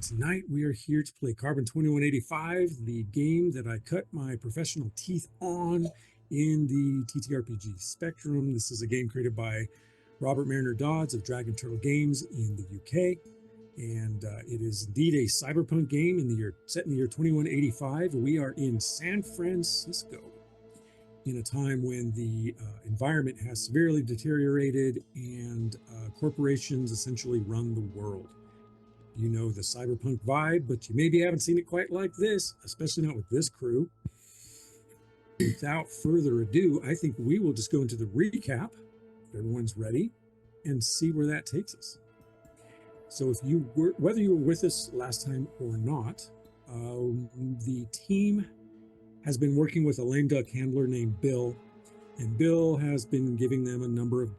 But tonight we are here to play Carbon 2185, the game that I cut my professional teeth on in the TTRPG spectrum. This is a game created by Robert Marriner-Dodds of Dragon Turtle Games in the UK. And it is indeed a cyberpunk game set in the year 2185. We are in San Francisco in a time when the environment has severely deteriorated and corporations essentially run the world. You know the cyberpunk vibe, but you maybe haven't seen it quite like this, especially not with this crew. Without further ado, I think we will just go into the recap, if everyone's ready, and see where that takes us. So whether you were with us last time or not, the team has been working with a lame duck handler named Bill, and Bill has been giving them a number of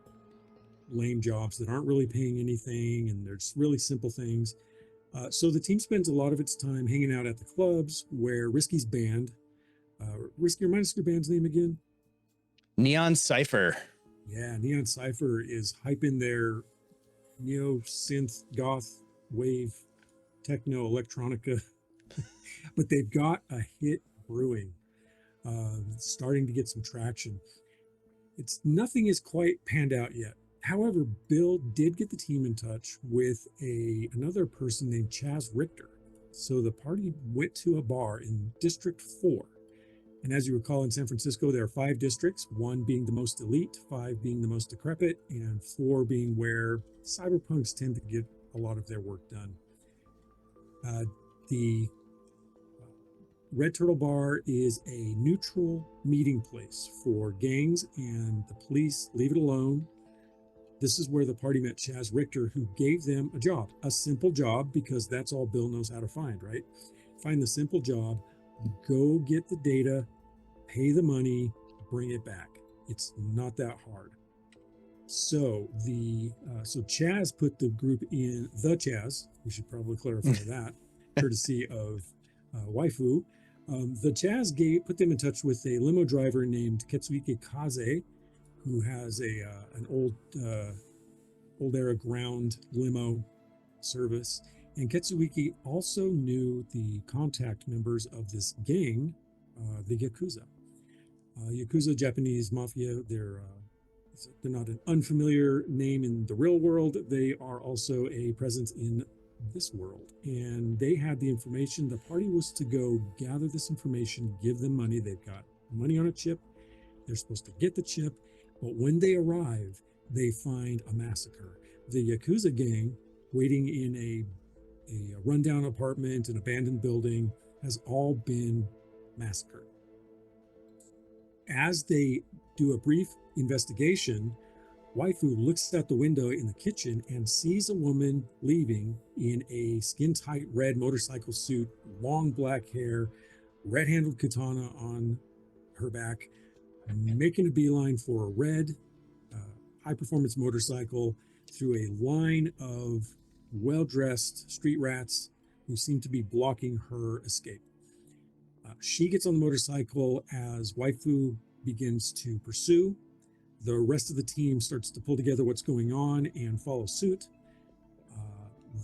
lame jobs that aren't really paying anything, and they're just really simple things. So the team spends a lot of its time hanging out at the clubs where Risky's band, Risky, remind us your band's name again? Neon Cypher. Yeah, Neon Cypher is hyping their neo-synth, goth, wave, techno, electronica, but they've got a hit brewing, starting to get some traction. Nothing is quite panned out yet. However, Bill did get the team in touch with another person named Chaz Richter. So the party went to a bar in District 4. And as you recall, in San Francisco, there are 5 districts, 1 being the most elite, 5 being the most decrepit, and 4 being where cyberpunks tend to get a lot of their work done. The Red Turtle Bar is a neutral meeting place for gangs and the police. Leave it alone. This is where the party met Chaz Richter, who gave them a job, a simple job, because that's all Bill knows how to find, right? Find the simple job, go get the data, pay the money, bring it back. It's not that hard. So Chaz put the group in the Chaz. We should probably clarify that, courtesy of Waifu. The Chaz put them in touch with a limo driver named Ketsuike Kaze, who has an old era ground limo service. And Ketsuiki also knew the contact members of this gang, the Yakuza. Yakuza, Japanese mafia, they're not an unfamiliar name in the real world. They are also a presence in this world. And they had the information. The party was to go gather this information, give them money. They've got money on a chip. They're supposed to get the chip. But when they arrive, they find a massacre. The Yakuza gang, waiting in a rundown apartment, an abandoned building, has all been massacred. As they do a brief investigation, Waifu looks out the window in the kitchen and sees a woman leaving in a skin-tight red motorcycle suit, long black hair, red-handled katana on her back, making a beeline for a red high-performance motorcycle through a line of well-dressed street rats who seem to be blocking her escape. She gets on the motorcycle as Waifu begins to pursue. The rest of the team starts to pull together what's going on and follow suit.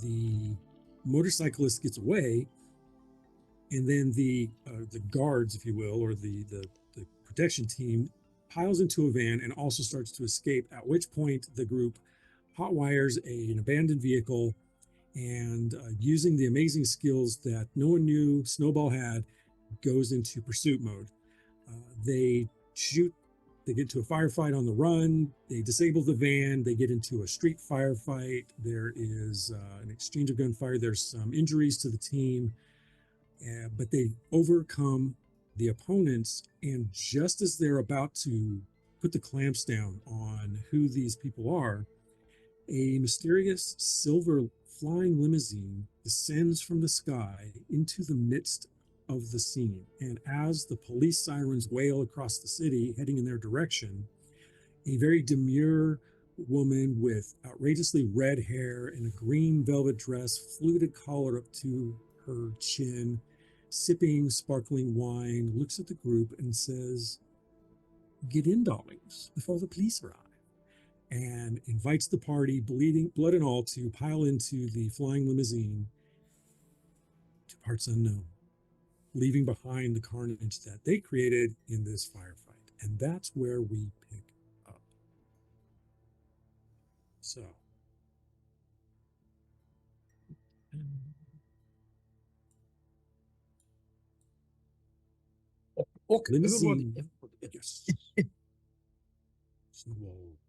The motorcyclist gets away, and then the guards, if you will, or the protection team piles into a van and also starts to escape, at which point the group hotwires an abandoned vehicle and using the amazing skills that no one knew Snowball had, goes into pursuit mode. They get to a firefight on the run, they disable the van, they get into a street firefight, there is an exchange of gunfire, there's some injuries to the team, but they overcome the opponents, and just as they're about to put the clamps down on who these people are, a mysterious silver flying limousine descends from the sky into the midst of the scene. And as the police sirens wail across the city, heading in their direction, a very demure woman with outrageously red hair and a green velvet dress, fluted collar up to her chin, sipping sparkling wine, looks at the group and says, "Get in, darlings, before the police arrive," and invites the party, bleeding blood and all, to pile into the flying limousine to parts unknown, leaving behind the carnage that they created in this firefight. And that's where we pick up. So. Okay. Limousine. Yes.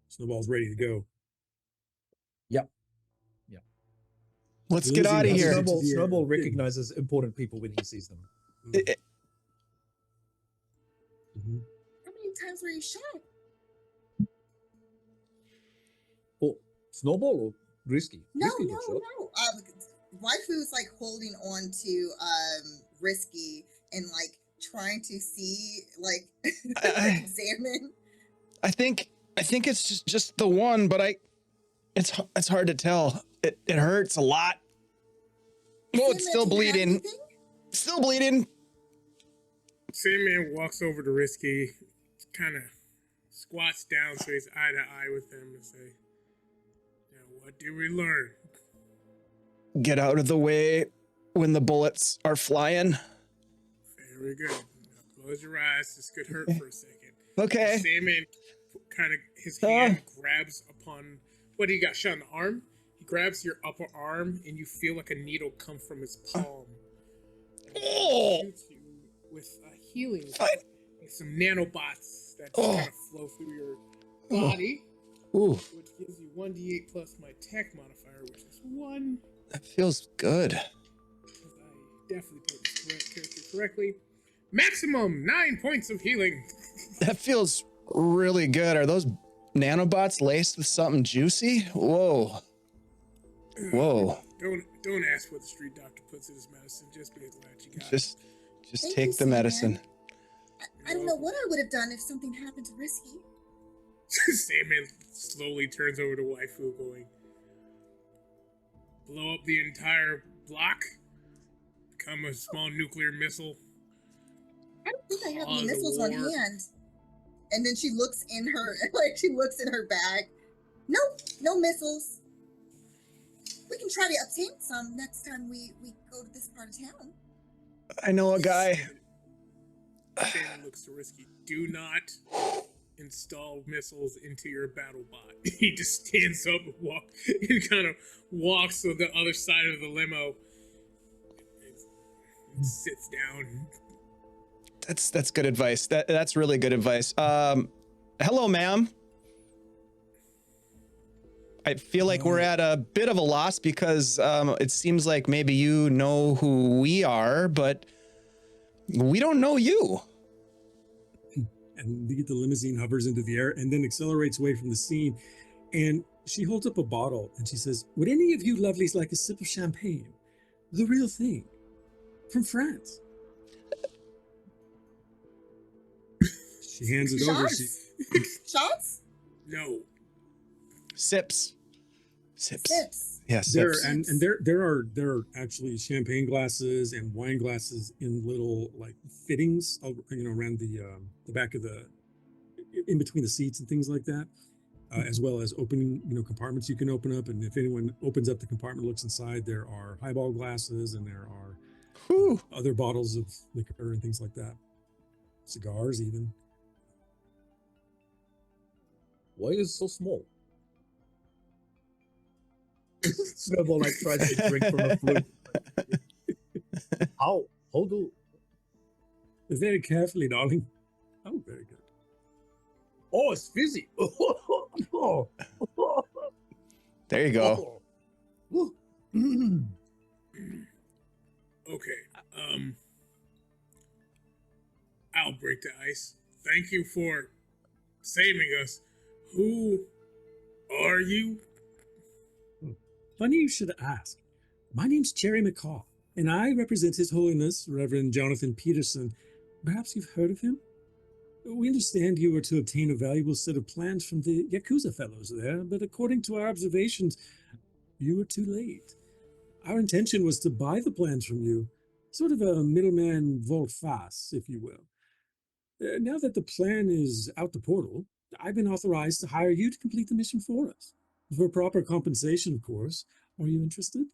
Snowball's ready to go. Yep. Let's get out of here. Snowball recognizes important people when he sees them. Mm-hmm. How many times were you shot? Oh, Snowball or Risky? No. Waifu's like holding on to Risky and like trying to see, like examine. I think it's just the one, but it's hard to tell. It hurts a lot. Oh, it's still bleeding. Still bleeding. Sandman walks over to Risky, kind of squats down so he's eye to eye with him and say, "Now, what did we learn?" Get out of the way when the bullets are flying. Very good. Now close your eyes. This could hurt for a second. Okay. Sandman kind of, his hand grabs upon, what do you got, shot in the arm? He grabs your upper arm and you feel like a needle come from his palm. Oh. Shoots you with a healing, Fine. like some nanobots that just kind of flow through your body, Ooh, which gives you 1d8 plus my tech modifier, which is 1. that feels good. Because I definitely put this character correctly. Maximum 9 points of healing. That feels really good. Are those nanobots laced with something juicy? Whoa. Don't ask what the street doctor puts in his medicine. Just be glad you got it. Just Thank take you, the Sandman. medicine. I don't know what I would have done if something happened to Risky. Sandman slowly turns over to Waifu, going, blow up the entire block, become a small nuclear missile. I don't think I have Cause any a missiles on war. hand. And then she looks in her bag. Nope, no missiles. We can try to obtain some next time we go to this part of town. I know a guy. Sandman looks to Risky. Do not install missiles into your battle bot. He just stands up and kind of walks to the other side of the limo and sits down. That's good advice. That's really good advice. Hello, ma'am. I feel like we're at a bit of a loss because it seems like maybe you know who we are, but we don't know you. And the limousine hovers into the air and then accelerates away from the scene. And she holds up a bottle and she says, "Would any of you lovelies like a sip of champagne? The real thing. From France." She hands it over. Shots? No. Sips. Yes. There sips. and there are actually champagne glasses and wine glasses in little like fittings, around the back of in between the seats and things like that, as well as opening compartments you can open up. And if anyone opens up the compartment, looks inside, there are highball glasses and there are other bottles of liquor and things like that, cigars even. Why is it so small? Snowball like tries to drink from a flute. How do? Very carefully, darling. Oh, very good. Oh, it's fizzy. There you go. Okay. I'll break the ice. Thank you for saving us. Who are you? Funny you should ask. My name's Jerry McCaw, and I represent His Holiness Reverend Jonathan Peterson. Perhaps you've heard of him? We understand you were to obtain a valuable set of plans from the Yakuza fellows there, but according to our observations, you were too late. Our intention was to buy the plans from you, sort of a middleman volte-face, if you will. Now that the plan is out the portal, I've been authorized to hire you to complete the mission for us. For proper compensation, of course. Are you interested?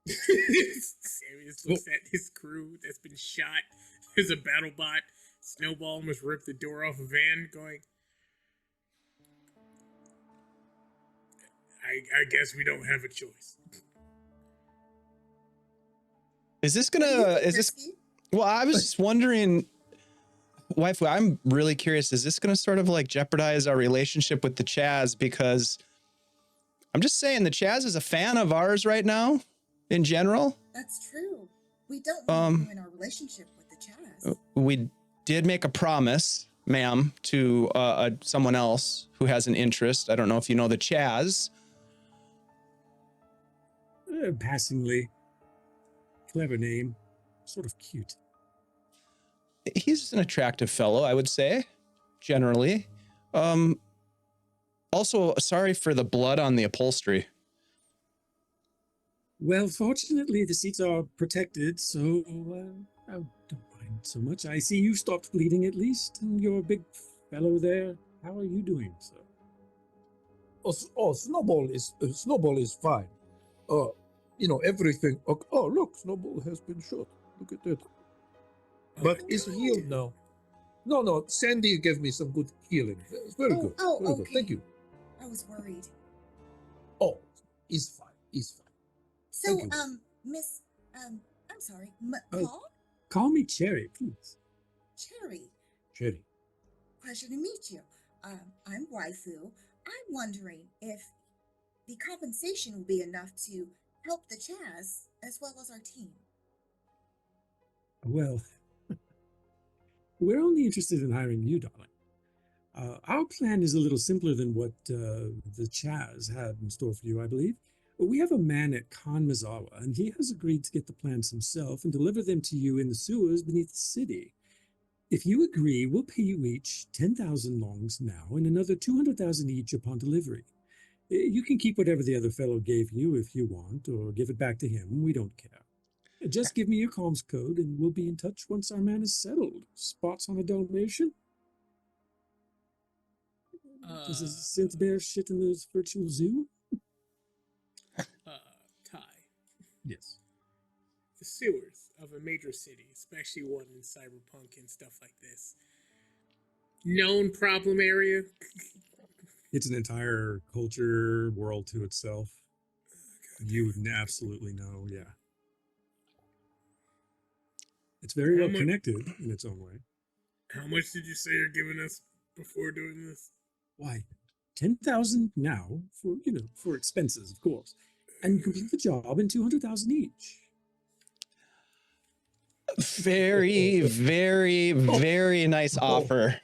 Samus looks at his crew that's been shot. There's a battle bot. Snowball almost ripped the door off a van, going, I guess we don't have a choice. Is this gonna, well, I was just wondering, waifu, I'm really curious, is this gonna sort of like jeopardize our relationship with the Chaz? Because I'm just saying the Chaz is a fan of ours right now, in general. That's true. We don't want to ruin our relationship with the Chaz. We did make a promise, ma'am, to someone else who has an interest. I don't know if you know the Chaz. Passingly. Clever name. Sort of cute. He's an attractive fellow, I would say, generally. Also, sorry for the blood on the upholstery. Well, fortunately, the seats are protected, so I don't mind so much. I see you stopped bleeding at least, and you're a big fellow there. How are you doing, sir? Snowball is fine. Everything. Oh, look, Snowball has been shot. Look at that. But is healed now. No, Sandy gave me some good healing. It's very good. Oh, Very okay. good. Thank you. I was worried. Oh, he's fine. He's fine. So, Thank you. Miss, I'm sorry, Oh. Paul? Call me Cherry, please. Cherry, Cherry. pleasure to meet you. I'm waifu. I'm wondering if the compensation will be enough to help the Chaz as well as our team. Well, we're only interested in hiring you, darling. Our plan is a little simpler than what the Chaz had in store for you, I believe. We have a man at Kanmazawa, and he has agreed to get the plants himself and deliver them to you in the sewers beneath the city. If you agree, we'll pay you each 10,000 longs now and another 200,000 each upon delivery. You can keep whatever the other fellow gave you if you want, or give it back to him. We don't care. Just give me your comms code, and we'll be in touch once our man is settled. Spots on a donation? Does a synth bear shit in the virtual zoo? Ty. Yes. The sewers of a major city, especially one in Cyberpunk and stuff like this. Known problem area. It's an entire culture world to itself. You would absolutely know, yeah. It's very well connected in its own way. How much did you say you're giving us before doing this? Why, 10,000 now for expenses, of course, and you complete the job in 200,000 each. Very, very, very nice offer.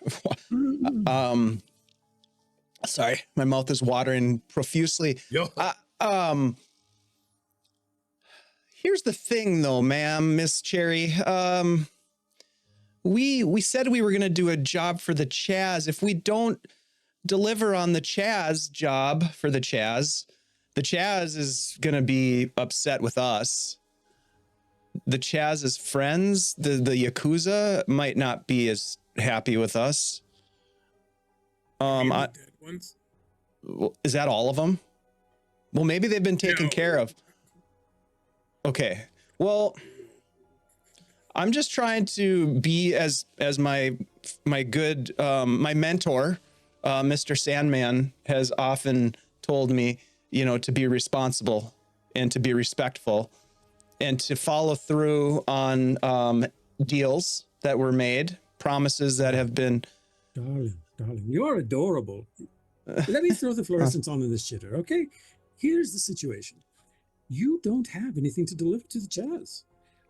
Sorry, my mouth is watering profusely. Here's the thing, though, ma'am, Miss Cherry. We said we were going to do a job for the Chaz. If we don't deliver on the Chaz job for the Chaz is going to be upset with us. The Chaz's friends, the Yakuza, might not be as happy with us. Dead ones? Is that all of them? Well, maybe they've been taken care of. Okay. Well, I'm just trying to be as my good my mentor, Mr. Sandman, has often told me, to be responsible and to be respectful and to follow through on deals that were made, promises that have been. Darling, you are adorable. Let me throw the fluorescence onto this shitter, okay? Here's the situation. You don't have anything to deliver to the Chaz.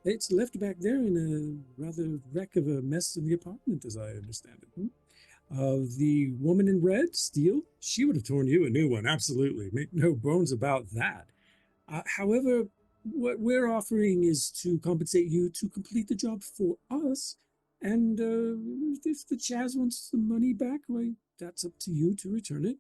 It's left back there in a rather wreck of a mess in the apartment, as I understand it. The woman in red, Steel, she would have torn you a new one, absolutely. Make no bones about that. However, what we're offering is to compensate you to complete the job for us. And if the Chaz wants the money back, well, that's up to you to return it.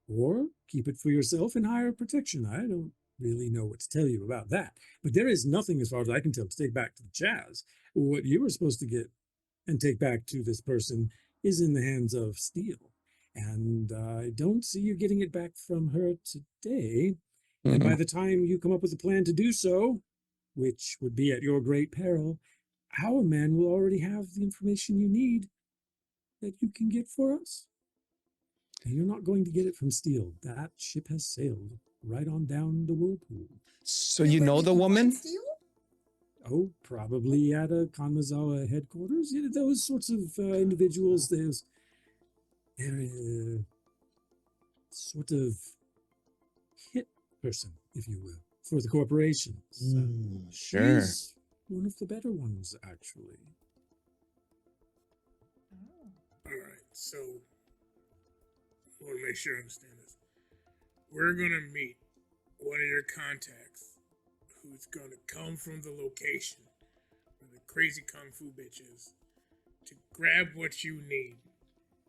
Or keep it for yourself and hire protection. I don't really know what to tell you about that. But there is nothing, as far as I can tell, to take back to the Chaz. What you were supposed to get and take back to this person is in the hands of Steel. And I don't see you getting it back from her today. And by Mhm. the time you come up with a plan to do so, which would be at your great peril, our men will already have the information you need that you can get for us. And you're not going to get it from Steel. That ship has sailed right on down the whirlpool. So Know you where know we the can find woman? Steel? Oh, probably at a Kanmazawa headquarters. Yeah, those sorts of individuals. They're a sort of hit person, if you will, for the corporations. Sure. She's one of the better ones, actually. All right, so I want to make sure I understand this. We're gonna meet one of your contacts, who's gonna come from the location where the crazy kung fu bitch is, to grab what you need,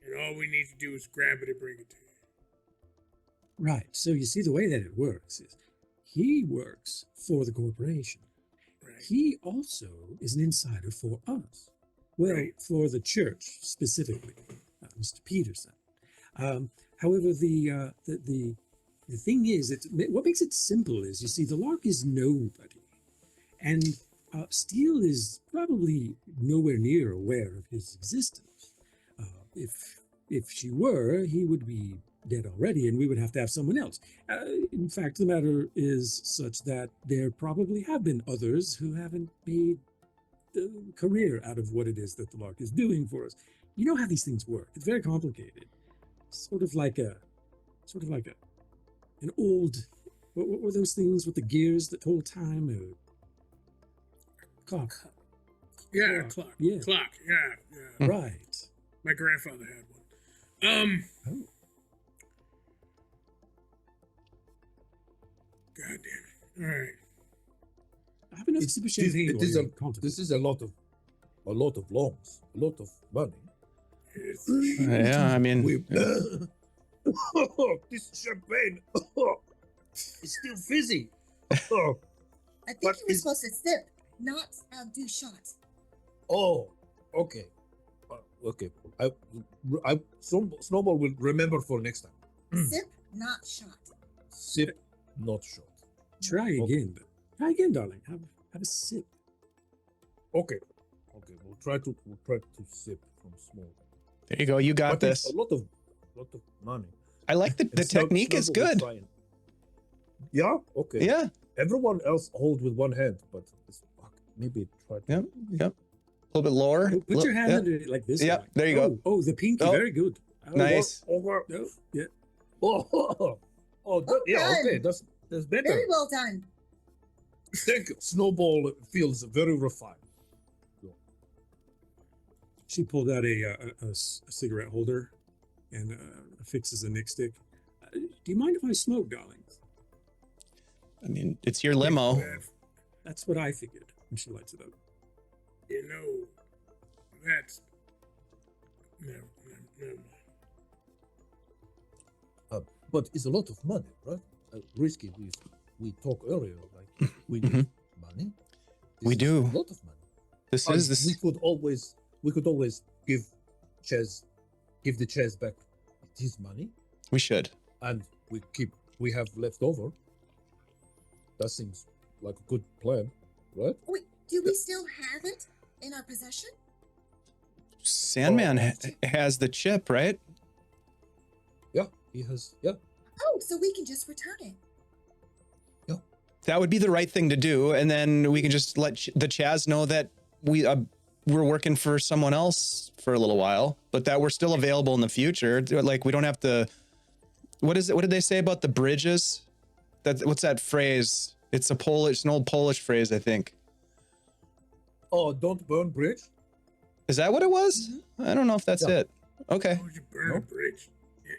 and all we need to do is grab it and bring it to you. Right. So you see, the way that it works is he works for the corporation. Right. He also is an insider for us. Well, Right. for the church specifically, Mr. Peterson. However, the thing is, what makes it simple is, you see, the Lark is nobody, and Steele is probably nowhere near aware of his existence. If she were, he would be dead already, and we would have to have someone else. In fact, the matter is such that there probably have been others who haven't made a career out of what it is that the Lark is doing for us. You know how these things work. It's very complicated. Sort of like an old, what were those things with the gears that hold time? Clock. Yeah, Clock, clock. yeah. Clock. Yeah. Right. My grandfather had one. Oh. God damn it. All right. I have enough It's- super this- champagne. it while is you're a- contemplating. This is a lot of loans, a lot of money. It's, Yeah, I mean, We, this champagne is still fizzy. I think But he was is- supposed to sip, not do shots. Oh, okay. Okay. Snowball will remember for next time. Sip, not shot. Sip, not shot. Try again. Try again, darling. Have a sip. Okay. Okay. We'll try to sip from small. there you go. You got But it's this. a lot of money. I like the And technique is Snowball will good. try and- Yeah. Okay. Yeah. Everyone else hold with one hand, but maybe try to. Yep. Yep. A little bit lower. Oh, put your hand yeah. under it like this. Yeah, darling. there you go. Oh, the pinky. Oh. Very good. Oh, Nice. Over. Oh, yeah. Oh, yeah. done. Okay. That's better. Very well done. Thank you. Snowball feels very refined. She pulled out a cigarette holder and fixes a nick stick. Do you mind if I smoke, darling? I mean, it's your limo. That's what I figured. And she lights it up. You know, that's never mind. But it's a lot of money, right? Risky. We talked earlier, like we need money. This We is do. a lot of money. This And is this. We could always give the Chaz back his money, We should. and we have left over. That seems like a good plan, right? Wait, do we still have it in our possession? Sandman has the chip, right? Yeah, he has. Yeah, Oh, so we can just return it. That would be the right thing to do, and then we can just let the Chaz know that we're working for someone else for a little while, but that we're still available in the future. Like we don't have to. What is it? What did they say about the bridges? What's that phrase? It's an old Polish phrase, I think. Oh, don't burn bridge. Is that what it was? I don't know if that's Yeah. it. Okay. Why would you burn a No. bridge?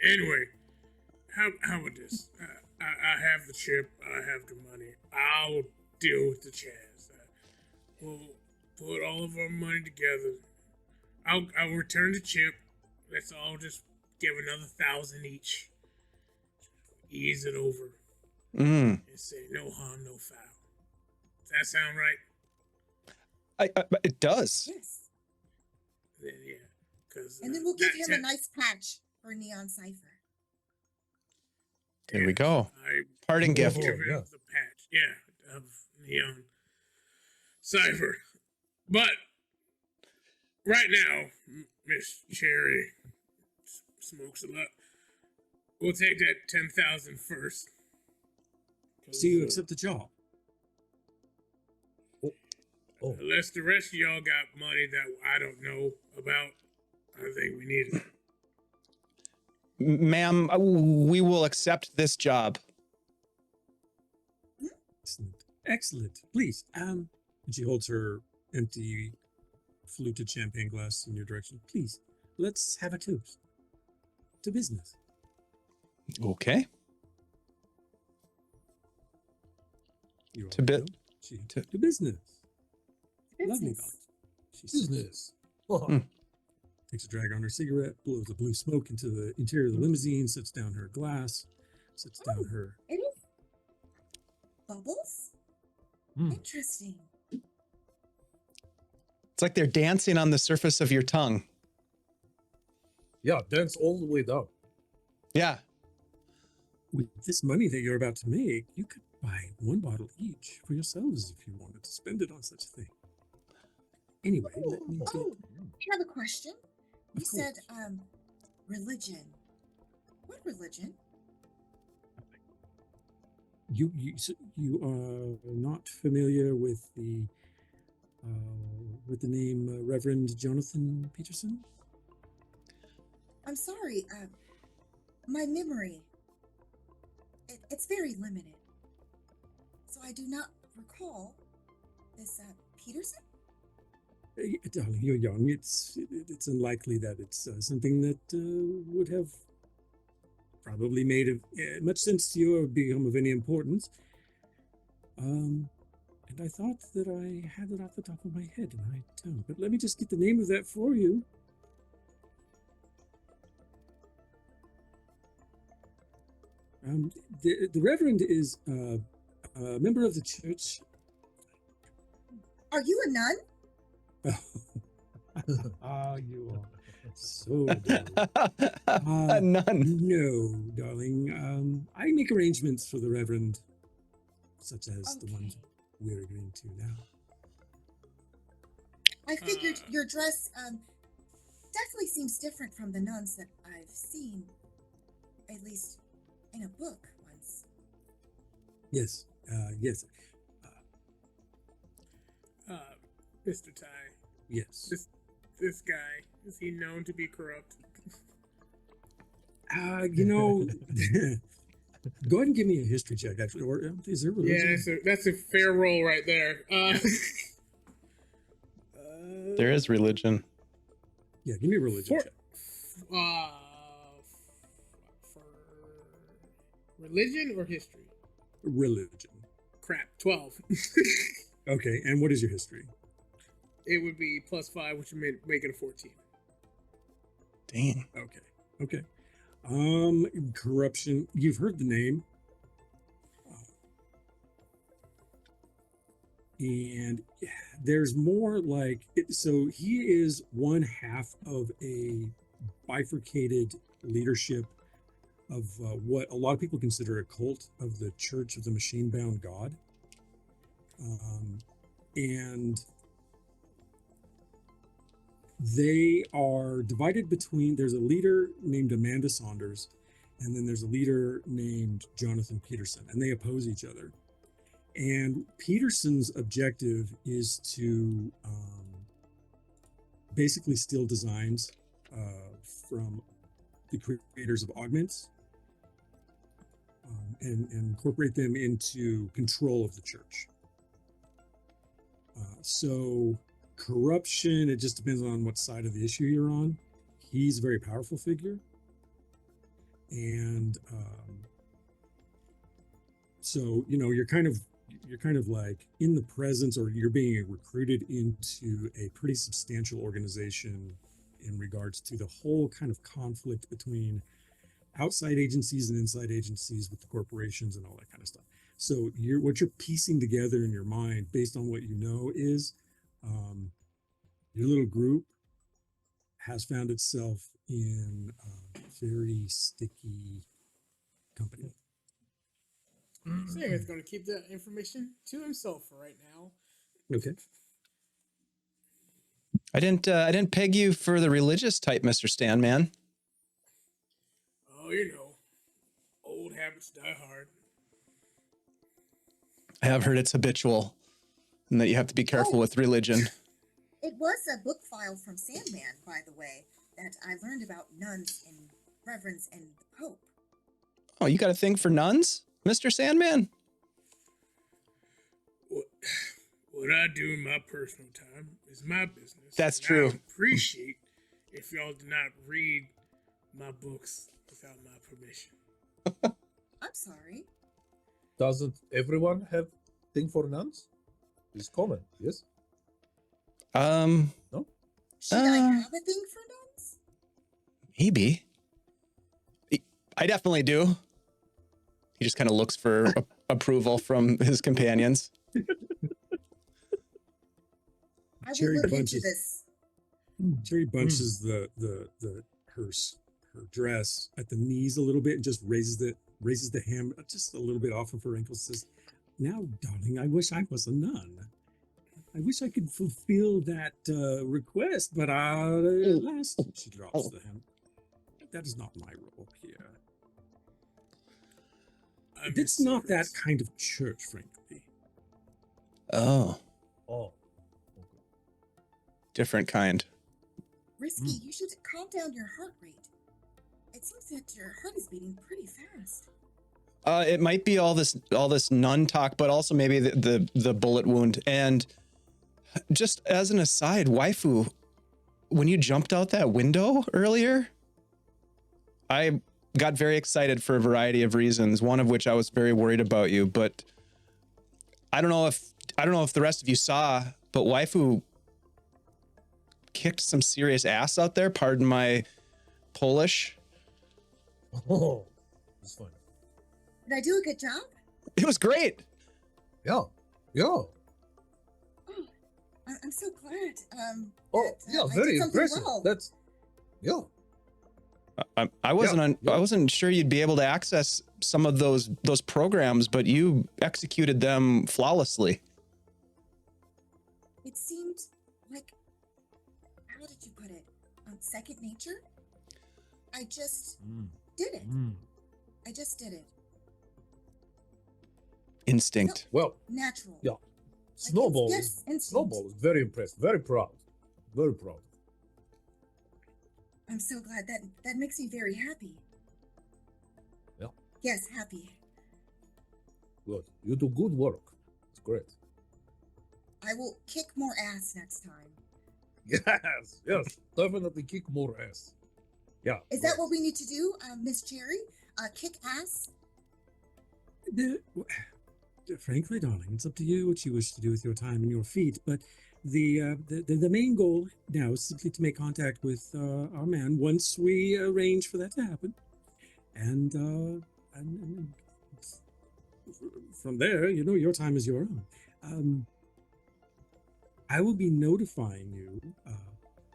Anyway, how about this? I have the chip. I have the money. I'll deal with the Chaz. We'll put all of our money together. I'll return the chip. Let's all just give another 1,000 each. Ease it over Mm. and say no harm, no foul. Does that sound right? It does. Yes. Then yeah, because And then we'll give him a nice patch for Neon Cipher. There we go. I Parting gift. give him yeah. the patch. Yeah, of Neon Cipher. But right now, Miss Cherry smokes a lot. We'll take that 10,000 first. So you accept the job? Oh, Unless the rest of y'all got money that I don't know about, I think we need it. Ma'am, we will accept this job. Excellent. Excellent. Please. And she holds her empty fluted champagne glass in your direction. Please, let's have a toast. To business. Okay. You To bit- know, to business. Lovely Business. thought. She says, business. takes a drag on her cigarette, blows the blue smoke into the interior of the limousine, sits down her glass, sits down her. It is bubbles. Hmm. Interesting. It's like they're dancing on the surface of your tongue. Yeah, dance all the way down. Yeah. With this money that you're about to make, you could buy one bottle each for yourselves if you wanted to spend it on such a thing. Anyway, let me get. Oh, I have a question. You Of said course. religion. What religion? You are not familiar with the name Reverend Jonathan Peterson? I'm sorry. My memory. It's very limited. So I do not recall this Peterson. Darling, you're young. It's unlikely that it's something that would have probably made much sense to you or become of any importance. And I thought that I had it off the top of my head, and I don't. But let me just get the name of that for you. The Reverend is a member of the church. Are you a nun? Ah, you are so adorable. None. No, darling. I make arrangements for the Reverend, such as the ones Okay. we're agreeing to now. I figured your dress definitely seems different from the nuns that I've seen, at least in a book once. Yes, yes, Mr. Ty, yes. this guy, is he known to be corrupt? You know, go ahead and give me a history check, actually. Or is there religion? Yeah, that's a fair roll right there. There is religion. Yeah, give me a religion For- check. For religion or history? Religion. Crap, 12. Okay, and what is your history? It would be +5, which would make it a 14. Dang. Okay. Corruption. You've heard the name. And there's more like it, so he is one half of a bifurcated leadership of what a lot of people consider a cult of the Church of the Machine Bound God. And they are divided between, there's a leader named Amanda Saunders, and then there's a leader named Jonathan Peterson, and they oppose each other. And Peterson's objective is to basically steal designs from the creators of augments and incorporate them into control of the church. So corruption, it just depends on what side of the issue you're on. He's a very powerful figure. And so, you know, you're kind of like in the presence, or you're being recruited into a pretty substantial organization in regards to the whole kind of conflict between outside agencies and inside agencies with the corporations and all that kind of stuff. So what you're piecing together in your mind based on what you know is your little group has found itself in a very sticky company. Samuel's going to keep that information to himself for right now. Okay. I didn't peg you for the religious type, Mr. Stanman. Oh, you know, old habits die hard. I have heard it's habitual and that you have to be careful with religion. It was a book file from Sandman, by the way, that I learned about nuns and reverends and the Pope. Oh, you got a thing for nuns, Mr. Sandman? What I do in my personal time is my business. That's and true. I would appreciate if y'all did not read my books without my permission. I'm sorry. Doesn't everyone have thing for nuns? It's common, yes? No? Should I have a thing for nuns? Maybe. I definitely do. He just kind of looks for approval from his companions. I would Cherry look into bunches. this. Cherry bunches her dress at the knees a little bit and just raises the hem just a little bit off of her ankles. Says, "Now, darling, I wish I was a nun. I wish I could fulfill that request, but alas," she drops the hem. "That is not my role here. It's not that kind of church, frankly." Oh, Oh. different kind. Risky, you should calm down your heart rate. It seems that your heart is beating pretty fast. It might be all this nun talk, but also maybe the bullet wound. And just as an aside, waifu, when you jumped out that window earlier, I got very excited for a variety of reasons. One of which I was very worried about you, but I don't know if the rest of you saw, but waifu kicked some serious ass out there. Pardon my Polish. Oh, it's fine. Did I do a good job? It was great. Yeah, yeah. Oh, I'm so glad. Oh, that, yeah, I very did something impressive. well. That's, yeah. I wasn't Yeah. I wasn't sure you'd be able to access some of those programs, but you executed them flawlessly. It seemed like, how did you put it? Second nature? I just did it. I just did it. Instinct. Well, Natural. yeah. Snowball, yes, instinct. Snowball is very impressed, very proud, very proud. I'm so glad that makes me very happy. Yeah. Yes, happy. Good. You do good work. It's great. I will kick more ass next time. Yes, yes. Definitely kick more ass. Yeah. Is that what we need to do, Miss Cherry? Kick ass? Frankly, darling, it's up to you what you wish to do with your time and your feet. But the main goal now is simply to make contact with our man once we arrange for that to happen, and from there, your time is your own. I will be notifying you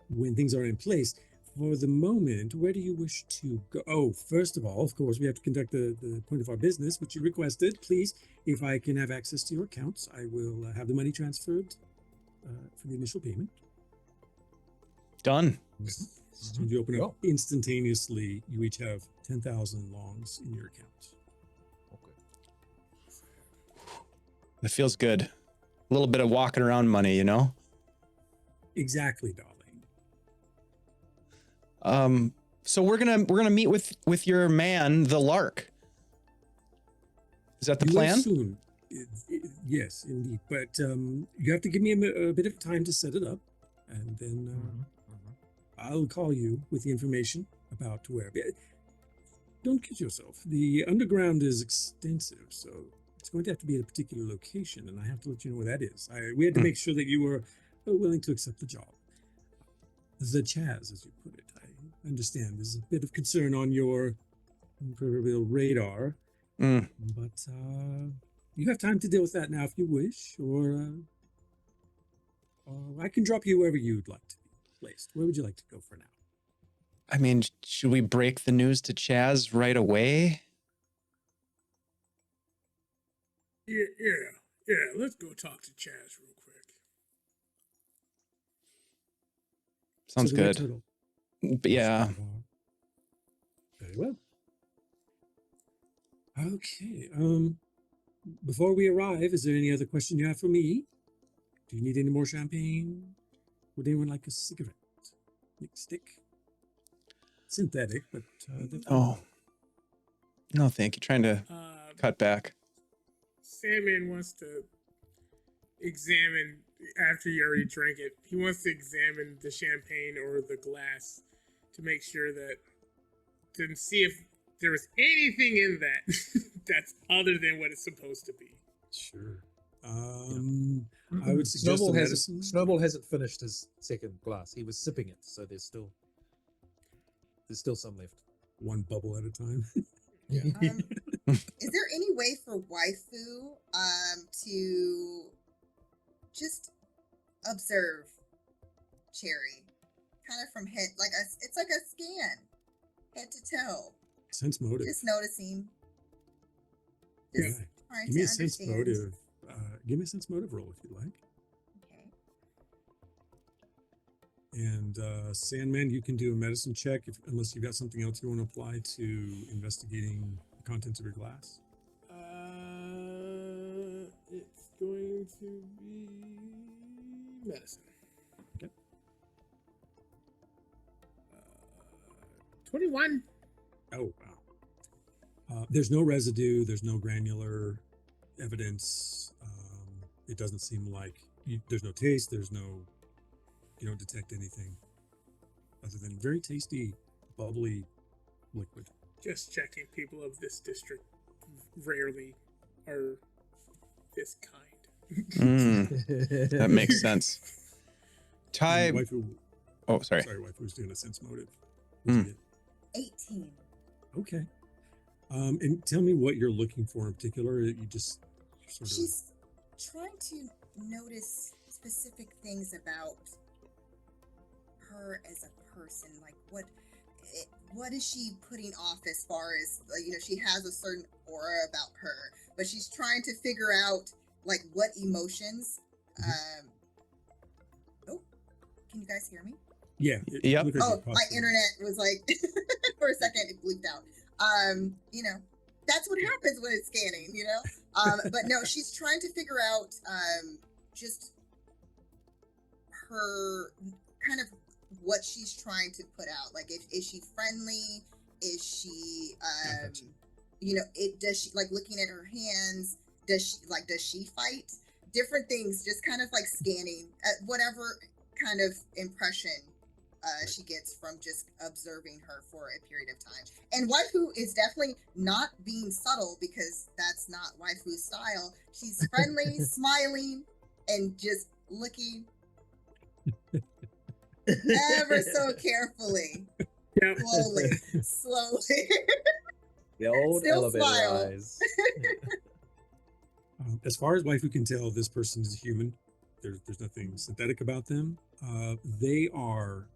when things are in place. For the moment, where do you wish to go? Oh, first of all, of course, we have to conduct the point of our business, which you requested. Please, if I can have access to your accounts, I will have the money transferred for the initial payment. Done. When you open up instantaneously, you each have 10,000 longs in your account. Okay. That feels good. A little bit of walking around money, Exactly, darling. So we're gonna meet with your man, the Lark. Is that the You will plan? soon. Yes, indeed. But you have to give me a bit of time to set it up, and then I'll call you with the information about where. Don't kid yourself. The underground is extensive, so it's going to have to be at a particular location, and I have to let you know where that is. We had to make sure that you were willing to accept the job. The Chaz, as you put it, I understand there's a bit of concern on your proverbial radar, but you have time to deal with that now if you wish, or I can drop you wherever you'd like to be placed. Where would you like to go for now? I mean, should we break the news to Chaz right away? Yeah. Let's go talk to Chaz real quick. Sounds So the Red good. Turtle. But yeah. Very well. Okay. Before we arrive, is there any other question you have for me? Do you need any more champagne? Would anyone like a cigarette? Nick stick? Synthetic, but they're fine. Oh. No, thank you. Trying to cut back. Sandman wants to examine, after you already drank it, he wants to examine the champagne or the glass to make sure that, to see if there was anything in that that's other than what it's supposed to be. Sure. I would suggest Snowball a hasn't, medicine. Snowball hasn't finished his second glass. He was sipping it, so there's still some left. One bubble at a time. Is there any way for waifu to just observe Cherry, kind of from head, it's like a scan, head to toe, Sense motive. just noticing, Yeah. just trying Give me to a sense understand. motive. Give me a sense motive roll if you like. Okay. And Sandman, you can do a medicine check unless you've got something else you want to apply to investigating the contents of your glass. It's going to be medicine. Okay. 21. Oh, wow. There's no residue. There's no granular evidence. It doesn't seem like there's no taste. You don't detect anything other than very tasty, bubbly liquid. Just checking, people of this district rarely are this kind. That makes sense. Ty. And waifu, Oh, sorry. waifu's doing a sense motive. What'd you get? 18. Okay. And tell me what you're looking for in particular. You just sort of. She's trying to notice specific things about her as a person, like what is she putting off as far as, she has a certain aura about her, but she's trying to figure out like what emotions. Oh, can you guys hear me? Yeah. Yep. look at Oh, your my posture. internet was like for a second it bleeped out. That's what happens when it's scanning, but no, she's trying to figure out just her kind of what she's trying to put out. Like, is she friendly? Is she does she like looking at her hands? Does she fight? Different things, just kind of like scanning whatever kind of impression she gets from just observing her for a period of time. And waifu is definitely not being subtle, because that's not waifu's style. She's friendly, smiling, and just looking ever so carefully, Yeah. slowly. The old Still elevator smile. eyes. As far as waifu can tell, this person is human. There's nothing synthetic about them. They are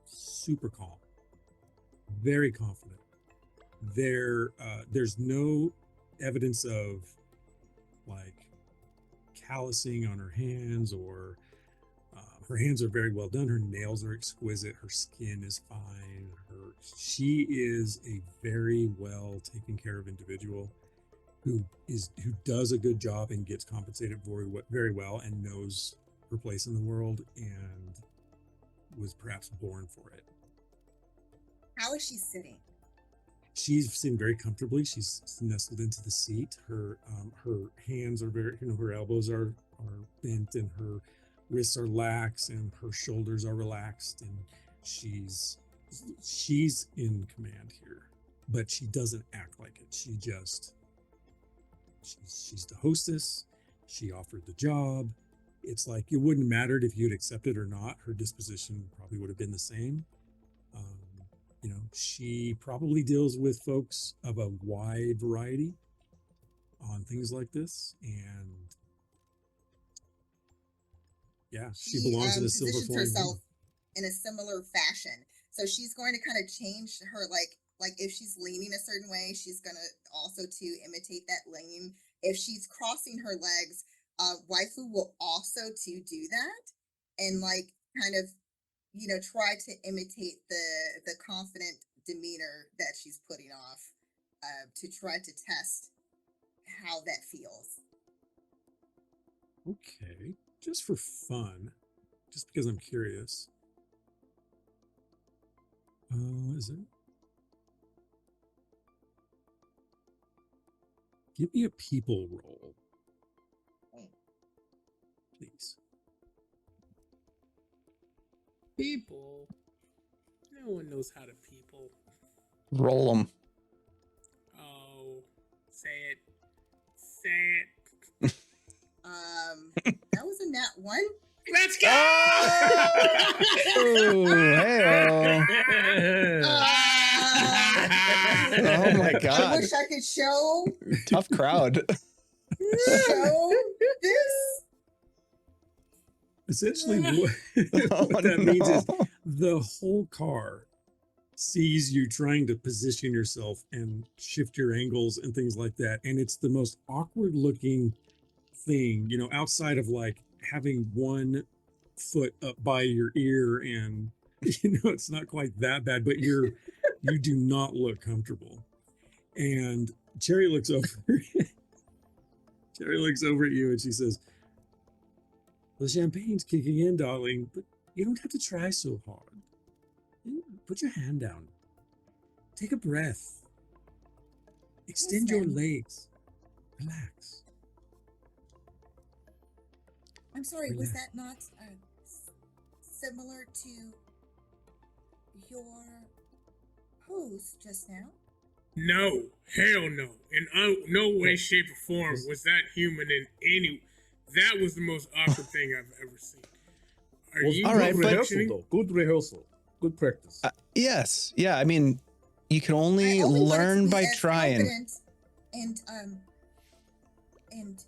super calm, very confident. There's no evidence of like callousing on her hands, or her hands are very well done. Her nails are exquisite. Her skin is fine. She is a very well taken care of individual who does a good job and gets compensated very well, and knows her place in the world and was perhaps born for it. How is she sitting? She's sitting very comfortably. She's nestled into the seat. Her hands are very, her elbows are bent, and her wrists are lax, and her shoulders are relaxed, and she's in command here, but she doesn't act like it. She's the hostess. She offered the job. It's like it wouldn't mattered if you'd accepted or not. Her disposition probably would have been the same. She probably deals with folks of a wide variety on things like this, and yeah, she belongs in a silver positions flying herself helmet. in a similar fashion. So she's going to kind of change her, like if she's leaning a certain way, she's going to also to imitate that lean, if she's crossing her legs, waifu will also to do that and like kind of try to imitate the confident demeanor that she's putting off to try to test how that feels. Okay, just for fun, just because I'm curious. Is it? Give me a people roll, please. People. No one knows how to people. Roll them. Oh, say it. Say it. That was a nat 1. Let's go! Oh, hey-oh. Oh my I God. wish I could show Tough crowd. this. Essentially, what that means is the whole car sees you trying to position yourself and shift your angles and things like that. And it's the most awkward looking thing, outside of like having one foot up by your ear and, it's not quite that bad, but you do not look comfortable. And Cherry looks over. Cherry looks over at you and she says, "The champagne's kicking in, darling, but you don't have to try so hard. Put your hand down. Take a breath. Extend your ma'am. legs. Relax." I'm sorry, was Relax. that not similar to your pose just now? No, hell no. In no way, shape, or form was that human in any. That was the most awkward thing I've ever seen. Are Was you all right, good but- rehearsal, though. Good rehearsal. Good practice. Yes. Yeah. I mean, you can I only only wanted to learn be by as trying. confident and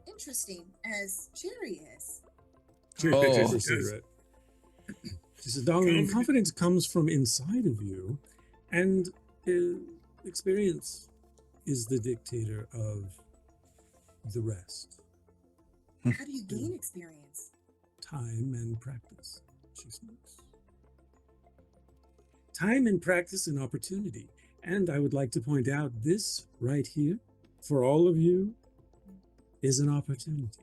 interesting as Cherry is. Cherry Oh. picks up her Does- cigarette. She says, "Darling, confidence comes from inside of you, and experience is the dictator of the rest. How do you gain experience? Time and practice," she smokes. "Time and practice and opportunity. And I would like to point out this right here, for all of you, is an opportunity.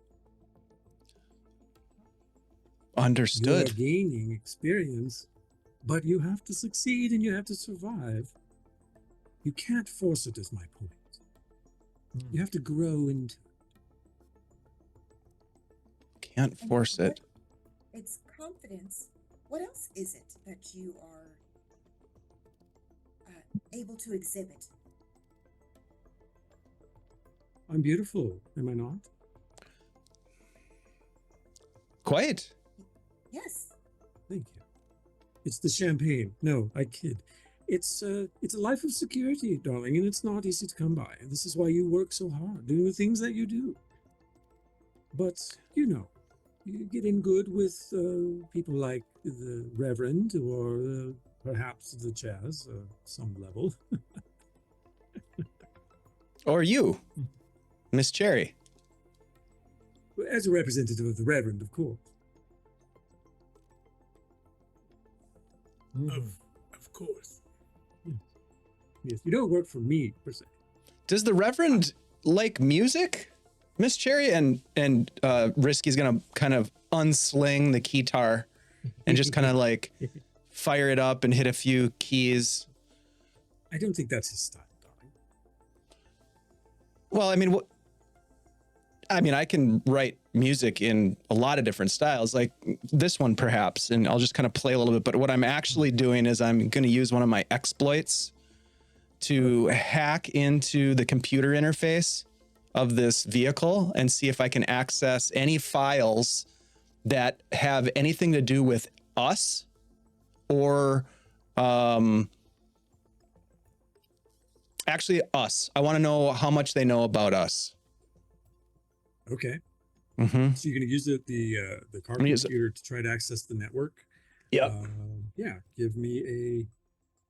You are Understood. gaining experience, but you have to succeed and you have to survive. You can't force it, is my point. You have to grow into it." Can't And force what- it. It's confidence. What else is it that you are able to exhibit? I'm beautiful, am I not? Quite. Yes. Thank you. It's the champagne. No, I kid. It's a life of security, darling, and it's not easy to come by. This is why you work so hard, doing the things that you do. But, you get in good with people like the Reverend or perhaps the Jazz, some level. Or you, Miss Cherry. As a representative of the Reverend, of course. Of course. Yes, you don't work for me, per se. Does the Reverend like music, Miss Cherry? And Risky's gonna kind of unsling the keytar and just kind of like fire it up and hit a few keys. I don't think that's his style, darling. Well, I mean, I can write music in a lot of different styles, like this one perhaps, and I'll just kind of play a little bit. But what I'm actually doing is I'm going to use one of my exploits to hack into the computer interface of this vehicle and see if I can access any files that have anything to do with us or actually us. I want to know how much they know about us. Okay. Mm-hmm. So you're going to use the car gonna use it. computer to try to access the network? Yep. Yeah. Give me a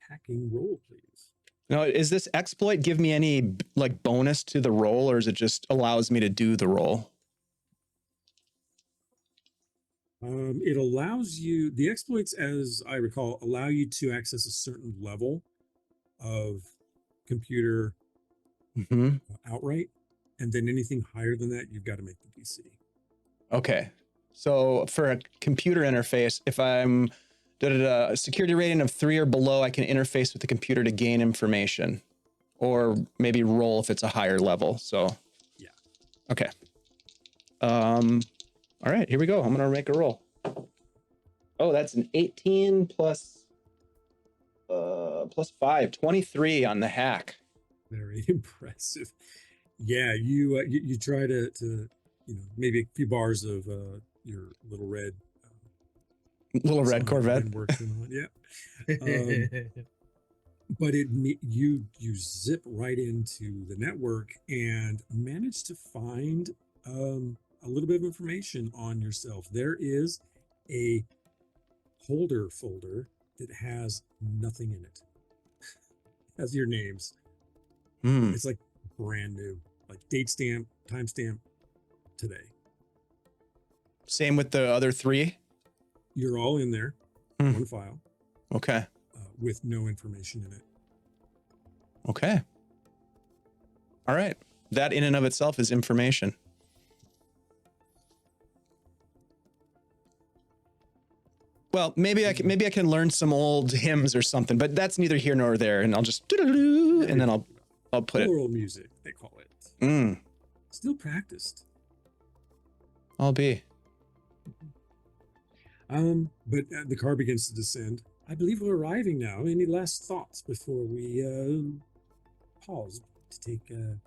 hacking roll, please. Now, is this exploit give me any like bonus to the roll, or is it just allows me to do the roll? It allows you, the exploits, as I recall, allow you to access a certain level of computer outright. And then anything higher than that, you've got to make the DC. Okay. So for a computer interface, if I'm a security rating of 3 or below, I can interface with the computer to gain information, or maybe roll if it's a higher level. So yeah. Okay. All right, here we go. I'm going to make a roll. Oh, that's an 18 plus 5, 23 on the hack. Very impressive. Yeah, you try to maybe a few bars of your little red Corvette. Yeah. But you zip right into the network and manage to find a little bit of information on yourself. There is a holder folder that has nothing in it. It has your names. It's like brand new, like date stamp, timestamp, today. Same with the other 3? You're all in there, one file. Okay. With no information in it. Okay. All right. That in and of itself is information. Well, maybe I can learn some old hymns or something, but that's neither here nor there. And I'll just and then I'll put Choral music, they call it. Still practiced. I'll be. But the car begins to descend. I believe we're arriving now. Any last thoughts before we pause to take a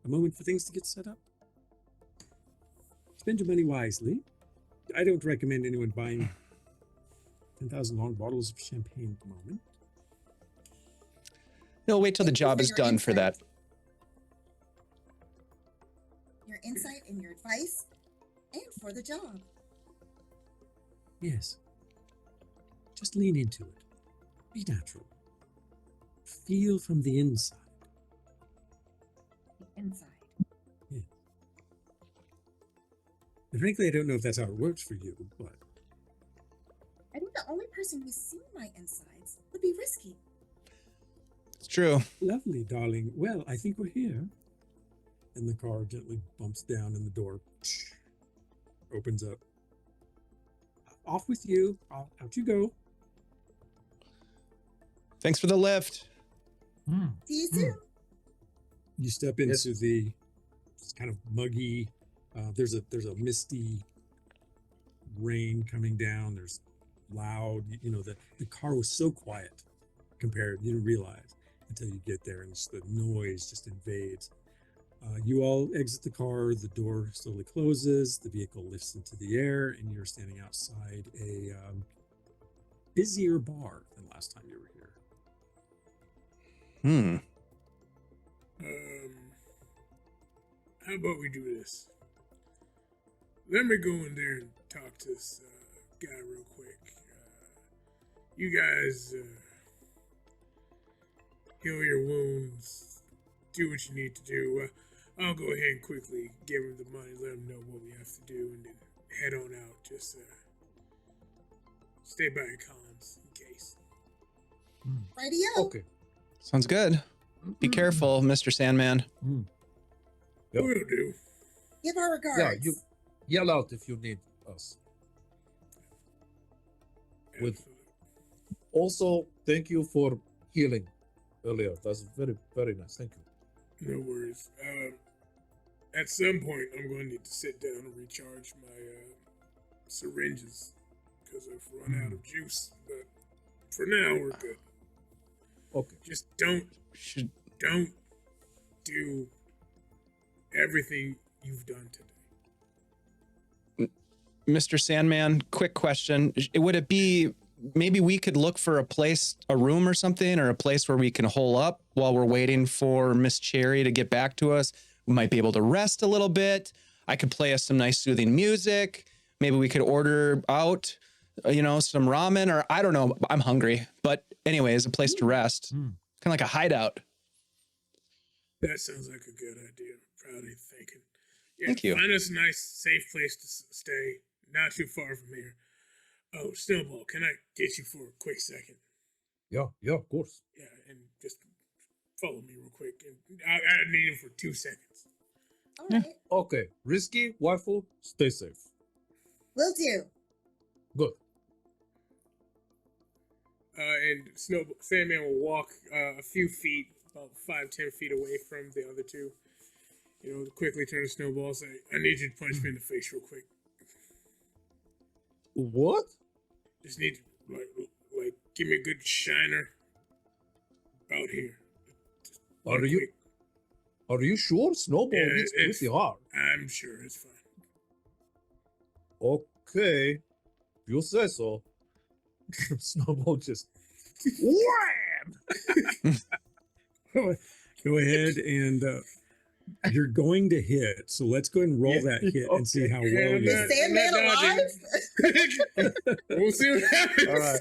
moment for things to get set up? Spend your money wisely. I don't recommend anyone buying 10,000 long bottles of champagne at the moment. No, wait till the job is done for that. Your insight and your advice, and for the job. Yes. Just lean into it. Be natural. Feel from the inside. The inside. Yeah. And frankly, I don't know if that's how it works for you, but I think the only person who's seen my insides would be risky. It's true. lovely, darling. Well, I think we're here. And the car gently bumps down and the door opens up. Off with you. Out you go. Thanks for the lift. See you soon. You step into the it's kind of muggy. There's a misty rain coming down. There's loud. The car was so quiet compared. You didn't realize until you get there, and the noise just invades. You all exit the car. The door slowly closes. The vehicle lifts into the air, and you're standing outside a busier bar than last time you were here. How about we do this? Let me go in there and talk to this guy real quick. You guys heal your wounds, do what you need to do. I'll go ahead and quickly give him the money, let him know what we have to do, and then head on out. Just stay by your comms in case. Radio. Okay. Sounds good. Be careful, Mr. Sandman. Yep. Will do. Give our regards. Yeah, you yell out if you need us. With- Absolutely. Also, thank you for healing earlier. That's very, very nice. Thank you. No worries. At some point, I'm going to need to sit down and recharge my syringes because I've run out of juice. But for now, we're good. Okay. Just don't do everything you've done today. Mr. Sandman, quick question. Would it be maybe we could look for a room or something, or a place where we can hole up while we're waiting for Miss Cherry to get back to us? We might be able to rest a little bit. I could play us some nice soothing music. Maybe we could order out, some ramen, or I don't know. I'm hungry. But anyways, a place to rest. Kind of like a hideout. That sounds like a good idea. Proud of you thinking. Yeah, Thank you. Find us a nice, safe place to stay, not too far from here. Oh, Snowball, can I get you for a quick second? Yeah, of course. Yeah, and just follow me real quick. And I need him for 2 seconds. All Yeah. right. Okay, Risky, Waffle, stay safe. Will do. Good. And Sandman will walk a few feet, about 5-10 feet away from the other two. You know, quickly turn to Snowball and say, I need you to punch me in the face real quick. What? Just need to, like, give me a good shiner about here. Just Are one you- quick- Are you sure? Snowball Yeah, hits it's- pretty hard. I'm sure it's fine. Okay, you say so. Snowball just wham! Go ahead and you're going to hit. So let's go ahead and roll Yeah, that hit and see okay. how well Yeah, you Is Sandman dodging. alive? We'll see what happens. All right,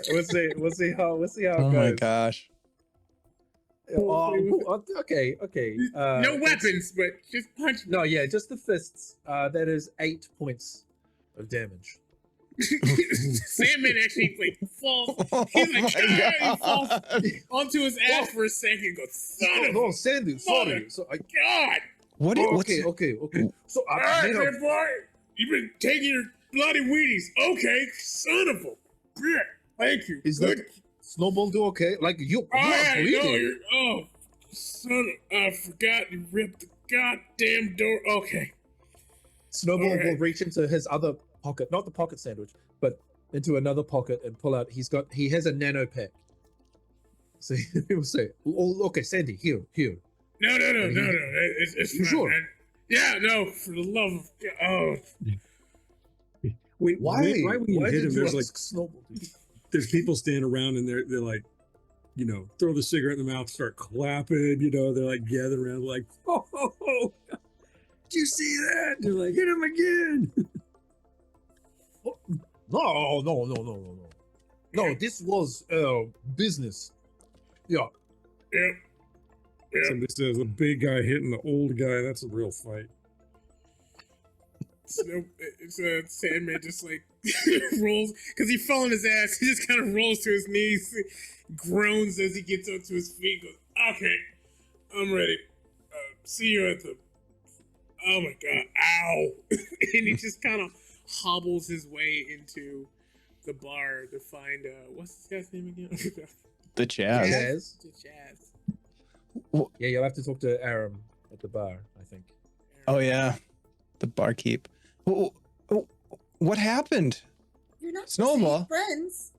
we'll see how it Oh goes. my gosh. Okay. No weapons, but just punch me. No, yeah, just the fists. That is 8 points of damage. Sandman actually like falls. Oh He's like, my he falls God. onto his ass for a second. Goes, son of No, a Sandy, sorry. So I, god! What? What's okay. So All I right, made man, a, boy, you've been taking your bloody Wheaties. Okay, son of a bitch. Thank you. Is Good. that Snowball do okay? Like you Oh, are yeah, no, bleeding. you're. Oh, son of. I forgot you ripped the goddamn door. Okay. Snowball All right. will reach into his other pocket, not the pocket sandwich, but into another pocket and pull out. He has a nano pack. So he will say, "Oh, okay, Sandy, here." No. It's You fine. sure? Yeah, no, for the love of God. Oh, Wait, Why? right when you Why hit did him, you there's like ask Snowball? there's people standing around and they're like, you know, throw the cigarette in the mouth, start clapping, you know, they're like gathering around like, oh, did you see that? They're like, hit him again. No. No, this was business. Yeah. yep. Somebody says a big guy hitting the old guy. That's a real fight. It's a Sandman just like rolls because he fell on his ass. He just kind of rolls to his knees, groans as he gets up to his feet. Goes, okay, I'm ready. See you at the. Oh my god! Ow! And he just kind of hobbles his way into the bar to find what's this guy's name again? The Chaz. Jazz. The Jazz. Yeah, you'll have to talk to Aram at the bar, I think. Oh yeah, the barkeep. What happened? You're not Snowball. friends.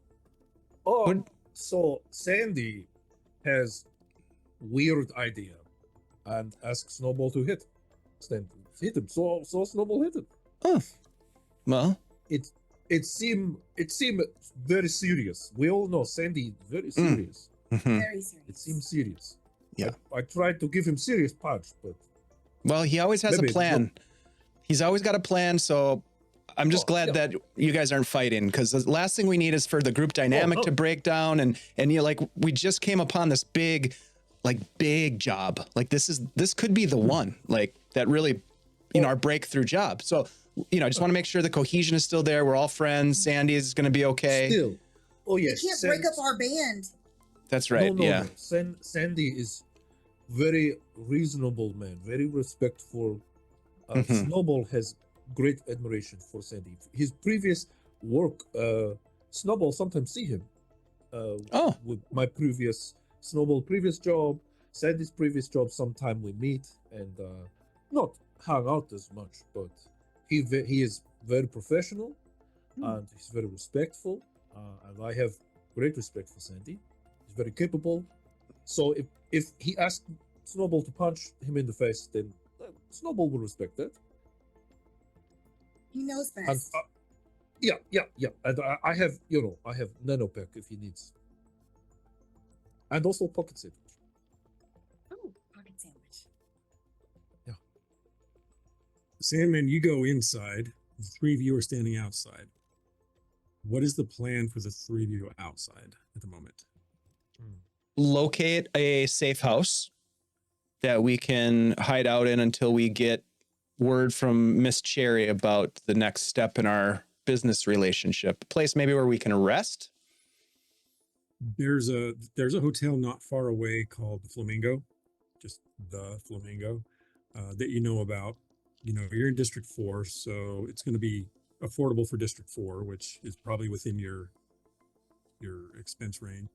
Oh, What- so Sandy has weird idea and asks Snowball to hit. Sandy hit him. So Snowball hit him. Oh, well, It seemed very serious. We all know Sandy very serious. mhm. Very serious. It seems serious. Yeah. I tried to give him serious punch, but Well, he always has Maybe a it's plan. He's always got a plan. So I'm just Oh, glad yeah. that you guys aren't fighting, because the last thing we need is for the group dynamic no. to break down. And you like, we just came upon this big job. Like this could be the one, like that really, our breakthrough job. So, I just want to make sure the cohesion is still there. We're all friends. Sandy is going to be okay. still. Oh You yes. can't break up our band. That's right. Yeah. No. Sandy is very reasonable man, very respectful. Mhm. Snowball has great admiration for Sandy. His previous work, Snowball sometimes see him. Oh. With my Snowball previous job, Sandy's previous job. Sometime we meet and not hang out as much, but he is very professional and he's very respectful. And I have great respect for Sandy. He's very capable. So if he asked Snowball to punch him in the face, then Snowball will respect that. He knows And best. yeah. And I have nanopack if he needs, and also pocket sandwich. Oh, pocket sandwich. Sandman, you go inside. The three of you are standing outside. What is the plan for the three of you outside at the moment? Locate a safe house that we can hide out in until we get word from Miss Cherry about the next step in our business relationship? A place maybe where we can rest? There's a hotel not far away called the Flamingo, just the Flamingo, that you know about. You know, you're in District 4, so it's going to be affordable for District 4, which is probably within your expense range.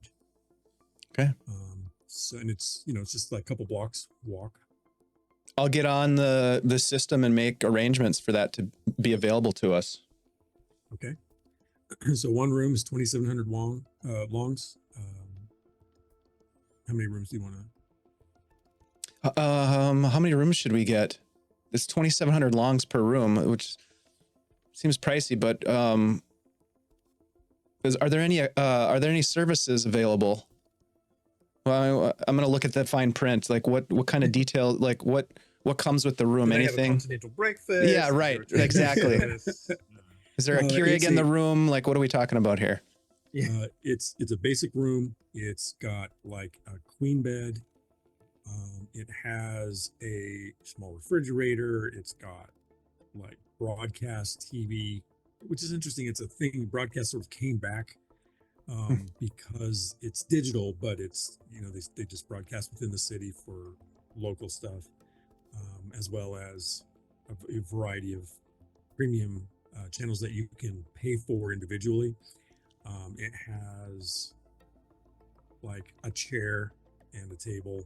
Okay. So, and it's, you know, it's just like a couple blocks walk. I'll get on the system and make arrangements for that to be available to us. Okay. So one room is 2,700 longs. How many rooms do you want to? How many rooms should we get? It's 2,700 longs per room, which seems pricey, but are there any services available? Well, I'm gonna look at that fine print. Like what kind of detail? Like what comes with the room? Do they have a Anything? continental breakfast? Yeah, right. Exactly. Is there a Keurig in the room? Like, what are we talking about here? Yeah. It's a basic room. It's got like a queen bed. It has a small refrigerator. It's got like broadcast TV, which is interesting. It's a thing. Broadcast sort of came back because it's digital, but it's, you know, they just broadcast within the city for local stuff, as well as a variety of premium channels that you can pay for individually. It has like a chair and a table.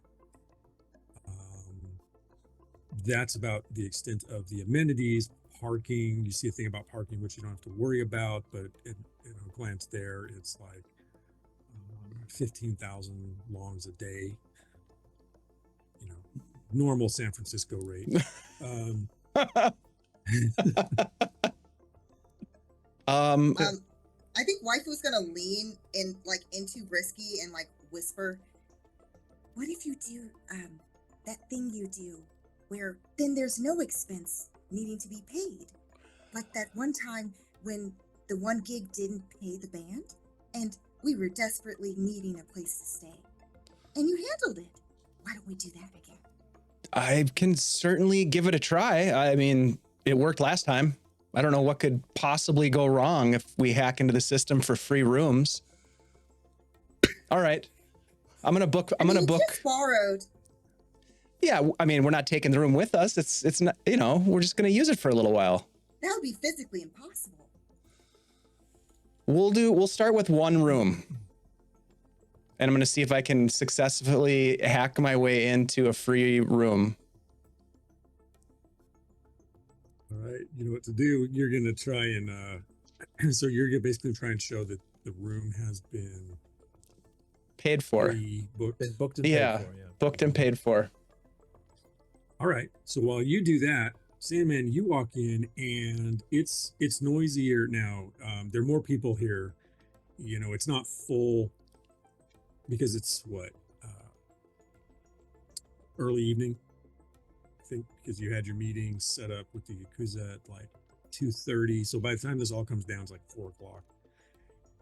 That's about the extent of the amenities. Parking, you see a thing about parking, which you don't have to worry about, but at a glance there, it's like 15,000 longs a day. You know, normal San Francisco rate. I think waifu's gonna lean in like into Risky and like whisper, What if you do that thing you do where then there's no expense needing to be paid? Like that one time when the one gig didn't pay the band and we were desperately needing a place to stay. And you handled it. Why don't we do that again? I can certainly give it a try. I mean, it worked last time. I don't know what could possibly go wrong if we hack into the system for free rooms. All right. I'm gonna book. Just borrowed. Yeah, I mean, we're not taking the room with us. It's not, you know, we're just gonna use it for a little while. That would be physically impossible. We'll start with one room. And I'm gonna see if I can successfully hack my way into a free room. All right, you know what to do. You're gonna try and so you're gonna basically try and show that the room has been Paid for. booked. Been booked and Yeah, paid for, yeah. booked and paid for. All right. So while you do that, Sandman, you walk in and it's noisier now. There are more people here. You know, it's not full because it's early evening. I think because you had your meeting set up with the Yakuza at like 2:30. So by the time this all comes down, it's like 4 o'clock.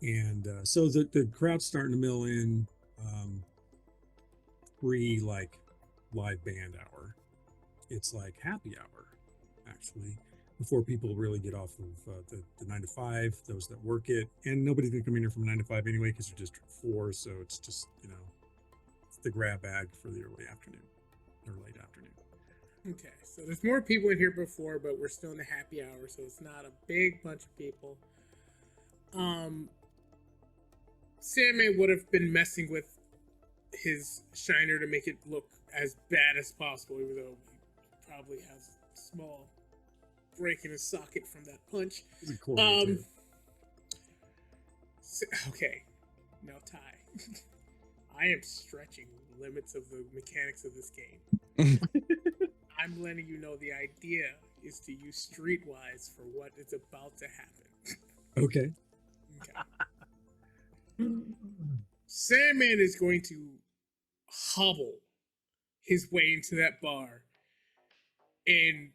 And so the crowd's starting to mill in pre like live band hour. It's like happy hour, actually, before people really get off of the 9 to 5, those that work it. And nobody's gonna come in here from 9 to 5 anyway because you're District 4. So it's just, you know, it's the grab bag for the early afternoon or late afternoon. Okay, so there's more people in here before, but we're still in the happy hour, so it's not a big bunch of people. Sandman would have been messing with his shiner to make it look as bad as possible, even though he probably has a small break in his socket from that punch. It's a quarter too. Okay, now Ty. I am stretching the limits of the mechanics of this game. I'm letting you know the idea is to use Streetwise for what is about to happen. Okay. Sandman is going to hobble his way into that bar and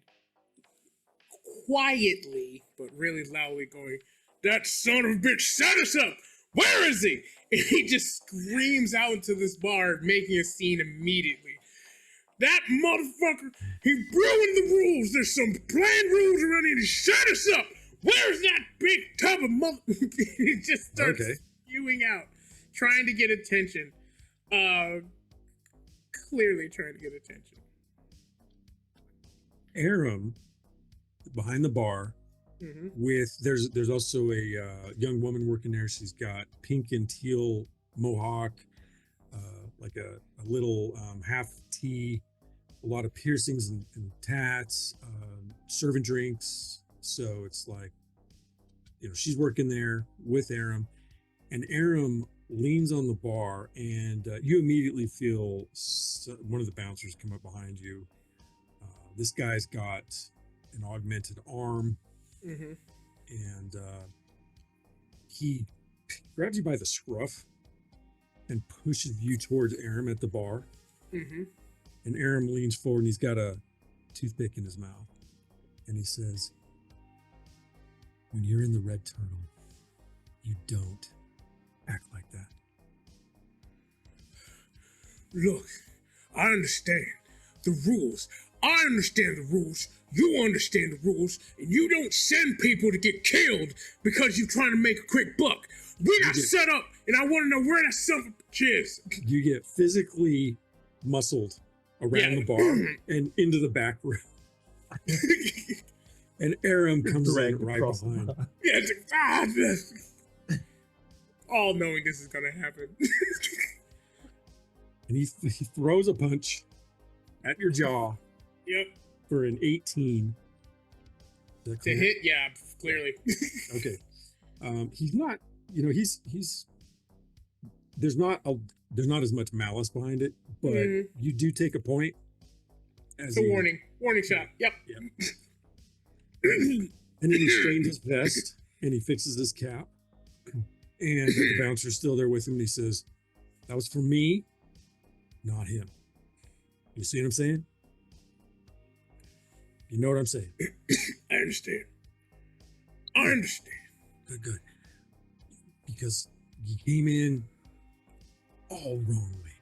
quietly, but really loudly going, "That son of a bitch set us up! Where is he?" And he just screams out into this bar, making a scene immediately. That motherfucker, he ruined the rules. There's some planned rules around here to shut us up. Where's that big tub of mother? He just starts spewing out, trying to get attention. Clearly trying to get attention. Aram, behind the bar, with there's also a young woman working there. She's got pink and teal mohawk, like a little half tee, a lot of piercings and tats, serving drinks. So it's like, she's working there with Aram, and Aram leans on the bar, and you immediately feel one of the bouncers come up behind you. This guy's got an augmented arm, and he grabs you by the scruff and pushes you towards Aram at the bar. And Aram leans forward, and he's got a toothpick in his mouth, and he says, "When you're in the Red Turtle, you don't act like that." Look, I understand the rules. I understand the rules. You understand the rules. And you don't send people to get killed because you're trying to make a quick buck. We got set up, and I want to know where that son of a bitch is. You get physically muscled around the bar and into the back room. And Aram comes in right behind. All knowing this is going to happen. And he throws a punch at your jaw. Yep. For an 18. To hit, yeah, clearly. Okay. He's not, he's there's not as much malice behind it, but you do take a point. It's a warning shot. Yep. And then he straightens his vest and he fixes his cap, and the bouncer's still there with him, and he says, "That was for me, not him." You see what I'm saying? You know what I'm saying? I understand. Good. Because you came in all wrongly.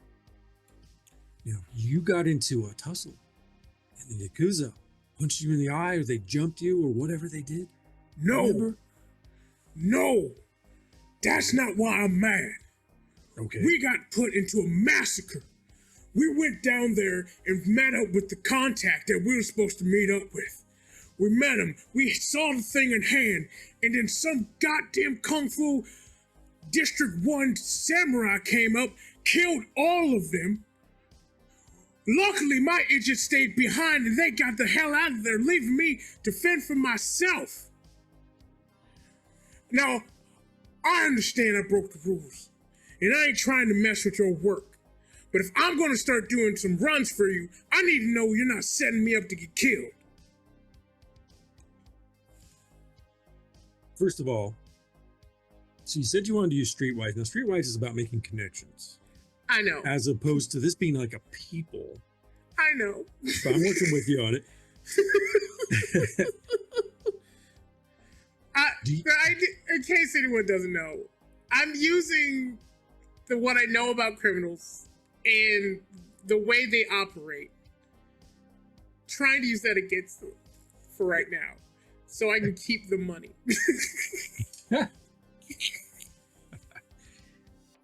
You got into a tussle, and the Yakuza punched you in the eye, or they jumped you, or whatever they did. No, that's not why I'm mad. Okay. We got put into a massacre. We went down there and met up with the contact that we were supposed to meet up with. We met him. We saw the thing in hand, and then some goddamn Kung Fu District 1 samurai came up, killed all of them. Luckily, my agent stayed behind, and they got the hell out of there, leaving me to fend for myself. Now, I understand I broke the rules, and I ain't trying to mess with your work. But if I'm going to start doing some runs for you, I need to know you're not setting me up to get killed. First of all, so you said you wanted to use Streetwise. Now, Streetwise is about making connections. I know. As opposed to this being like a people. I know. So I'm working with you on it. In case anyone doesn't know, I'm using what I know about criminals and the way they operate, trying to use that against them for right now, so I can keep the money.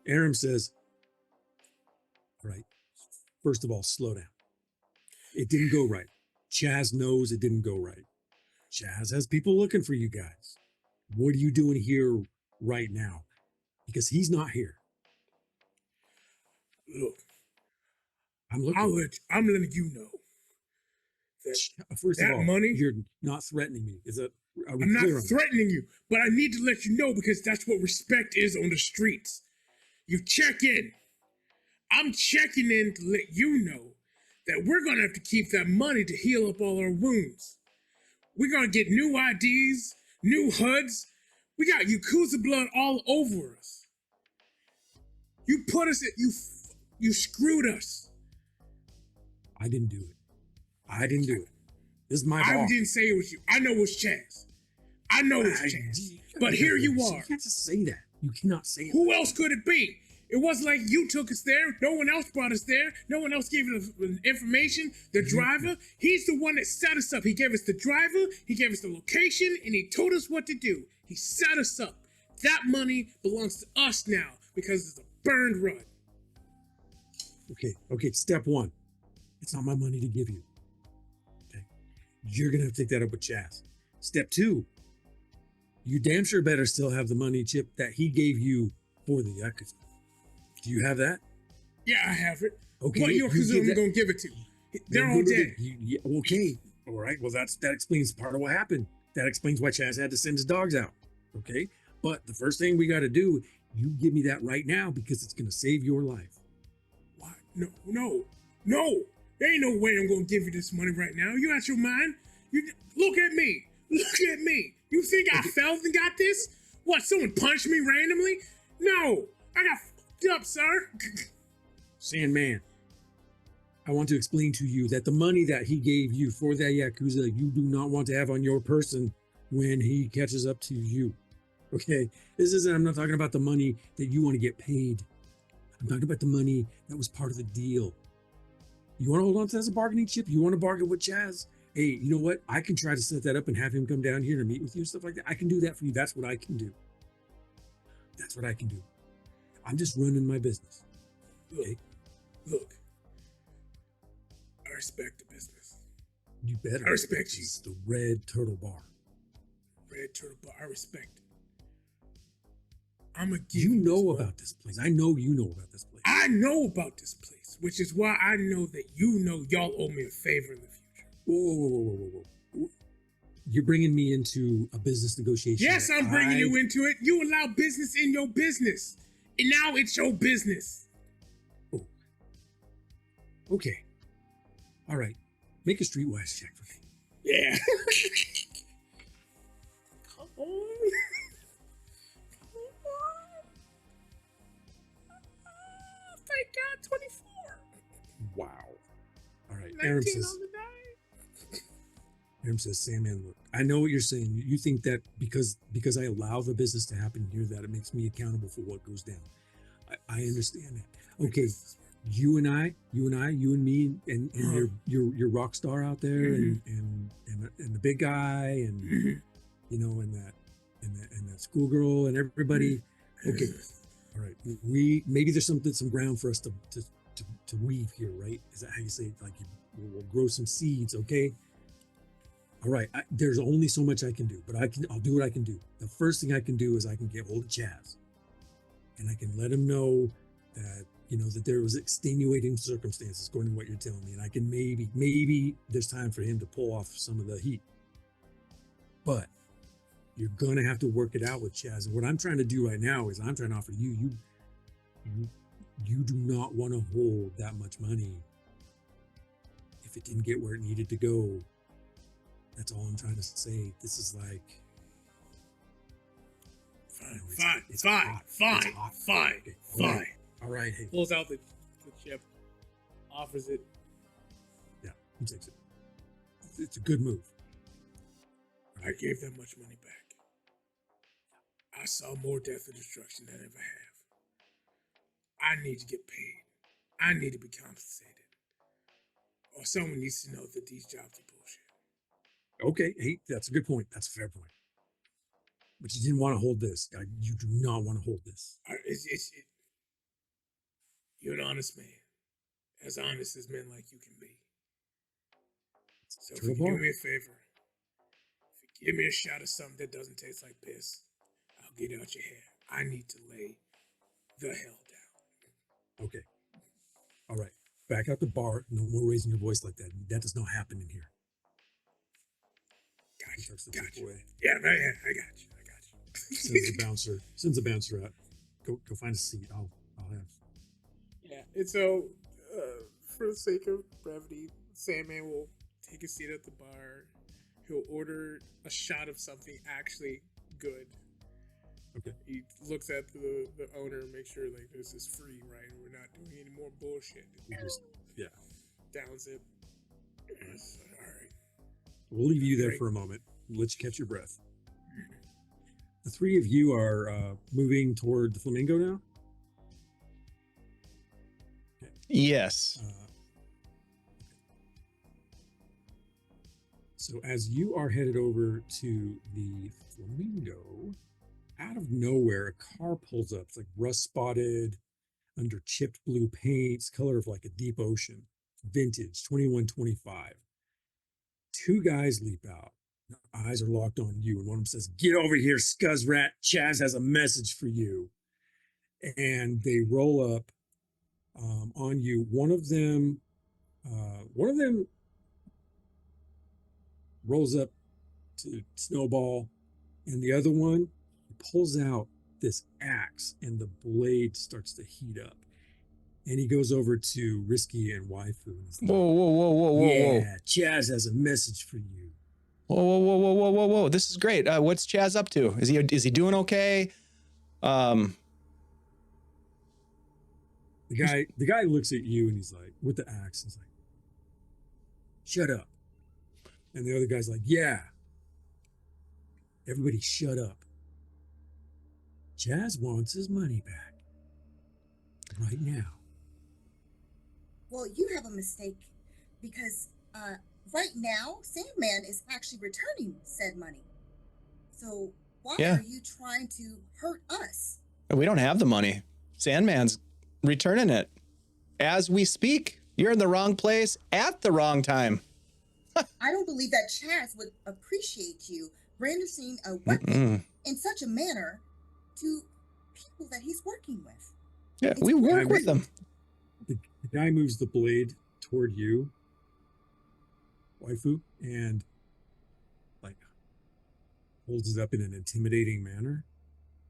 Aram says, "All right, first of all, slow down. It didn't go right. Chaz knows it didn't go right. Chaz has people looking for you guys. What are you doing here right now? Because he's not here." Look, I'm looking. I'm letting you know that first that of all, money. You're not threatening me. I'm not threatening you, but I need to let you know because that's what respect is on the streets. You check in. I'm checking in to let you know that we're gonna have to keep that money to heal up all our wounds. We're gonna get new IDs, new HUDs. We got Yakuza blood all over us. You put us at you screwed us. I didn't do it. This is my I boss. didn't say it was you. I know it was Chaz. But here you are. You can't just say that. You cannot say it. Who else could it be? It wasn't like you took us there. No one else brought us there. No one else gave us information. The driver, he's the one that set us up. He gave us the driver, he gave us the location, and he told us what to do. He set us up. That money belongs to us now because it's a burned run. Okay. Step one. It's not my money to give you. Okay. You're gonna have to take that up with Chaz. Step two. You damn sure better still have the money, Chip, that he gave you for the Yakuza. Do you have that? Yeah, I have it. Okay. What Yakuza am I going to give it to? They're all dead. Okay. All right. Well, that explains part of what happened. That explains why Chaz had to send his dogs out. Okay. But the first thing we got to do, you give me that right now because it's going to save your life. What? No. There ain't no way I'm going to give you this money right now. You out your mind? Look at me. You think I fell and got this? What, someone punched me randomly? No. I got fucked up, sir. Sandman, I want to explain to you that the money that he gave you for that Yakuza, you do not want to have on your person when he catches up to you. Okay? I'm not talking about the money that you want to get paid. I'm talking about the money that was part of the deal. You want to hold on to that as a bargaining chip? You want to bargain with Chaz? Hey, you know what? I can try to set that up and have him come down here to meet with you and stuff like that. I can do that for you. That's what I can do. I'm just running my business. Okay? Look. I respect the business. You better. I respect you. It's the Red Turtle Bar. Red Turtle Bar. I respect it. I'm going to give You you know this about this place. I know you know about this place. I know about this place, which is why I know that you know y'all owe me a favor in the future. Whoa. You're bringing me into a business negotiation. Yes, I'm bringing you into it. You allow business in your business. And now it's your business. Oh. Okay. All right. Make a streetwise check for me. Yeah. Come on. Thank God, 24. Wow. All right. 19 Aram on says, the die. Sandman, look, I know what you're saying. You think that because I allow the business to happen here, that it makes me accountable for what goes down. I understand that. Okay. You and me, and your rock star out there, and the big guy, and you know, and that schoolgirl, and everybody. Okay, all right. Maybe there's some ground for us to weave here, right? Is that how you say it? Like we'll grow some seeds, okay? All right. There's only so much I can do, but I'll do what I can do. The first thing I can do is I can get hold of Chaz, and I can let him know that. You know, that there was extenuating circumstances according to what you're telling me. And I can maybe there's time for him to pull off some of the heat. But you're going to have to work it out with Chaz. And what I'm trying to do right now is I'm trying to offer you do not want to hold that much money if it didn't get where it needed to go. That's all I'm trying to say. This is like... Fine. All right, hey. Pulls out the chip, offers it. Yeah, he takes it. It's a good move. I gave that much money back. I saw more death and destruction than I ever have. I need to get paid. I need to be compensated. Or someone needs to know that these jobs are bullshit. Okay, hey, that's a good point. That's a fair point. But you didn't want to hold this. You do not want to hold this. You're an honest man. As honest as men like you can be. So if you can do me a favor, if you give me a shot of something that doesn't taste like piss, I'll get out your hair. I need to lay the hell down. Okay. All right. Back out the bar. No more raising your voice like that. That does not happen in here. Gotcha. Yeah, I got you. Sends the bouncer out. Go find a seat. I'll have. Yeah, and so for the sake of brevity, Sandman will take a seat at the bar. He'll order a shot of something actually good. Okay. He looks at the owner and makes sure like this is free, right? We're not doing any more bullshit. Yeah. Downs it. All right. We'll leave you there for a moment. Let you catch your breath. The three of you are moving toward the Flamingo now? Yes. So as you are headed over to the Flamingo, out of nowhere, a car pulls up. It's like rust spotted, under chipped blue paints, color of like a deep ocean, vintage 2125. Two guys leap out. Their eyes are locked on you, and one of them says, "Get over here, scuzz rat. Chaz has a message for you." And they roll up on you. One of them rolls up to Snowball, and the other one pulls out this axe, and the blade starts to heat up. And he goes over to Risky and Waifu. And he's like, Whoa. yeah, Chaz has a message for you. Whoa. This is great. What's Chaz up to? Is he doing okay? The guy looks at you and he's like, with the axe, he's like, shut up. And the other guy's like, yeah. Everybody shut up. Chaz wants his money back. Right now. Well, you have a mistake because right now, Sandman is actually returning said money. So why are you trying to hurt us? We don't have the money. Sandman's returning it. As we speak, you're in the wrong place at the wrong time. I don't believe that Chaz would appreciate you brandishing a weapon in such a manner to people that he's working with. Yeah, we work with them. The guy moves the blade toward you, Waifu, and like holds it up in an intimidating manner.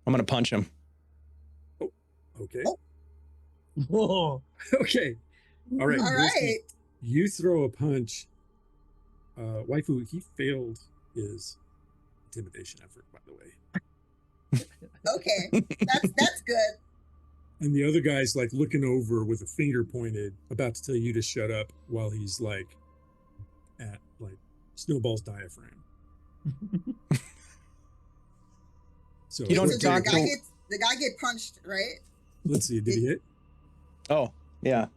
I'm gonna punch him. Oh, okay. Oh. Okay. All right. All right. You throw a punch. Waifu, he failed his intimidation effort, by the way. Okay. That's good. And the other guy's like looking over with a finger pointed, about to tell you to shut up while he's like at like Snowball's diaphragm. So You don't So talk the guy get punched, right? let's see, did he hit? Oh, yeah.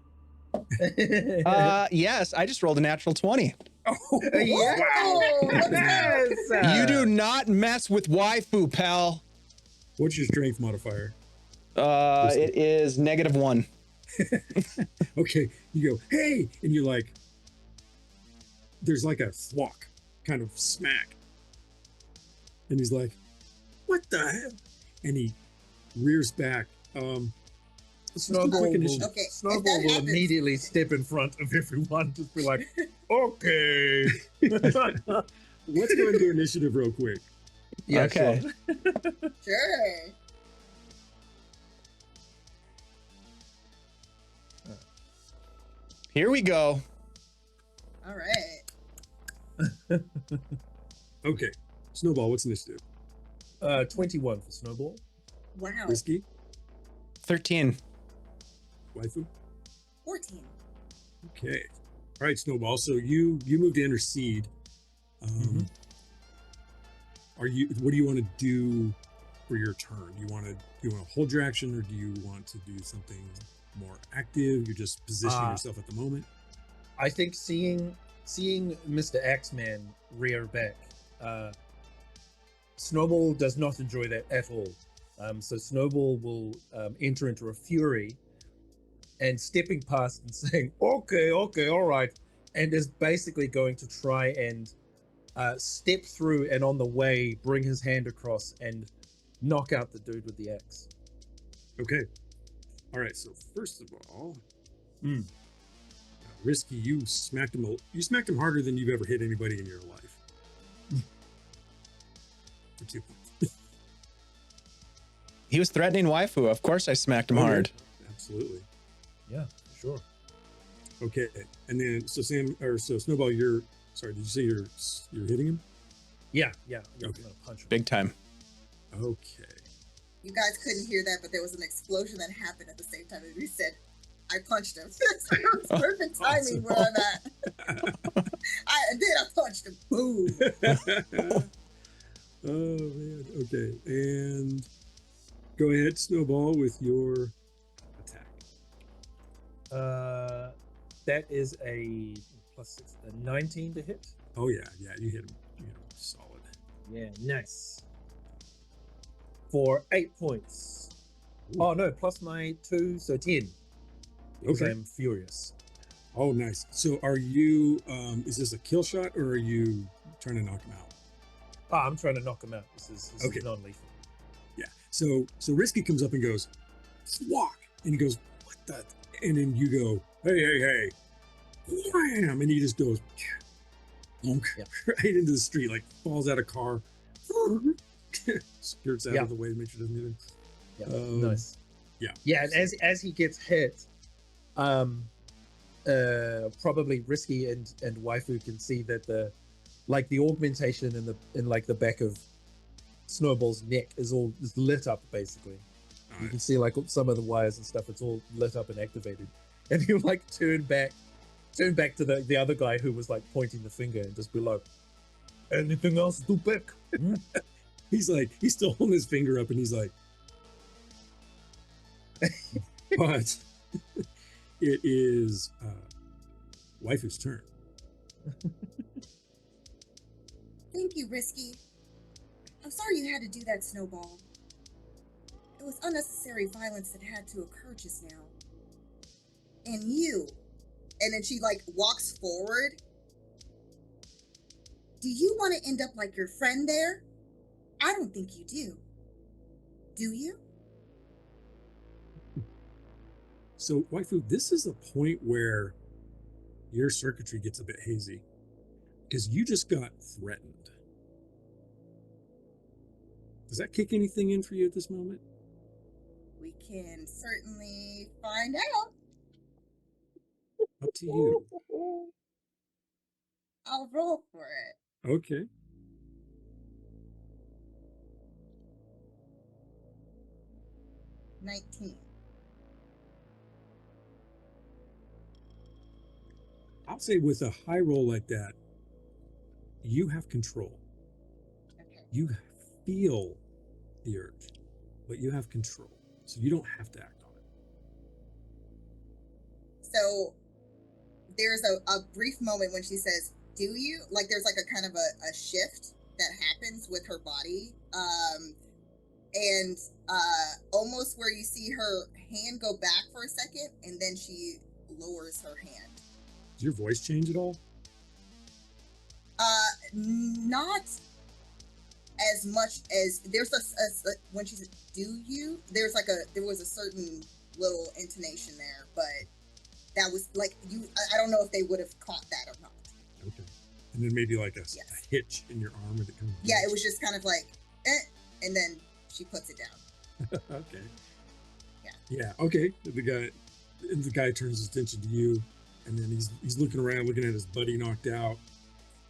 Yes, I just rolled a natural 20. Oh, Yeah. Oh, Yes. You do not mess with Waifu, pal. What's your strength modifier? It is -1. Okay, you go, hey, and you're like, there's like a thwack, kind of smack. And he's like, what the hell? And he rears back. Let's do Snowball quick will, initiative. Okay, if Snowball that will happens- immediately step in front of everyone, just be like, okay. Let's go into initiative real quick. Yeah, Okay. sure. Sure. Here we go. All right. Okay, Snowball, what's initiative? 21 for Snowball. Wow. Risky? 13. Waifu? 14. Okay. All right, Snowball. So you move to intercede. What do you want to do for your turn? Do you want to hold your action, or do you want to do something more active? You're just positioning yourself at the moment. I think seeing Mr. Axeman rear back, Snowball does not enjoy that at all. So Snowball will enter into a fury and stepping past and saying, okay, all right, and is basically going to try and step through and on the way bring his hand across and knock out the dude with the axe. Okay. All right. So first of all, Risky, you smacked him harder than you've ever hit anybody in your life. For 2 points. He was threatening Waifu. Of course I smacked him hard. Absolutely. Yeah, sure. Okay. And then so Snowball, did you say you're hitting him? Yeah. I'm Okay. gonna punch him. Big time. Okay. You guys couldn't hear that, but there was an explosion that happened at the same time as we said, I punched him. So it was perfect timing where I'm at. And then I punched him. Boom. Oh man. Okay. And go ahead, Snowball, with your attack. That is a +6, a 19 to hit. Oh yeah, you hit him. You hit him solid. Yeah, nice. For 8 points. Ooh. Oh no, plus my 2, so 10. Because Okay. I'm furious. Oh, nice. So are you? Is this a kill shot or are you trying to knock him out? Oh, I'm trying to knock him out. This is Okay. non-lethal. Yeah. So Risky comes up and goes, "Swak," and he goes, "What the?" And then you go, "Hey, wham!" And he just goes, bonk, Yep. right into the street, like falls out of car, skirts out Yeah. of the way to make sure it doesn't hit him. Yeah, Nice. Yeah. Yeah, and as he gets hit, probably Risky and Waifu can see that the augmentation in like the back of Snowball's neck is lit up basically. You can see like some of the wires and stuff. It's all lit up and activated, and he'll like turn back to the other guy who was like pointing the finger and just be like, "Anything else, do back?" He's still holding his finger up and he's like, but it is Waifu's turn. Thank you, Risky. I'm sorry you had to do that, Snowball. It was unnecessary violence that had to occur just now. And you. And then she like walks forward. Do you want to end up like your friend there? I don't think you do. Do you? So, Waifu, this is a point where your circuitry gets a bit hazy because you just got threatened. Does that kick anything in for you at this moment? We can certainly find out. Up to you. I'll roll for it. Okay. $19. I'll say with a high roll like that, you have control. Okay. You feel the urge, but you have control. So you don't have to act on it. So there's a brief moment when she says, "Do you?" Like there's like a kind of a shift that happens with her body. And almost where you see her hand go back for a second and then she lowers her hand. Does your voice change at all? Not as much as there's a when she said, "Do you?" There was a certain little intonation there, but that was like I don't know if they would have caught that or not. Okay. And then maybe like a Yes. hitch in your arm that comes. Yeah, it was just kind of like, and then she puts it down. Okay. Yeah. Yeah. Okay. The guy turns his attention to you, and then he's looking around, looking at his buddy knocked out.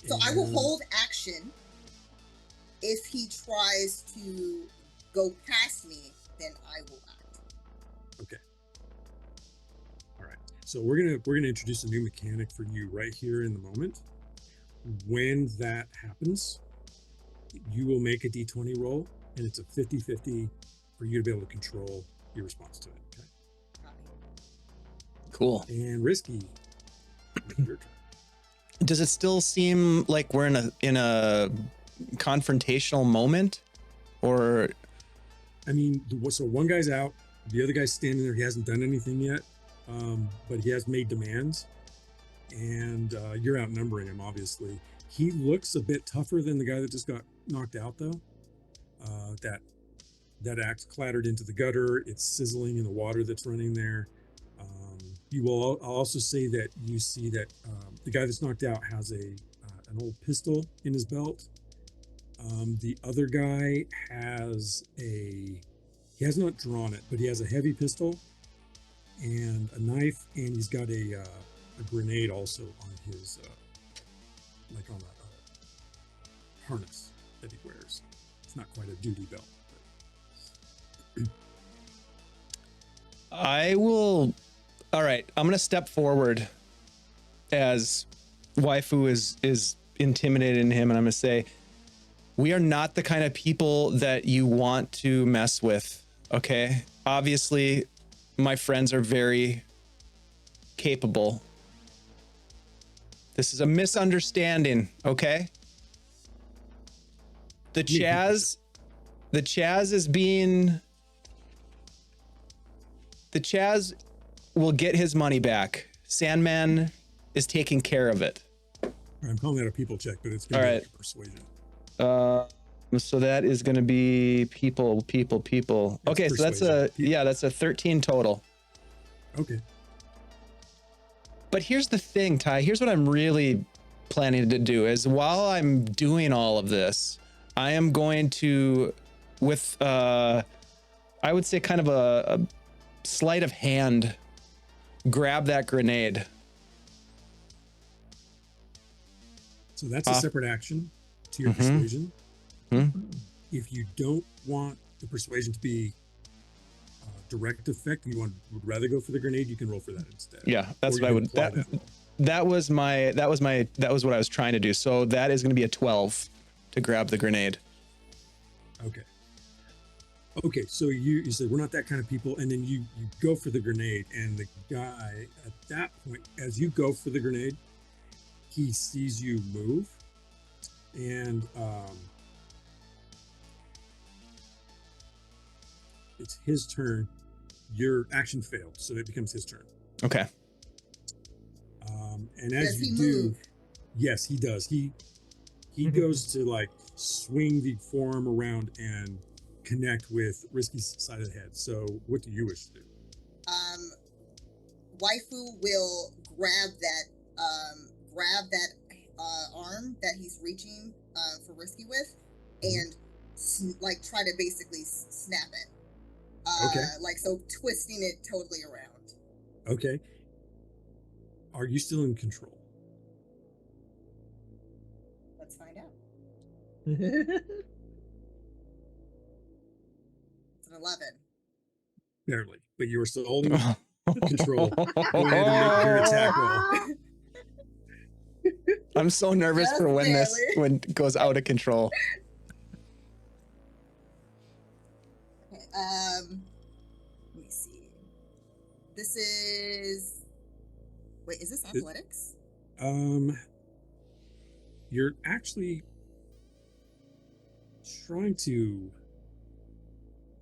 So I will and- hold action. If he tries to go past me, then I will act. Okay. All right. So we're gonna introduce a new mechanic for you right here in the moment. When that happens, you will make a d20 roll, and it's a 50-50 for you to be able to control your response to it. Okay. Cool. And Risky, your turn. Does it still seem like we're in a confrontational moment, or? I mean, so one guy's out, the other guy's standing there. He hasn't done anything yet, but he has made demands, and you're outnumbering him. Obviously, he looks a bit tougher than the guy that just got knocked out, though. That axe clattered into the gutter. It's sizzling in the water that's running there. I'll also say that you see that the guy that's knocked out has an old pistol in his belt. The other guy he has not drawn it, but he has a heavy pistol and a knife, and he's got a grenade also on his, like on a harness that he wears. It's not quite a duty belt. I will. All right, I'm gonna step forward as Waifu is intimidating him, and I'm gonna say, we are not the kind of people that you want to mess with. Okay, obviously, my friends are very capable. This is a misunderstanding, okay? The Chaz is being... The Chaz will get his money back. Sandman is taking care of it. I'm calling that a people check, but it's going All to right. be persuasion. So that is going to be people. Okay, so that's that's a 13 total. Okay. But here's the thing, Ty. Here's what I'm really planning to do is while I'm doing all of this, I am going to, with I would say kind of a sleight of hand, grab that grenade. So that's a separate action to your persuasion. If you don't want the persuasion to be direct effect, you would rather go for the grenade, you can roll for that instead. Yeah, that's Or what I you would. can apply That was what I was trying to do. So that is going to be a 12 to grab the grenade. Okay, so you said we're not that kind of people, and then you go for the grenade, and the guy at that point, as you go for the grenade, he sees you move, and it's his turn. Your action failed, so it becomes his turn. Okay. And as Does you he do, move? yes, he does. He goes to like swing the forearm around and connect with Risky's side of the head. So, what do you wish to do? Waifu will grab that arm that he's reaching for Risky with, and like try to basically snap it. Okay. Like so, twisting it totally around. Okay. Are you still in control? Let's find out. It's an 11. Barely, but you are still holding control. Go ahead and make your attack roll. I'm so nervous Just for when barely. when it goes out of control. Okay, let me see. This is. Wait, is this athletics? You're actually trying to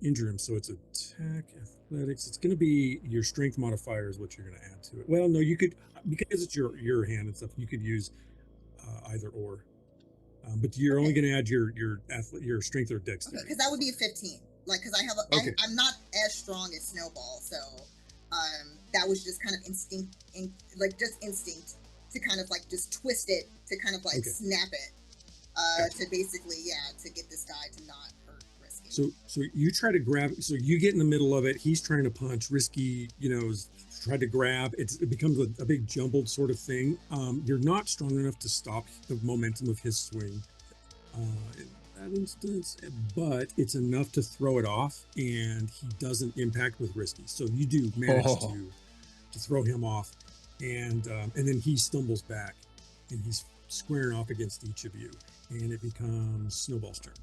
injure him, so it's attack, athletics. It's going to be your strength modifier is what you're going to add to it. Well, no, you could, because it's your hand and stuff. You could use either or, but you're only going to add your strength or dexterity. Because that would be a 15. Like, because I have I'm not as strong as Snowball, so that was just kind of instinct to kind of like just twist it to kind of like snap it to basically to get this guy to not hurt Risky. So you try to grab. So you get in the middle of it. He's trying to punch. Risky, is tried to grab. It becomes a big jumbled sort of thing. You're not strong enough to stop the momentum of his swing in that instance, but it's enough to throw it off, and he doesn't impact with Risky. So you do manage to throw him off, and then he stumbles back, and he's squaring off against each of you, and it becomes Snowball's turn.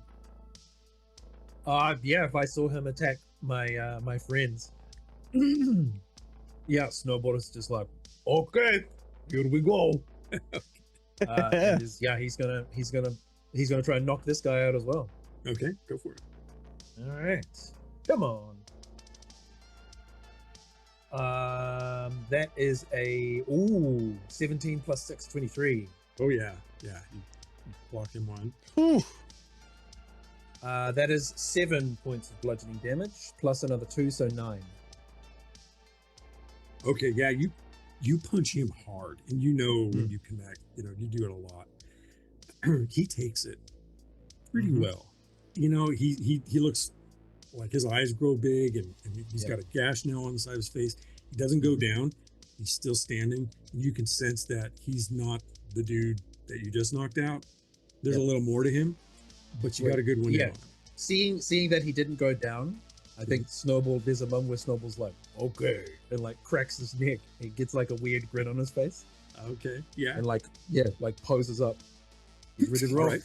If I saw him attack my friends. Yeah, Snowball is just like, okay, here we go. He's gonna try and knock this guy out as well. Okay, go for it. All right, come on. That is a 17 plus 6, 23. Oh yeah, you block him one. Whew. That is 7 points of bludgeoning damage plus another 2, so 9. Okay, yeah, you punch him hard, and when you connect, you do it a lot. He takes it pretty well. He looks like his eyes grow big, and he's got a gash now on the side of his face. He doesn't go down. He's still standing. You can sense that he's not the dude that you just knocked out. There's a little more to him, but you got a good one. Yeah. Seeing that he didn't go down, I think Snowball, there's a moment where Snowball's like, okay, and like cracks his neck. He gets like a weird grin on his face. Okay, yeah. And like poses up. He's ready to roll. Right.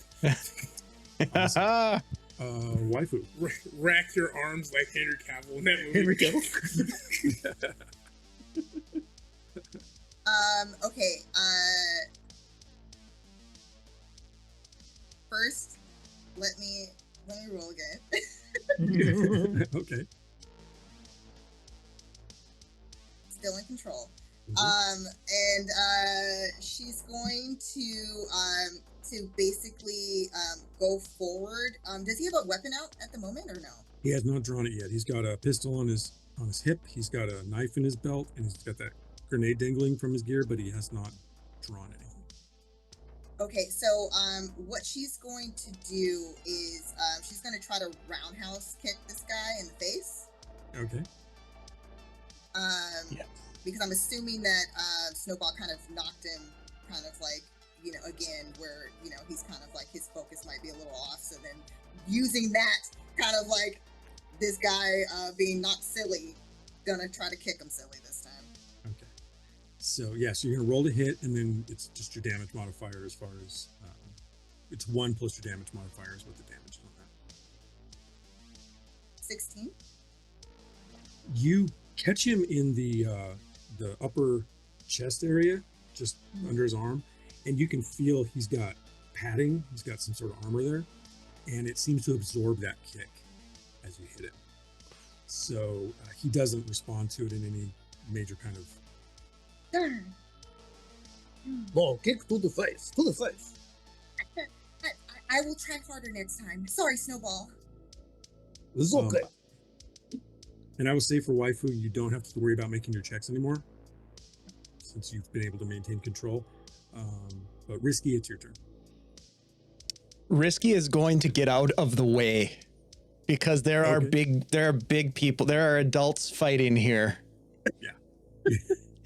Awesome. Waifu. Rack your arms like Henry Cavill in that movie. Henry Cavill. Okay. First, let me roll again. Okay. Still in control. Mhm. And she's going to basically go forward. Does he have a weapon out at the moment or no? He has not drawn it yet. He's got a pistol on his hip. He's got a knife in his belt, and he's got that grenade dangling from his gear, but he has not drawn anything. Okay, so what she's going to do is she's going to try to roundhouse kick this guy in the face. Okay. Yes. Because I'm assuming that Snowball kind of knocked him kind of like, again, where, he's kind of like his focus might be a little off. So then using that kind of like this guy being not silly, gonna try to kick him silly this time. Okay. So yeah, so you're gonna roll to hit, and then it's just your damage modifier as far as it's 1 plus your damage modifier is what the damage is on that. 16. You catch him in the upper chest area, just under his arm, and you can feel he's got padding. He's got some sort of armor there, and it seems to absorb that kick as you hit him. So he doesn't respond to it in any major kind of. Darn. No, kick to the face. To the face. I will try harder next time. Sorry, Snowball. It's okay. And I would say for waifu, you don't have to worry about making your checks anymore, since you've been able to maintain control. But Risky, it's your turn. Risky is going to get out of the way because there are big people. There are adults fighting here. Yeah.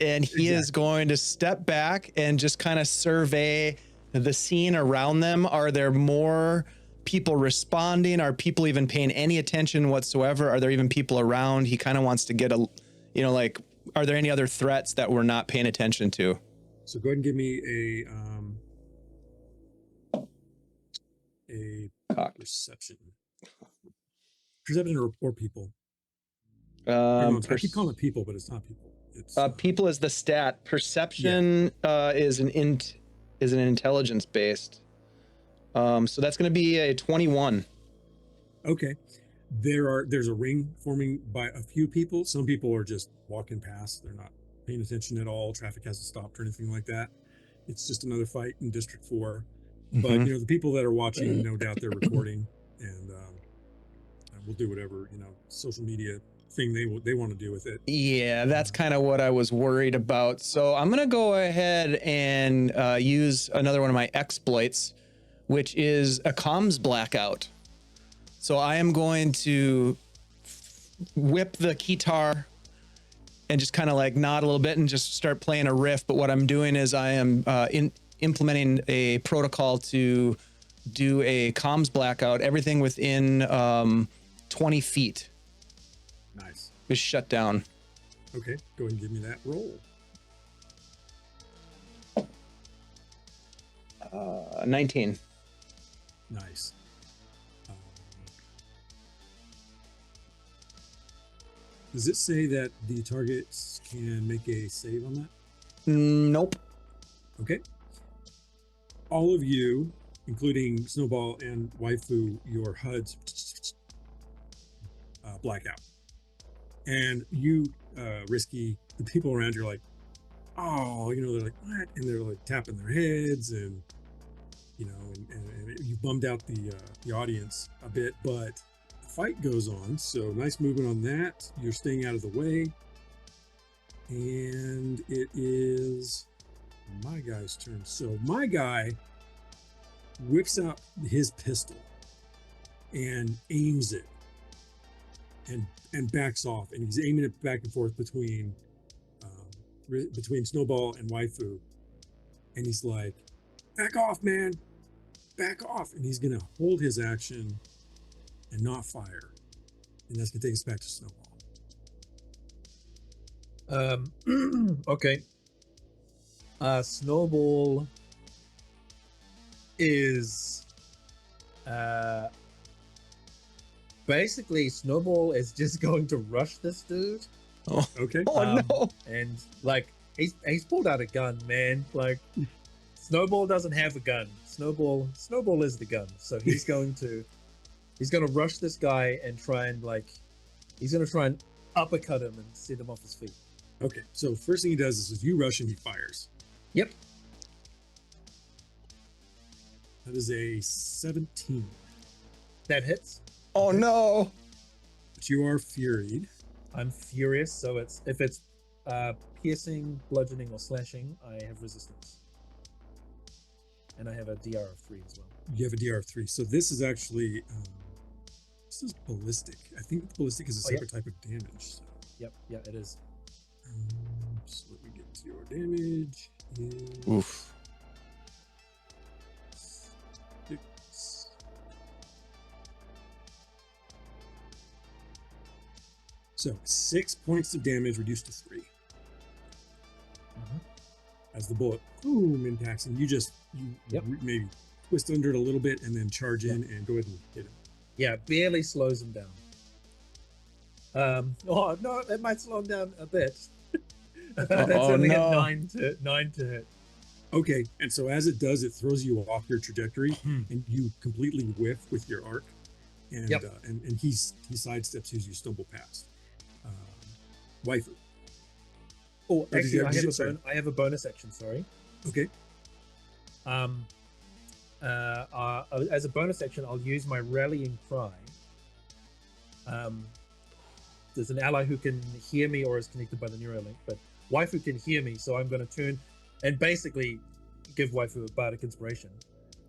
And he is going to step back and just kind of survey the scene around them. Are there more people responding? Are people even paying any attention whatsoever? Are there even people around? He kind of wants to get like, are there any other threats that we're not paying attention to? So go ahead and give me a perception. Perception or people. I keep calling it people, but it's not people. It's people is the stat. Perception is an intelligence based. So that's going to be a 21. Okay. There's a ring forming by a few people. Some people are just walking past. They're not paying attention at all. Traffic hasn't stopped or anything like that. It's just another fight in District 4. But the people that are watching, no doubt they're recording, and we'll do whatever social media thing they want to do with it. Yeah, that's kind of what I was worried about. So I'm going to go ahead and use another one of my exploits, which is a comms blackout. So I am going to whip the guitar and just kind of like nod a little bit and just start playing a riff. But what I'm doing is I am implementing a protocol to do a comms blackout. Everything within 20 feet Nice. is shut down. Okay, go ahead and give me that roll. 19. Nice. Does it say that the targets can make a save on that? Nope. Okay. All of you, including Snowball and Waifu, your HUDs black out. And you, Risky, the people around you are like, oh, they're like, what? And they're like tapping their heads and, and you've bummed out the audience a bit, but the fight goes on. So nice movement on that. You're staying out of the way. And it is my guy's turn. So my guy whips out his pistol and aims it and backs off, and he's aiming it back and forth between Snowball and Waifu, and he's like, back off, man, back off. And he's gonna hold his action and not fire, and that's gonna take us back to Snowball. Okay. Snowball is basically Snowball is just going to rush this dude. Okay. Oh no. And like He's pulled out a gun, man. Like Snowball doesn't have a gun. Snowball is the gun. So he's going to rush this guy and try and uppercut him and set him off his feet. Okay, so first thing he does is you rush and he fires. Yep. That is a 17. That hits. Oh no. But you are flurried. I'm furious, so if it's piercing, bludgeoning, or slashing, I have resistance. And I have a DR of 3 as well. You have a DR of 3. So this is actually this is ballistic. I think ballistic is a separate type of damage. So. Yep, yeah, it is. So let me get to your damage. Oof. 6. So 6 points of damage reduced to 3. As the bullet boom impacts, and you maybe twist under it a little bit and then charge in and go ahead and hit him. Yeah, barely slows him down. Oh no, that might slow him down a bit. That's only a 9 to hit. Okay, and so as it does, it throws you off your trajectory, and you completely whiff with your arc, and and he sidesteps as you stumble past. Waifu. Oh, actually, sorry. I have a bonus action. Sorry. Okay. As a bonus action, I'll use my rallying cry. There's an ally who can hear me or is connected by the Neuralink, but Waifu can hear me, so I'm going to turn and basically give Waifu a bardic inspiration.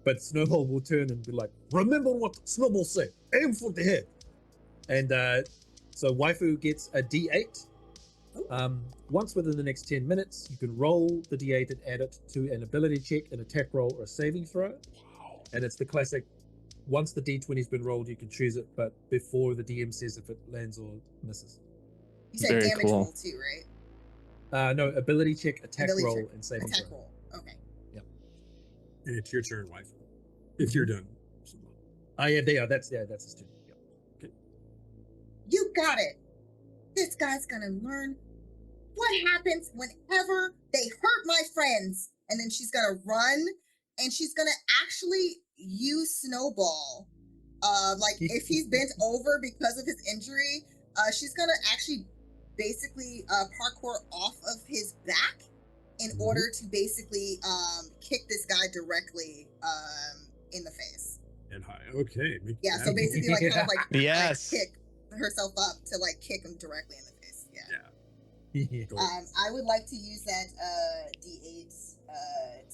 But Snowball will turn and be like, "Remember what Snowball said: aim for the head." And so Waifu gets a D8. Once within the next 10 minutes, you can roll the D8 and add it to an ability check, an attack roll, or a saving throw. Wow. And it's the classic, once the D20's been rolled, you can choose it, but before the DM says if it lands or misses. You said Very damage cool. roll too, right? No, ability check, attack Ability roll, check, and saving attack throw. roll. Okay. And it's your turn, Waifu. If you're done. That's his turn. Yep. Okay. You got it. This guy's gonna learn what happens whenever they hurt my friends. And then she's gonna run and she's gonna actually use Snowball. Like if he's bent over because of his injury, she's gonna actually basically parkour off of his back in order to basically kick this guy directly in the face. And high. Okay. Yeah, so basically like kind of like Yes. kick herself up to like kick him directly in the face. Yeah. Yeah. I would like to use that D8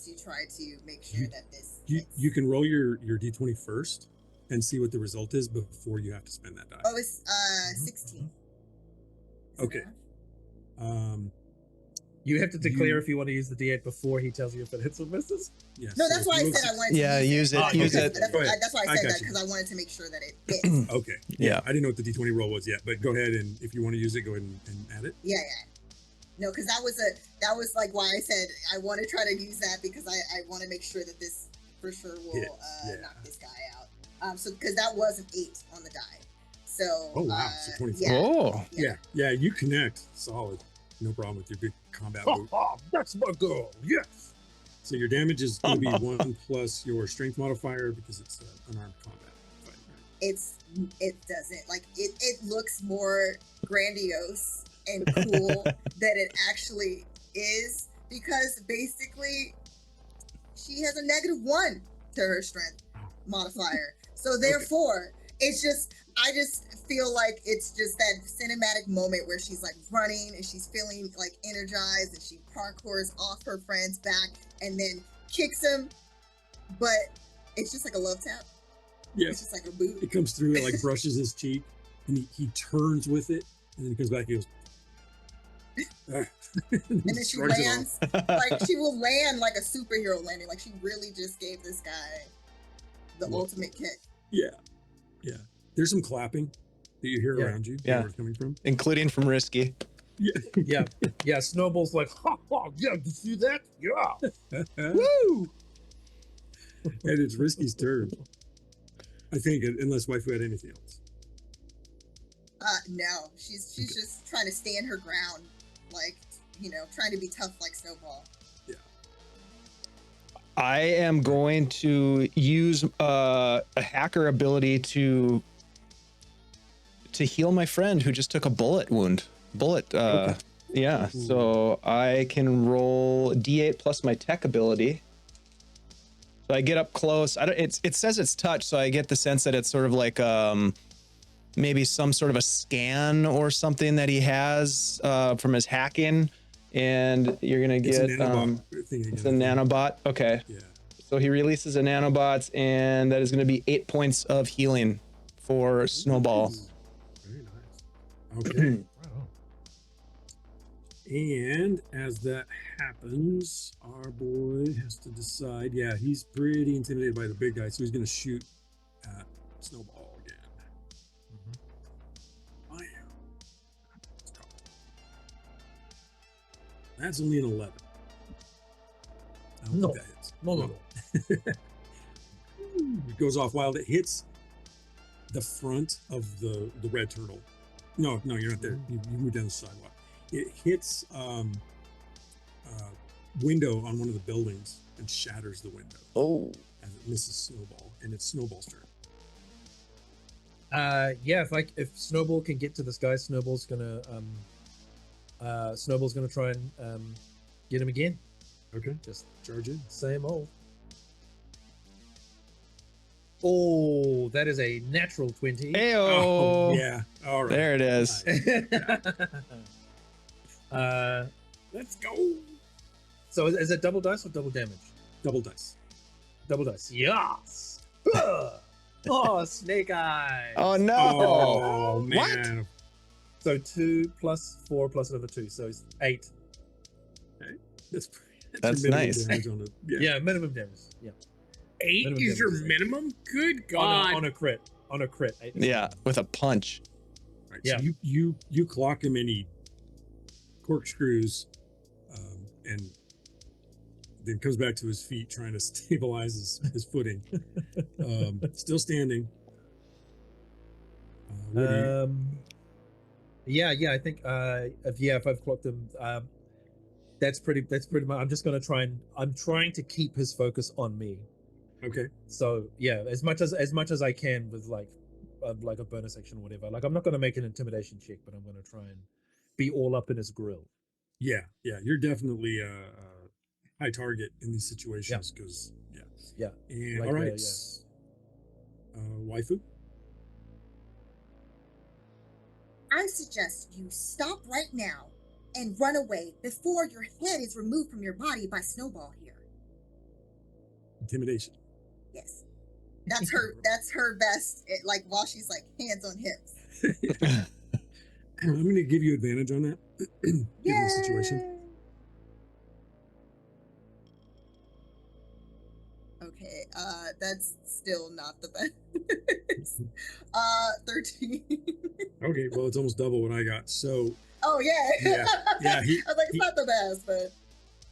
to try to make sure that this You can roll your D20 first and see what the result is before you have to spend that die. Oh, it's 16. Okay. You have to declare if you want to use the D8 before he tells you if it hits or misses. Yes. No, that's why I said I wanted to Yeah, use it. Ah, Use okay. it. That's why I I said got that you. because I wanted to make sure that it fits. Okay. Yeah. I didn't know what the D20 roll was yet, but go ahead and if you want to use it, go ahead and add it. Yeah. No, because that was like why I said I want to try to use that because I want to make sure that this for sure will knock this guy out. So because that was an 8 on the die. So Oh wow. So 24. Oh. Yeah. You connect. Solid. No problem with your big combat boot. That's my girl. Yes. So your damage is going to be 1 plus your strength modifier because it's unarmed combat fight, right? it doesn't like it looks more grandiose and cool than it actually is because basically she has a -1 to her strength modifier. So therefore, it's just I just feel like it's just that cinematic moment where she's like running and she's feeling like energized and she parkours off her friend's back and then kicks him, but it's just like a love tap. Yeah. It's just like a boot. It comes through, it like brushes his cheek, and he turns with it, and then he comes back and goes. And then she shrugs it lands like she will land like a superhero landing. Like she really just gave this guy the ultimate kick. Yeah. There's some clapping that you hear Yeah. around you. Yeah. Where it's coming from. Including from Risky. Yeah. Snowball's like, yeah, you see that? Yeah. Woo! And it's Risky's turn. I think, unless Waifu had anything else. No, she's just trying to stand her ground. Like trying to be tough like Snowball. I am going to use a hacker ability to heal my friend who just took a bullet wound. Okay. Yeah, Ooh. so I can roll D8 plus my tech ability. So I get up close. It says it's touch, so I get the sense that it's sort of like maybe some sort of a scan or something that he has from his hacking. And you're gonna It's a get nanobot thing it's again, a I think. nanobot. Okay. Yeah. So he releases a nanobot, and that is going to be 8 points of healing for Snowball. Very nice. Okay. Right on. And as that happens, our boy has to decide. Yeah, he's pretty intimidated by the big guy, so he's going to shoot at Snowball again. Mhm. Bam. That's only an 11. I don't No. think that hits. No. It goes off wild. It hits the front of the red turtle. No, you're not there. You moved down the sidewalk. It hits window on one of the buildings and shatters the window Oh. as it misses Snowball, and it's Snowball's turn. Yeah, if Snowball can get to this guy, Snowball's gonna try and get him again. Okay, Just charge in. same old. Oh, that is a natural 20. Ayo. Yeah. All right. There it is. uh, Let's go. so is it double dice or double damage? Double dice. Double dice. Yes. Oh, snake eye. Oh no. Oh What? man. So 2 plus 4 plus another 2, so it's 8. That's your minimum nice. damage on it. Yeah, minimum damage. Yeah. 8 Minimum is your damage is eight. minimum? Good God. On a crit. On a crit. 8. Yeah, with a punch. Right, Yeah. So you clock him and he corkscrews, and then comes back to his feet trying to stabilize his footing. Still standing. What do you- Yeah, I think if I've clocked him, that's pretty much. I'm trying to keep his focus on me. Okay. So yeah, as much as I can with like a bonus action or whatever. Like I'm not gonna make an intimidation check, but I'm gonna try and be all up in his grill. Yeah. You're definitely a high target in these situations because Yeah. And Like, all right, waifu. I suggest you stop right now and run away before your head is removed from your body by Snowball here. Intimidation. Yes. That's her best. Like while she's like hands on hips. I'm going to give you advantage on that, given the situation. Yay! Okay, that's still not the best. 13. Okay, well, it's almost double what I got. So Oh yeah. Yeah, I was like, it's not the best, but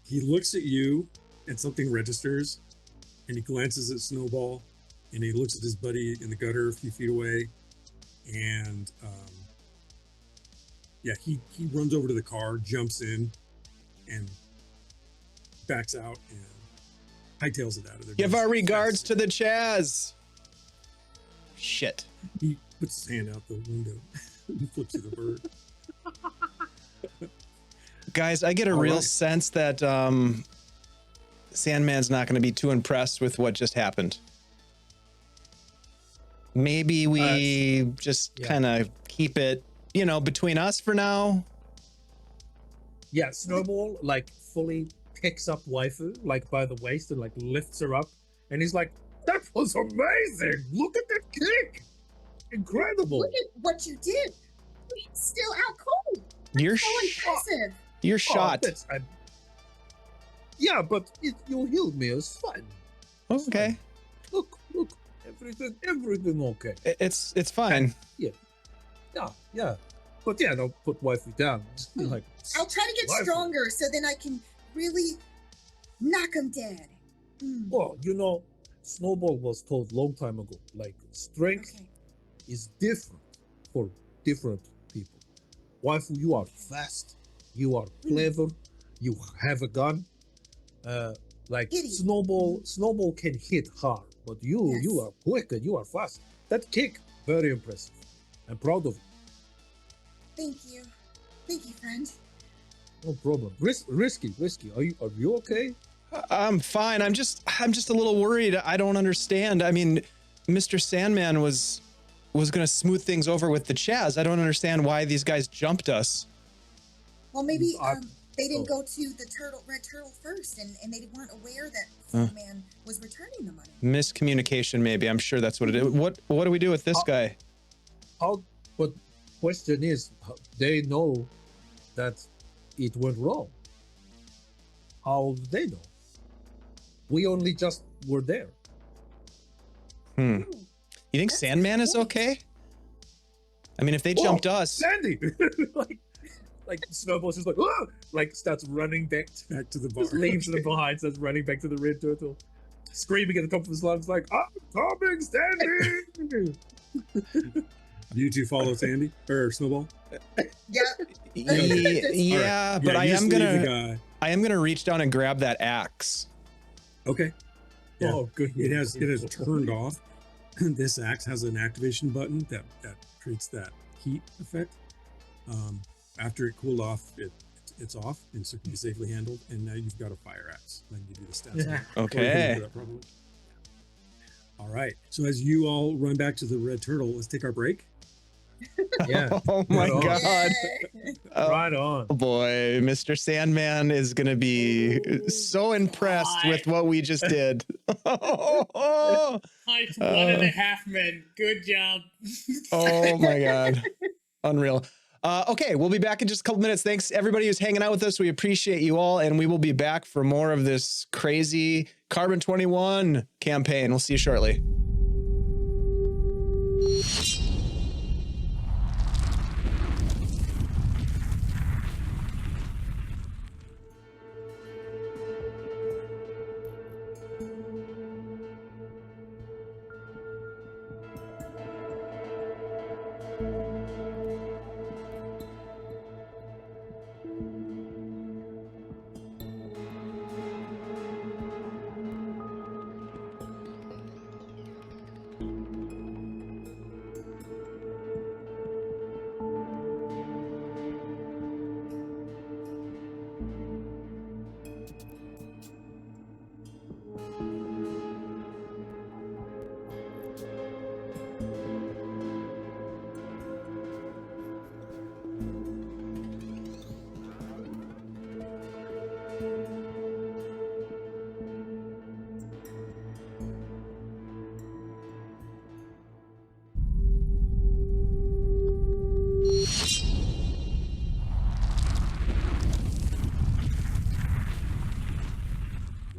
he looks at you and something registers, and he glances at Snowball, and he looks at his buddy in the gutter a few feet away, and he runs over to the car, jumps in, and backs out and hightails it out of there. Give our regards to the Chaz. Shit. He puts his hand out the window and flips it a bird. Guys, I get a All real right. sense that Sandman's not going to be too impressed with what just happened. Maybe we just yeah. kind of keep it, between us for now. Yeah, Snowball like fully picks up waifu like by the waist and like lifts her up, and he's like, "That was amazing! Look at that kick! Incredible!" Look at what you did. You're still out cold. You're So impressive. you're Oh, shot. yeah, but you healed me. It's fine. Okay. Look, everything okay. It's fine. Yeah. But yeah, don't put waifu down. Just be like, I'll try to get Waifu. stronger so then I can really knock him dead. Well, Snowball was told long time ago, like strength Okay. is different for different people. Waifu, you are fast. You are clever. You have a gun. Like Giddy. Snowball can hit hard, but you Yes. are quick and you are fast. That kick, very impressive. I'm proud of you. Thank you, friend. No problem. Risky. Are you okay? I'm fine. I'm just a little worried. I don't understand. I mean, Mr. Sandman was going to smooth things over with the Chaz. I don't understand why these guys jumped us. Well, maybe I- they didn't oh. go to the red turtle first, and they weren't aware that Sandman was returning the money. Miscommunication, maybe. I'm sure that's what it is. What do we do with this guy? But question is, they know that it went wrong. How do they know? We only just were there. You think That's Sandman is cool. okay? I mean, if they jumped us, Sandy! like Snowball's just like, "Ah!" Like starts running back to the bar. just leaves them behind, starts running back to the red turtle, screaming at the top of his lungs like, "I'm coming, Sandy!" Do you two follow Sandy or Snowball? Yeah. yeah, but I you am just leave the guy. gonna reach down and grab that axe. Okay. Yeah. Oh, good. It has turned off. This axe has an activation button that creates that heat effect. After it cooled off, it's off and so it can be safely handled. And now you've got a fire axe. I can give you the stats. Yeah. Okay. All right. So as you all run back to the red turtle, let's take our break. Yeah. Oh my Right on. god. Yay. Oh Right on. boy, Mr. Sandman is gonna be so impressed with what we just did. Oh Height 1.5 men. Good job. my god. Unreal. Okay, we'll be back in just a couple minutes. Thanks everybody who's hanging out with us. We appreciate you all, and we will be back for more of this crazy Carbon 21 campaign. We'll see you shortly.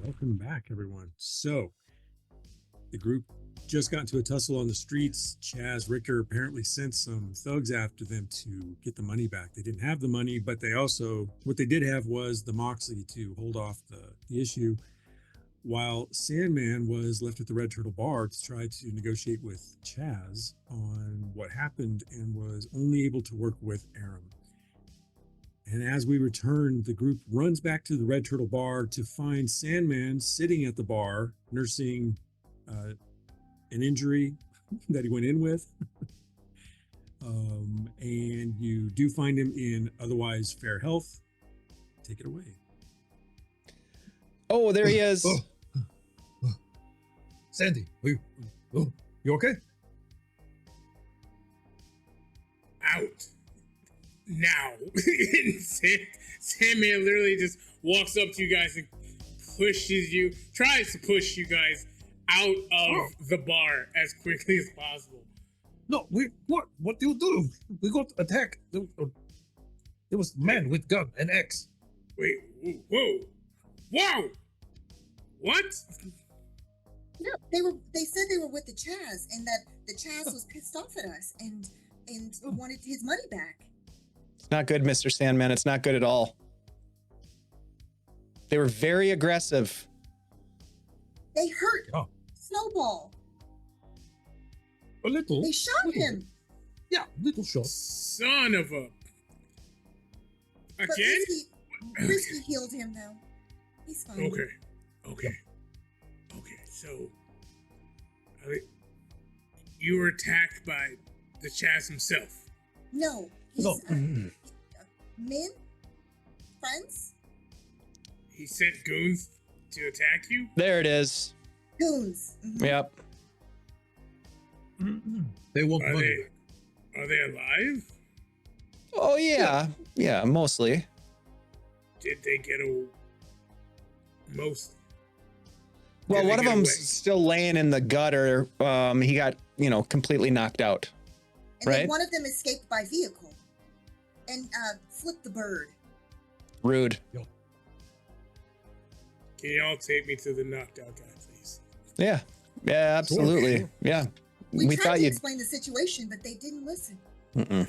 Welcome back, everyone. So the group just got into a tussle on the streets. Chaz Richter apparently sent some thugs after them to get the money back. They didn't have the money, but what they did have was the moxie to hold off the issue, while Sandman was left at the Red Turtle Bar to try to negotiate with Chaz on what happened and was only able to work with Aram. And as we return, the group runs back to the Red Turtle Bar to find Sandman sitting at the bar, nursing an injury that he went in with. And you do find him in otherwise fair health. Take it away. Oh, there he is. Sandy, you okay? Out. Now. Sandman literally just walks up to you guys and tries to push you guys out of the bar as quickly as possible. No, what do you do? We got attacked. There was man with gun and axe. Wait, whoa! What? No, they said they were with the Chaz, and that the Chaz was pissed off at us and wanted his money back. It's not good, Mr. Sandman. It's not good at all. They were very aggressive. They hurt Oh. Snowball. A little. They shot him. Yeah, little shot. Son of a... But Again? Risky healed him though. He's fine. Okay. So, I mean, you were attacked by the Chaz himself. No, he's No. men, friends, He sent goons to attack you. There it is. goons. Mhm. Yep. They want Are money. they alive? Oh yeah. Yeah, mostly. Did they get most? Well, Did they one of get them's away? still laying in the gutter. He got, completely knocked out. And then Right. one of them escaped by vehicle and flipped the bird. Rude. Can y'all take me to the knocked out guy, please? Yeah. Yeah, absolutely. sure. Yeah. We, We tried thought to you'd. explain the situation, but they didn't listen. Mm-mm.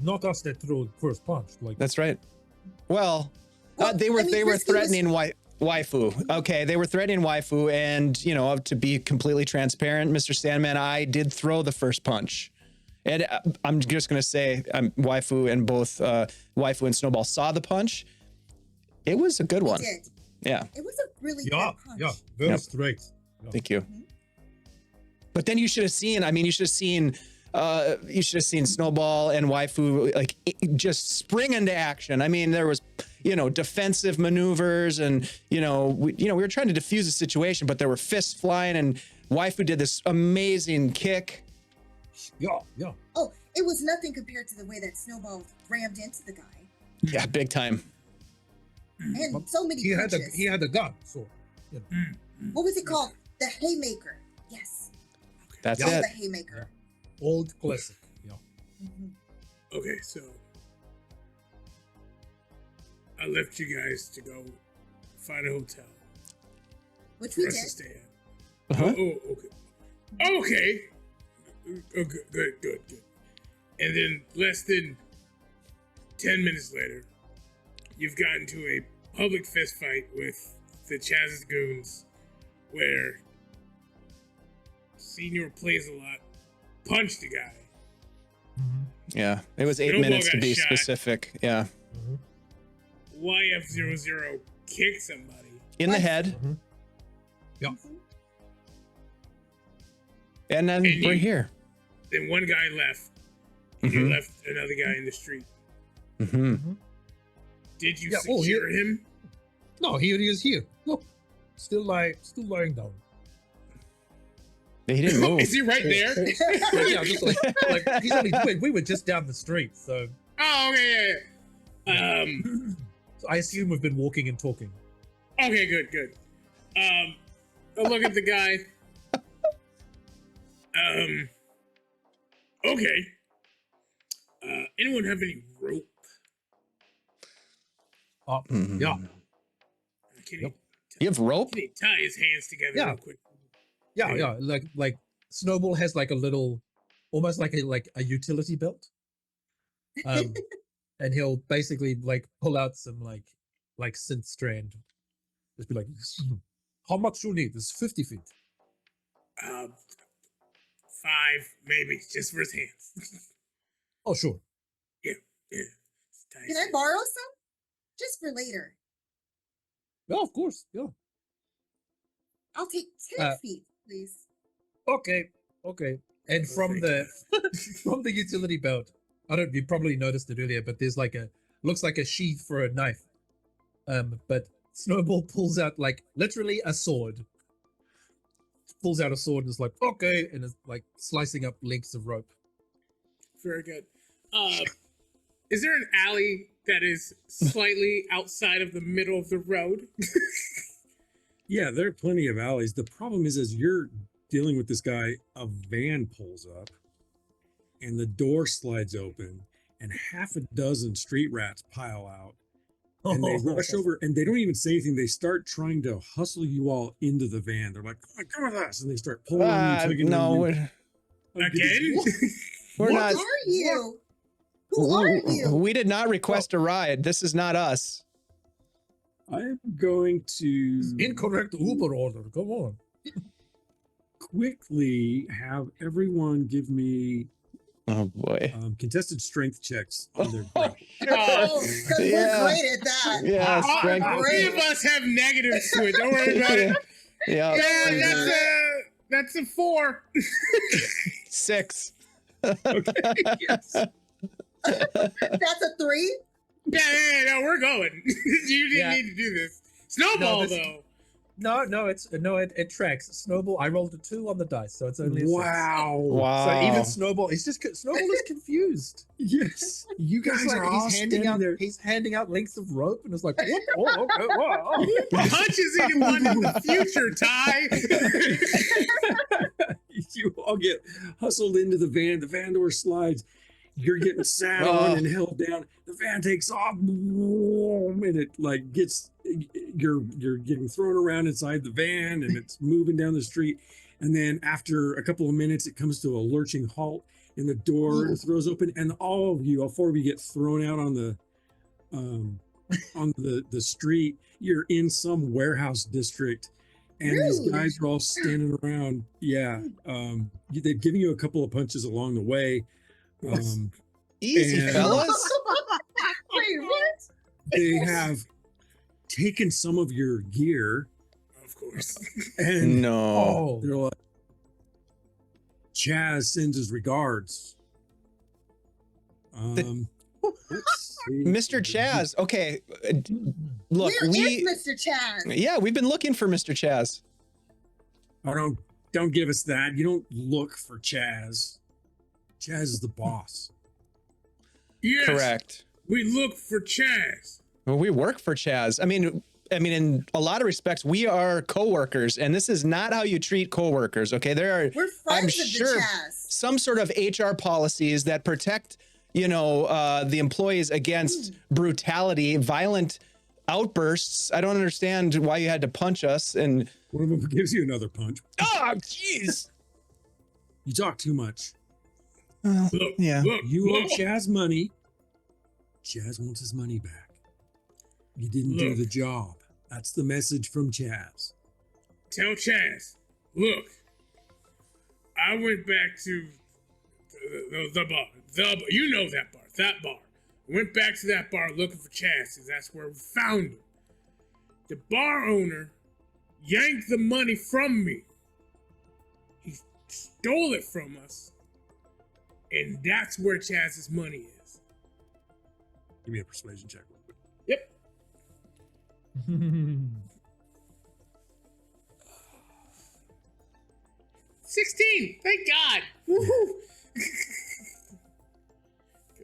Not us that threw the first punch. Like, That's right. Well, Well, they were I mean, they were Risky was- threatening waifu. Okay, they were threatening waifu, and to be completely transparent, Mr. Sandman, I did throw the first punch, and I'm just gonna say, waifu and both waifu and Snowball saw the punch. It was a good one. We did. Yeah, It was a really yeah, good punch. yeah, very Yep. straight. thank you. But then you should have seen. I mean, you should have seen. You should have seen Snowball and waifu just spring into action. I mean, there was, defensive maneuvers, and we were trying to defuse the situation, but there were fists flying, and waifu did this amazing kick. Yeah. Oh, it was nothing compared to the way that Snowball rammed into the guy. Yeah, big time. And so many He had punches. a gun, so What was it called? The haymaker. Yes. That's Called it. the haymaker. old classic. Yeah. Mhm. Okay, so I left you guys to go find a hotel Which for we us to did. stay at. Uh-huh. Okay. Oh, good. And then less than 10 minutes later, you've gotten to a public fist fight with the Chaz's goons, where Senior plays a lot, punched the guy. Yeah, it was 8 Snowball minutes to got be shot. specific. Yeah, YF00 kicked somebody. in the head, Yeah. and then And we're you- here. Then one guy left, and you Mhm. left another guy in the street. Mm-hmm. Did you Yeah, oh, secure him? No, here he is here. Look, still lying down. He didn't move. Is he right there? Yeah, just like he's only. We were just down the street, so Oh, okay, yeah. so I assume we've been walking and talking. Okay, good. I look at the guy. Okay. Anyone have any rope? Yeah, Can Yep. You have rope? he tie his hands together Yeah. real quick? yeah. Like Snowball has like a little, almost like a utility belt. And he'll basically like pull out some like synth strand. Just be like, how much you need? It's 50 feet. 5, maybe, just for his hands. Oh, sure. Yeah. Tie his Can I hands. borrow some? Just for later. Yeah, of course. Yeah. I'll take 10 Uh, feet, please. Okay. And from the from the utility belt, you probably noticed it earlier, but there's looks like a sheath for a knife. But Snowball pulls out like literally a sword. Pulls out a sword and is like, okay, and is like slicing up lengths of rope. Very good. Is there an alley that is slightly outside of the middle of the road? Yeah, there are plenty of alleys. The problem is, as you're dealing with this guy, a van pulls up and the door slides open and half a dozen street rats pile out. And they rush over and they don't even say anything. They start trying to hustle you all into the van. They're like, come with us. And they start pulling on you. tugging No, on you. Again? we're not. Who are you? Who are you? We did not request a ride. This is not us. I'm going to Incorrect Uber order. Come on. quickly have everyone give me Oh boy. Contested strength checks on their Oh, grapple. sure. Oh, because Yeah. we're great at that. Yeah, All strength. three of us have negatives to it. Don't worry about it. Yeah. Yeah, that's a 4. 6. Okay. Yes. That's a 3. Yeah, no, we're going. You didn't Yeah. need to do this. Snowball, No, this- though. It tracks. Snowball. I rolled a 2 on the dice, so it's only a 6. Wow. Wow. So even Snowball, Snowball is confused. Yes. You guys He's are all he's handing standing out there. he's handing out lengths of rope and it's like, what? Oh, okay, wow. Punches anyone in the future, Ty. You all get hustled into the van. The van door slides. You're getting sat on and held down. The van takes off, and it like gets. You're getting thrown around inside the van, and it's moving down the street. And then after a couple of minutes, it comes to a lurching halt, and the door throws open, and all 4 of you get thrown out on the street. You're in some warehouse district. And these Really? guys are all standing around. Yeah. They're giving you a couple of punches along the way. Easy, And- fellas. Wait, what? They have taken some of your gear Of course. and No. Oh, they're like, Chaz sends his regards. Let's see. Mr. Chaz. Okay. Look, Where we is Mr. Chaz? yeah, we've been looking for Mr. Chaz. Oh, don't give us that. You don't look for Chaz. Chaz is the boss. Yes. Correct. We look for Chaz. Well, we work for Chaz. I mean, in a lot of respects, we are coworkers, and this is not how you treat coworkers. Okay, there are We're I'm friends of sure the Chaz. some sort of HR policies that protect, the employees against brutality, violent outbursts. I don't understand why you had to punch us. And One of them gives you another punch. oh, jeez. You talk too much. Well, Look, yeah. look, You owe look. Chaz money. Chaz wants his money back. You didn't do Look. the job. That's the message from Chaz. Tell Chaz, look, I went back to the bar. You know that bar. I went back to that bar looking for Chaz, because that's where we found him. The bar owner yanked the money from me. He stole it from us. And that's where Chaz's money is. Give me a persuasion check real quick. Yep. 16! Thank God! Woohoo!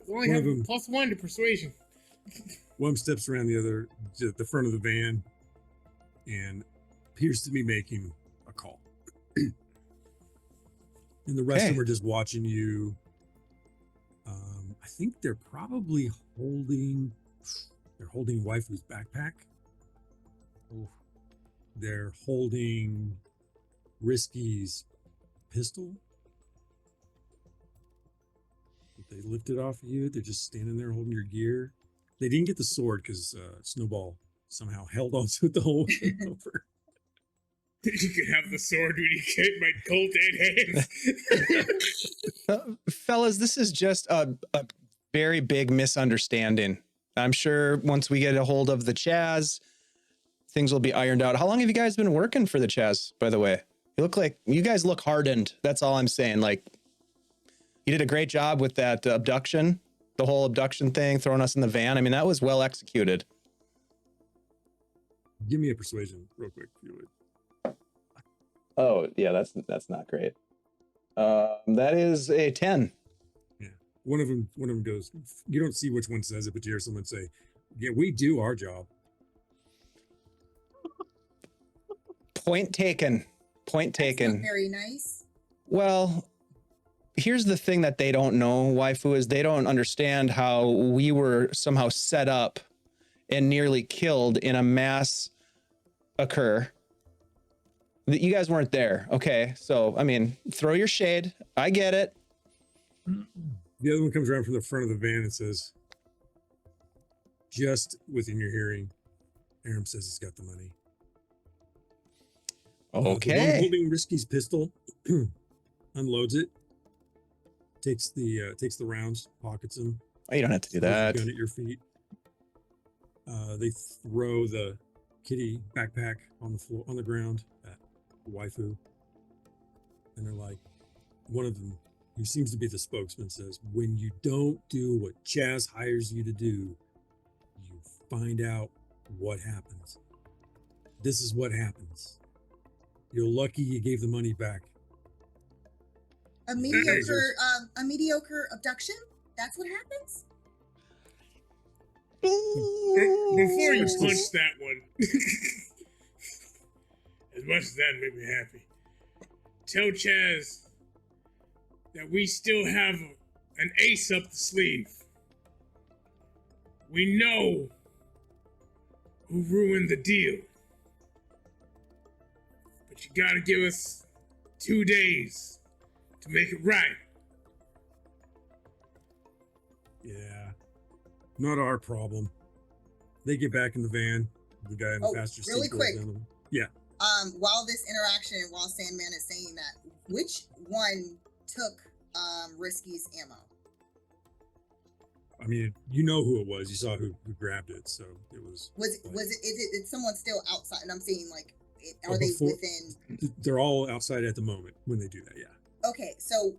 Only One have of 'em. +1 to persuasion. One steps around the front of the van and appears to be making a call. And the rest of them Okay. are just watching you. I think they're probably holding waifu's backpack. They're holding Risky's pistol. They lifted off of you. They're just standing there holding your gear. They didn't get the sword because Snowball somehow held onto it the whole way over. You can have the sword when you get my cold dead hands. Fellas, this is just a very big misunderstanding. I'm sure once we get a hold of the Chaz, things will be ironed out. How long have you guys been working for the Chaz, by the way? You guys look hardened. That's all I'm saying. Like, you did a great job with that abduction, the whole abduction thing, throwing us in the van. I mean, that was well executed. Give me a persuasion real quick, if you would. Oh, yeah, that's not great. That is a 10. Yeah. One of them goes, you don't see which one says it, but you hear someone say, yeah, we do our job. Point taken. Point That's not taken. very nice. Well, here's the thing that they don't know, waifu, is they don't understand how we were somehow set up and nearly killed in a mass occur. That you guys weren't there. Okay. So, I mean, throw your shade. I get it. The other one comes around from the front of the van and says, just within your hearing, Aram says he's got the money. The one Okay. holding Risky's pistol unloads it, takes the rounds, pockets them. Oh, you don't have to do throws the that. Gun at your feet. They throw the kitty backpack on the floor, on the ground at waifu, and they're like, one of them, who seems to be the spokesman, says, "When you don't do what Chaz hires you to do, you find out what happens. This is what happens. You're lucky you gave the money back." A mediocre abduction? That's what happens? Before you punch that one, as much as that made me happy, tell Chaz that we still have an ace up the sleeve. We know who ruined the deal. But you gotta give us 2 days to make it right. Yeah, not our problem. They get back in the van. The guy in the passenger really seat goes quick. down them. Yeah. While this interaction, while Sandman is saying that, which one took Risky's ammo? I mean, you know who it was. You saw who grabbed it, so it was. Is someone still outside? And I'm saying, like, are Oh, they before- within? They're all outside at the moment when they do that. Yeah. Okay, so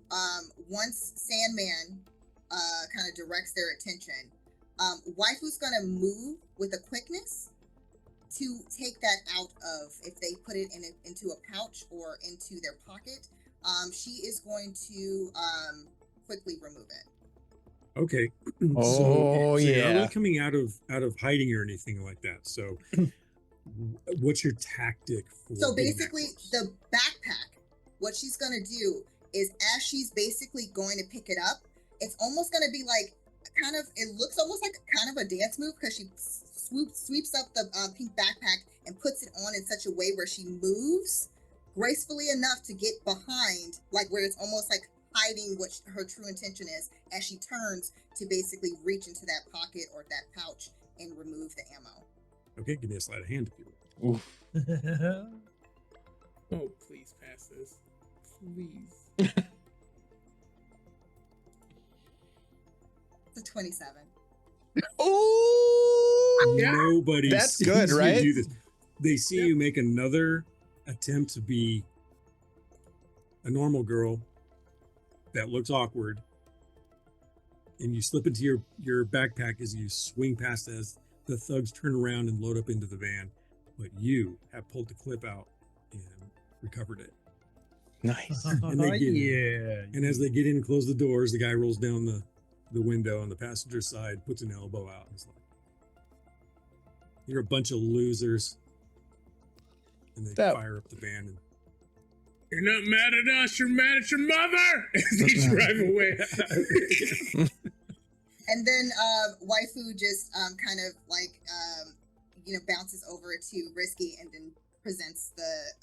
once Sandman kind of directs their attention, Waifu's gonna move with a quickness to take that out of, if they put it into a pouch or into their pocket. She is going to quickly remove it. Okay. Oh, you're not yeah. really coming out of hiding or anything like that. So, what's your tactic for? So getting that basically, close? the backpack, what she's gonna do is, as she's basically going to pick it up, it's almost gonna be like kind of. It looks almost like kind of a dance move, because she sweeps up the pink backpack and puts it on in such a way where she moves gracefully enough to get behind, like where it's almost like hiding what her true intention is, as she turns to basically reach into that pocket or that pouch and remove the ammo. Okay, give me a sleight of hand if you will. Oof. Oh, please pass this. Please. It's a 27. Oh, Nobody. That's sees good, you right? do this. They see you make another attempt to be a normal girl that looks awkward, and you slip into your backpack as you swing past, as the thugs turn around and load up into the van. But you have pulled the clip out and recovered it. nice. And they get in. Yeah. And as they get in and close the doors, the guy rolls down the window on the passenger side, puts an elbow out, and is like, "You're a bunch of losers." And they That- fire up the van. And You're not mad at us, you're mad at your mother! As they drive away. And then Waifu just kind of like bounces over to Risky and then presents the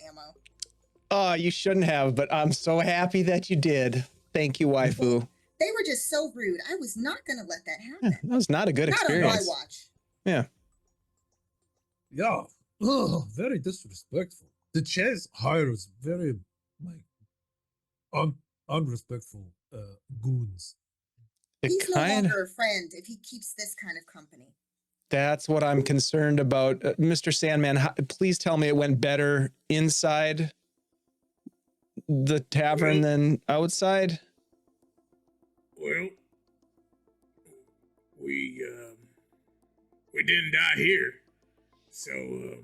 ammo. Oh, you shouldn't have, but I'm so happy that you did. Thank you, waifu. They were just so rude. I was not gonna let that Yeah, happen. that was not a good Not on my experience. watch. Yeah. Yeah. Oh, very disrespectful. The Chaz hires very like unrespectful goons. It He's no kind longer a friend if he keeps this kind of company. That's what I'm concerned about. Mr. Sandman, please tell me it went better inside the tavern than outside. Well, we didn't die here, so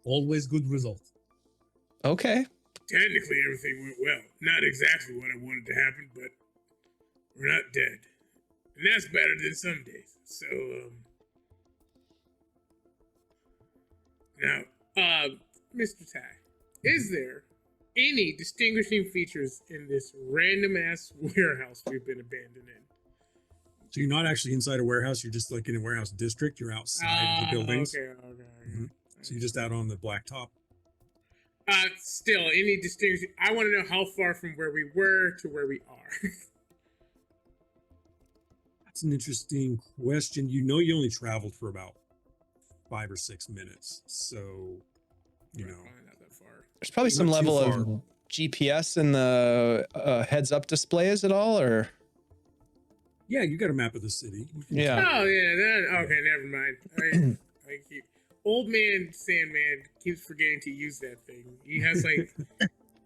Always good result. Okay. technically everything went well. Not exactly what I wanted to happen, but we're not dead, and that's better than some days. So now, Mr. Ty, is there any distinguishing features in this random ass warehouse we've been abandoned in? so you're not actually inside a warehouse. You're just like in a warehouse district. You're outside of the buildings. Okay. Mhm. So you're just out on the blacktop. Still, any distinguishing? I want to know how far from where we were to where we are. That's an interesting question. You know, you only traveled for about 5 or 6 minutes. So, you know, Probably not that far. There's probably some Not too level far. of GPS in the heads up displays at all, or? Yeah, you got a map of the city. You can Yeah. Oh yeah, okay, never mind. I keep old man Sandman keeps forgetting to use that thing. He has like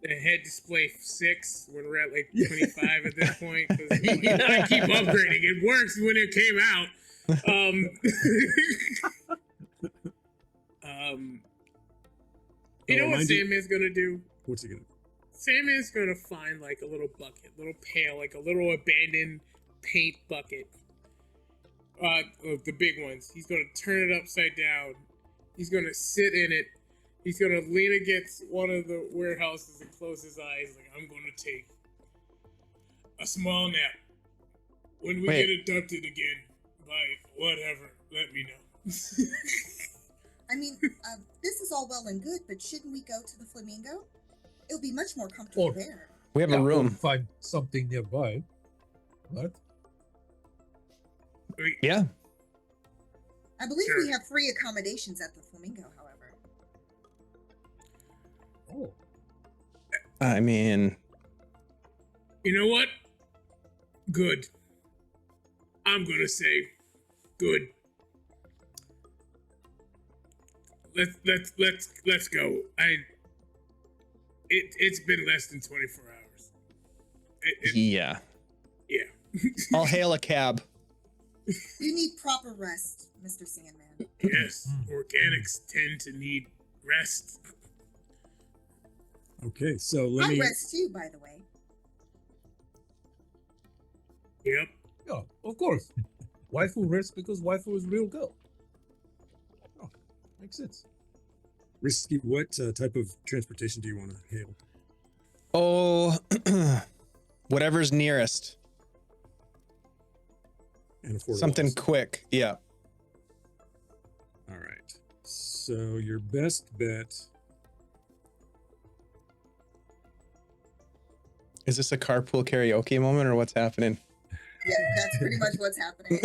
the head display 6 when we're at like 25 at this point. 'Cause I keep upgrading. It works when it came out. You know what Sandman's gonna do? What's he gonna do? Sandman's gonna find like a little bucket, little pail, like a little abandoned paint bucket. The big ones. He's gonna turn it upside down. He's gonna sit in it. He's gonna lean against one of the warehouses and close his eyes. Like, I'm gonna take a small nap. When we get abducted again by whatever, let me know. I mean, this is all well and good, but shouldn't we go to the Flamingo? It'll be much more comfortable there. We have a room. Find something nearby. What? Yeah. I believe Sure. we have free accommodations at the Flamingo, however. Oh. I mean, You know what? Good. I'm gonna say good. Let's go. It's been less than 24 hours. yeah. Yeah. I'll hail a cab. You need proper rest, Mr. Sandman. Yes, organics tend to need rest. Okay, so let I me. rest too, by the way. Yep. Yeah, of course. Waifu rests because waifu is real girl. Oh, makes sense. Risky, what type of transportation do you want to hail? Oh, whatever's nearest. And affordable. Something also. quick. Yeah. All right. So your best bet. Is this a carpool karaoke moment or what's happening? Yeah, that's pretty much what's happening.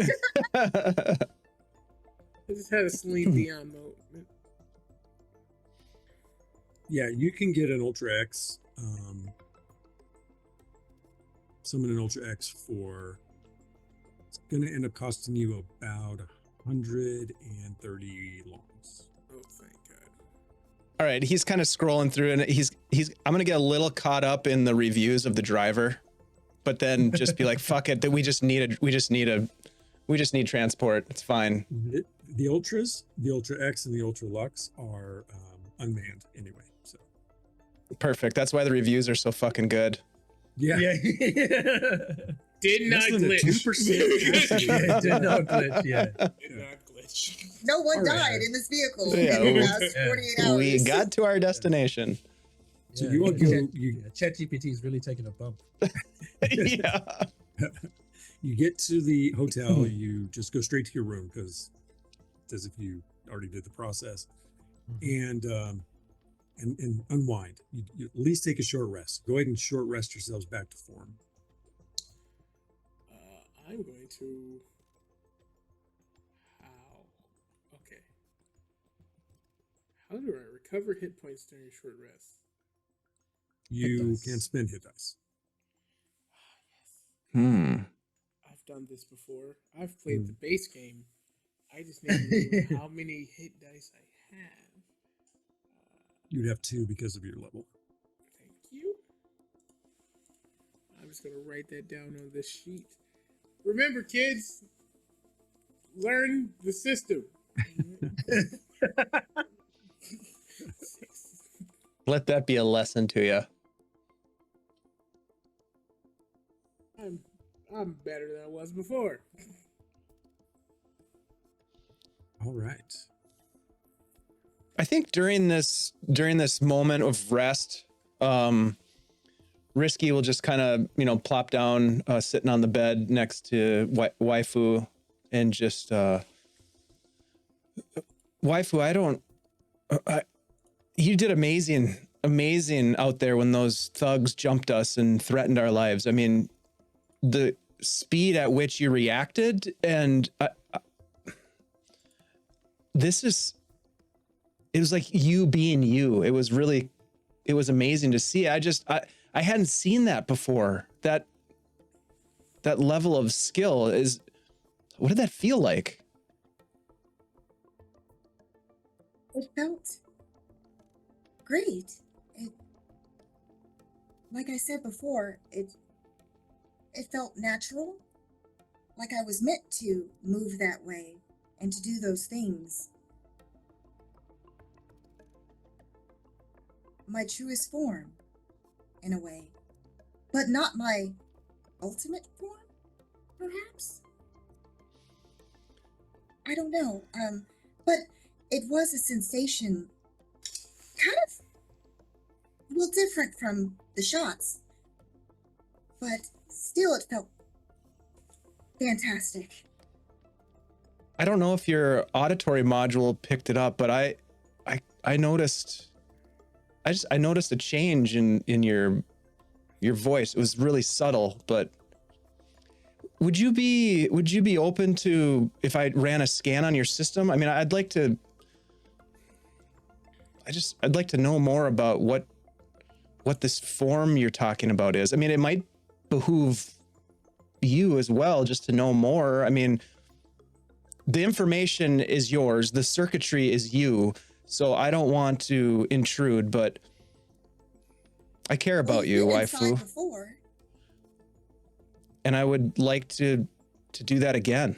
I just had a Celine Dion moment. Yeah, you can get an Ultra X. Summon an Ultra X for. It's going to end up costing you about 130 longs. Oh, thank God. All right, he's kind of scrolling through, and I'm gonna get a little caught up in the reviews of the driver, but then just be like, "Fuck it, that we just need transport. It's fine." The Ultras, the Ultra X, and the Ultra Lux are unmanned anyway. So Perfect. That's why the reviews are so fucking good. yeah, Did not Less than a glitch. 2% Yeah, did not glitch, yeah. Did not glitch. No one All right. died in this vehicle Yeah, in the we- last 48 hours. We got to our destination. So you all go. ChatGPT is really taking a bump. Yeah. You get to the hotel. You just go straight to your room because it's as if you already did the process, and unwind. You at least take a short rest. Go ahead and short rest yourselves back to form. I'm going to. Okay. How do I recover hit points during short rest? You dice. can spend hit dice. I've done this before. I've played the base game. I just need to know how many hit dice I have. You'd have 2 because of your level. Thank you. I'm just going to write that down on this sheet. Remember, kids, learn the system. Let that be a lesson to you. I'm better than I was before. All right. I think during this moment of rest, Risky will just kind of, plop down, sitting on the bed next to Waifu, and just, Waifu, you did amazing out there when those thugs jumped us and threatened our lives. I mean, the speed at which you reacted, and it was like you being you. It was really it was amazing to see. I hadn't seen that before. That level of skill is, what did that feel like? It felt great. Like I said before, it felt natural, like I was meant to move that way and to do those things. My truest form, in a way, but not my ultimate form, perhaps? I don't know, but it was a sensation kind of, well, different from the shots, but still it felt fantastic. I don't know if your auditory module picked it up, but I noticed, I noticed a change in your voice. It was really subtle, but would you be open to if I ran a scan on your system? I mean, I'd like to know more about what this form you're talking about is. I mean, it might behoove you as well just to know more. I mean, the information is yours, the circuitry is you, so I don't want to intrude, but I care about you, waifu. Before. And I would like to do that again.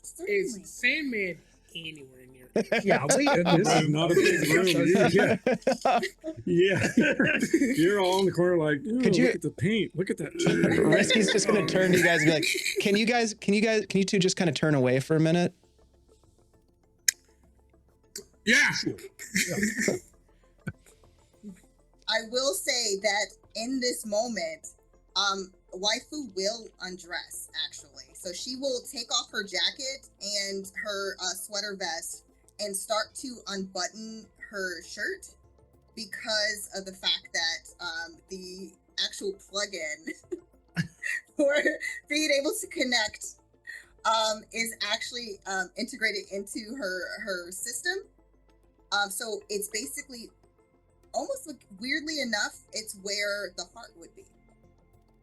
Certainly. Is Sandman anywhere near? Yeah, This is not a big room. Yeah. You're all in the corner like, Could you- look at the paint. Look at that. Risky's just gonna turn to you guys and be like, can you two just kind of turn away for a minute? Yeah. I will say that in this moment, waifu will undress actually. So she will take off her jacket and her sweater vest and start to unbutton her shirt because of the fact that the actual plugin for being able to connect is actually integrated into her system. So it's basically almost like, weirdly enough, it's where the heart would be.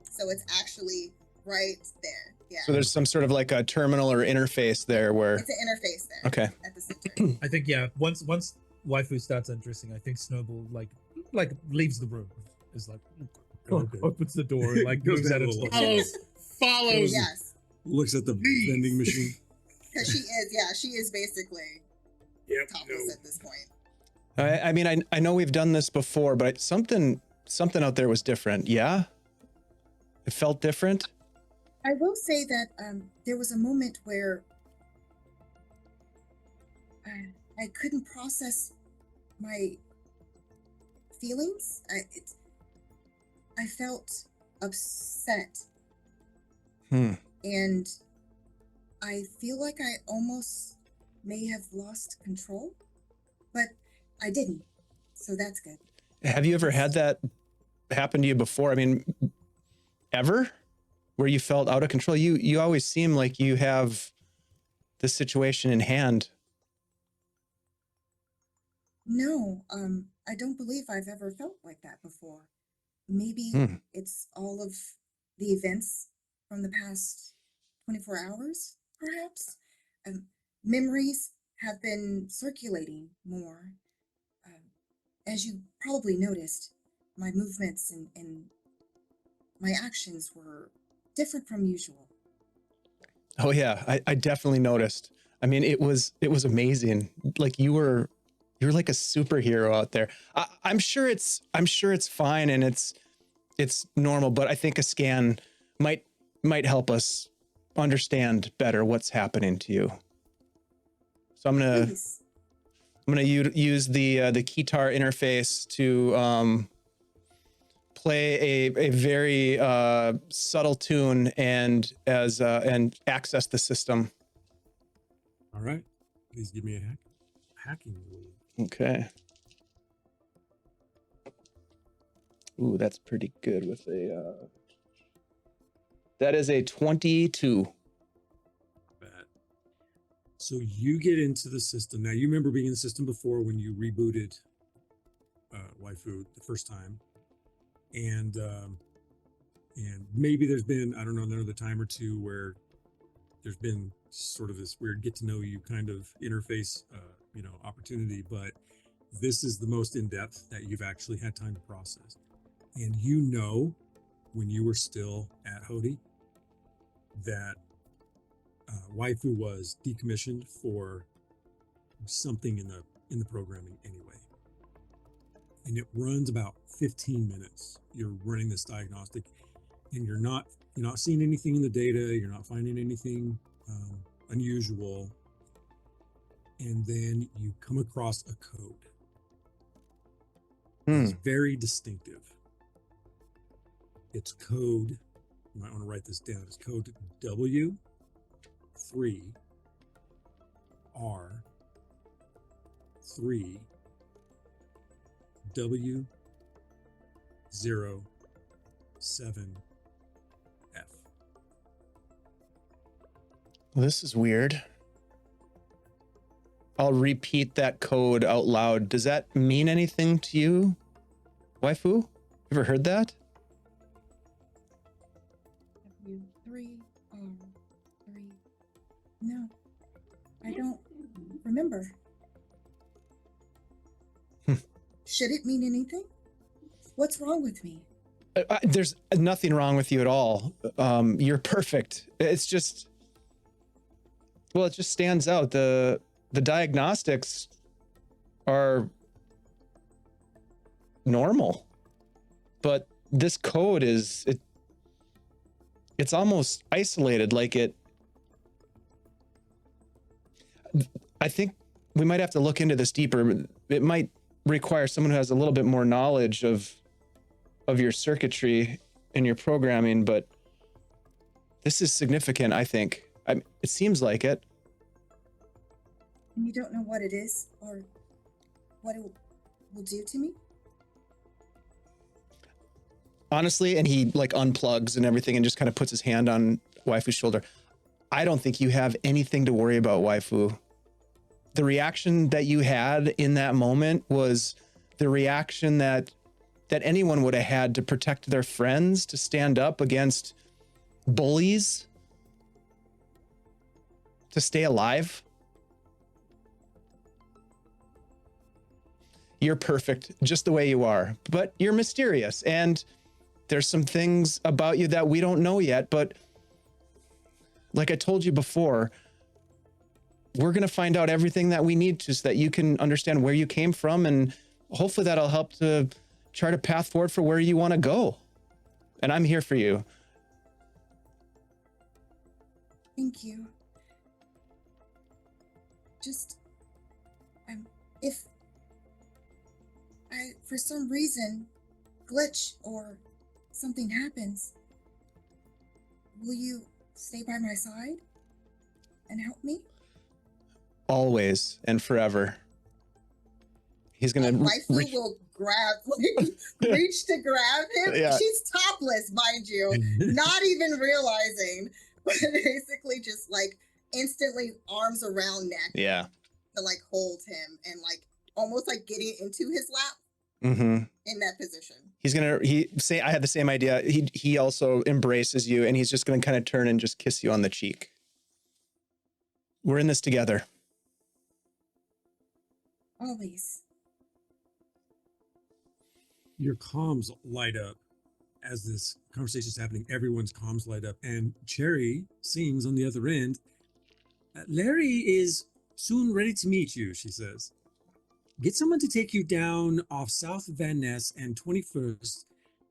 So it's actually right there. Yeah. So there's some sort of like a terminal or interface there where. It's an interface there. Okay. At the center. I think once waifu starts undressing, I think Snowball like leaves the room. Is like Okay. opens the door and like Goes moves down out a of little. Follows. Yes. Looks at the vending machine. Because she is basically Yep. topless No. at this point. I mean, I know we've done this before, but something out there was different. Yeah, it felt different. I will say that there was a moment where I couldn't process my feelings. I felt upset, and I feel like I almost may have lost control, but I didn't, so that's good. Have you ever had that happen to you before? I mean, ever? Where you felt out of control? You always seem like you have the situation in hand. No, I don't believe I've ever felt like that before. Maybe it's all of the events from the past 24 hours, perhaps. Memories have been circulating more. As you probably noticed, my movements and my actions were different from usual. Oh yeah, I definitely noticed. I mean, it was amazing. Like you were like a superhero out there. I'm sure it's fine and it's normal, but I think a scan might help us understand better what's happening to you. So I'm gonna Please. use the keytar interface to play a very subtle tune and access the system. All right. Please give me a hacking roll. Okay. Ooh, that's pretty good with a. That is a 22. Bad. So you get into the system. Now, you remember being in the system before when you rebooted waifu the first time, and maybe there's been, I don't know, another time or two where there's been sort of this weird get to know you kind of interface, opportunity, but this is the most in depth that you've actually had time to process. And when you were still at Hody, that waifu was decommissioned for something in the programming anyway. And it runs about 15 minutes. You're running this diagnostic, and you're not seeing anything in the data. You're not finding anything unusual. And then you come across a code. It's very distinctive. It's code, you might want to write this down. It's code W3R0 3 W 07 F. Well, this is weird. I'll repeat that code out loud. Does that mean anything to you, waifu? Ever heard that? W3R3. No, I don't remember. Should it mean anything? What's wrong with me? There's nothing wrong with you at all. You're perfect. It's just, well, it just stands out. The diagnostics are normal, but this code it's almost isolated. I think we might have to look into this deeper. It might require someone who has a little bit more knowledge of your circuitry and your programming, but this is significant, I think. It seems like it. And you don't know what it is or what it will do to me? Honestly, and he unplugs and everything and just kind of puts his hand on waifu's shoulder. I don't think you have anything to worry about, waifu. The reaction that you had in that moment was the reaction that anyone would have had to protect their friends, to stand up against bullies, to stay alive. You're perfect just the way you are, but you're mysterious, and there's some things about you that we don't know yet, but like I told you before, we're going to find out everything that we need to so that you can understand where you came from, and hopefully that'll help to chart a path forward for where you want to go. And I'm here for you. Thank you. Just, if I, for some reason, glitch or something happens, will you stay by my side and help me? Always and forever. He's going to Waifu will grab, reach to grab him. Yeah. She's topless, mind you, not even realizing, but basically just instantly arms around neck. Yeah. To hold him and almost getting into his lap. Mm-hmm. In that position. He's gonna say, I had the same idea. He also embraces you, and he's just gonna kind of turn and just kiss you on the cheek. We're in this together. Always. Your comms light up as this conversation is happening. Everyone's comms light up, and Cherry sings on the other end. Larry is soon ready to meet you, she says. Get someone to take you down off South Van Ness and 21st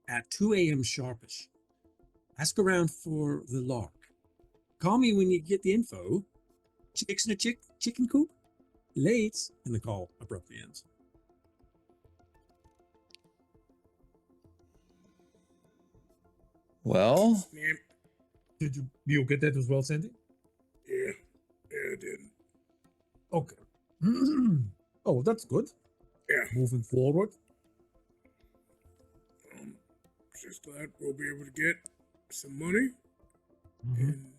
at 2 a.m. sharpish. Ask around for the Lark. Call me when you get the info. Chicks in a chicken coop? Late. And the call abruptly ends. Well, Man, Did you get that as well, Sandy? yeah, I did. Okay. Oh, that's good. Yeah. Moving forward. Just glad we'll be able to get some money, and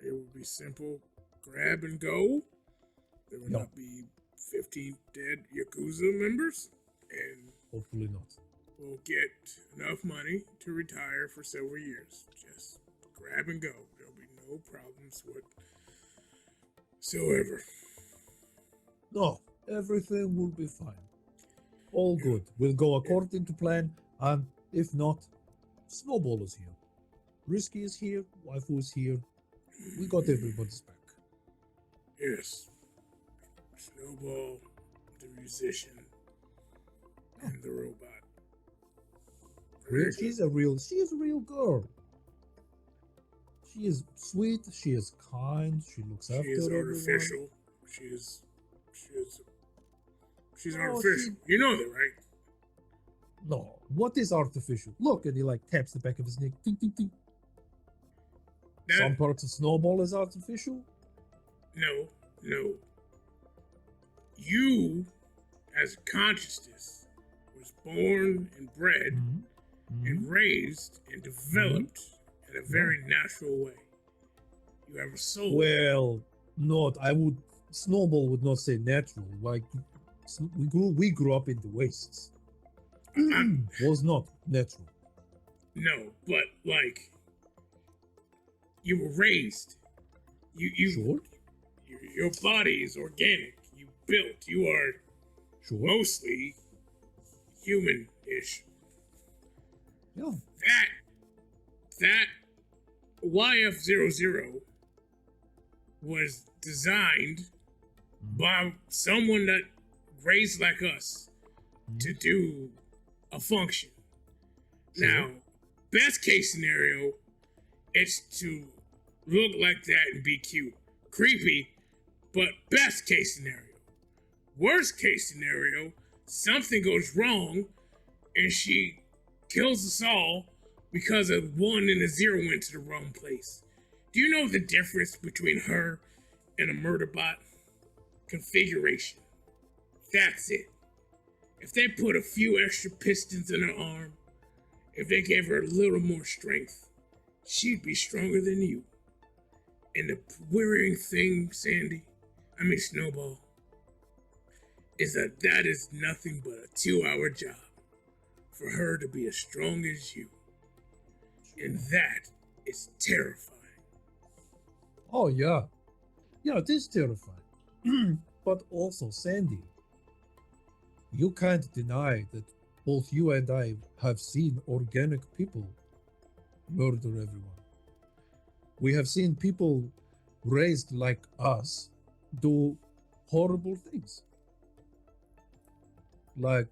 it will be simple grab and go. There will Yep. not be 15 dead Yakuza members, and Hopefully not. we'll get enough money to retire for several years. Just grab and go. There'll be no problems whatsoever. No, everything will be fine. All good. We'll go according to plan, and if not, Snowball is here. Risky is here, Waifu is here. We got everybody's back. Yes. Snowball, the musician, and the robot. Very She is a real girl. She is sweet, she is kind, she looks good. after She is everyone. artificial. She's Oh, artificial. You know that, right? No, what is artificial? Look, and he like taps the back of his neck. Ting, ting, ting. That, Some parts of Snowball is artificial. no. You, as a consciousness, was born and bred Mm-hmm. and raised and developed in a very natural way. You have a soul. Well, not. Snowball would not say natural. Like we grew up in the wastes. Was not natural. No, but like you were raised. You Sure. your body is organic. You built. You are Sure. mostly human-ish. Yeah. That YF00 was designed by someone that raised like us to do a function. Sure. Now, best case scenario, it's to look like that and be cute. Creepy, but best case scenario. Worst case scenario, something goes wrong and she kills us all because a 1 and a 0 went to the wrong place. Do you know the difference between her and a murder bot? Configuration. That's it. If they put a few extra pistons in her arm, if they gave her a little more strength, she'd be stronger than you. And the worrying thing, Snowball, is that is nothing but a 2-hour job for her to be as strong as you. And that is terrifying. Oh yeah. Yeah, it is terrifying. But also, Sandy, you can't deny that both you and I have seen organic people murder everyone. We have seen people raised like us do horrible things. Like,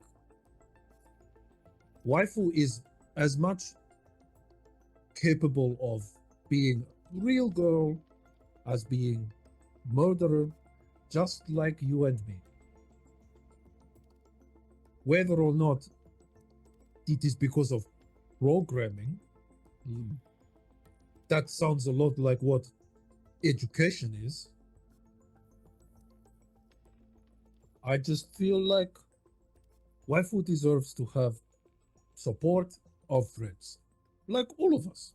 Waifu is as much capable of being real girl as being murderer, just like you and me. Whether or not it is because of programming, that sounds a lot like what education is. I just feel like Waifu deserves to have support of friends, like all of us.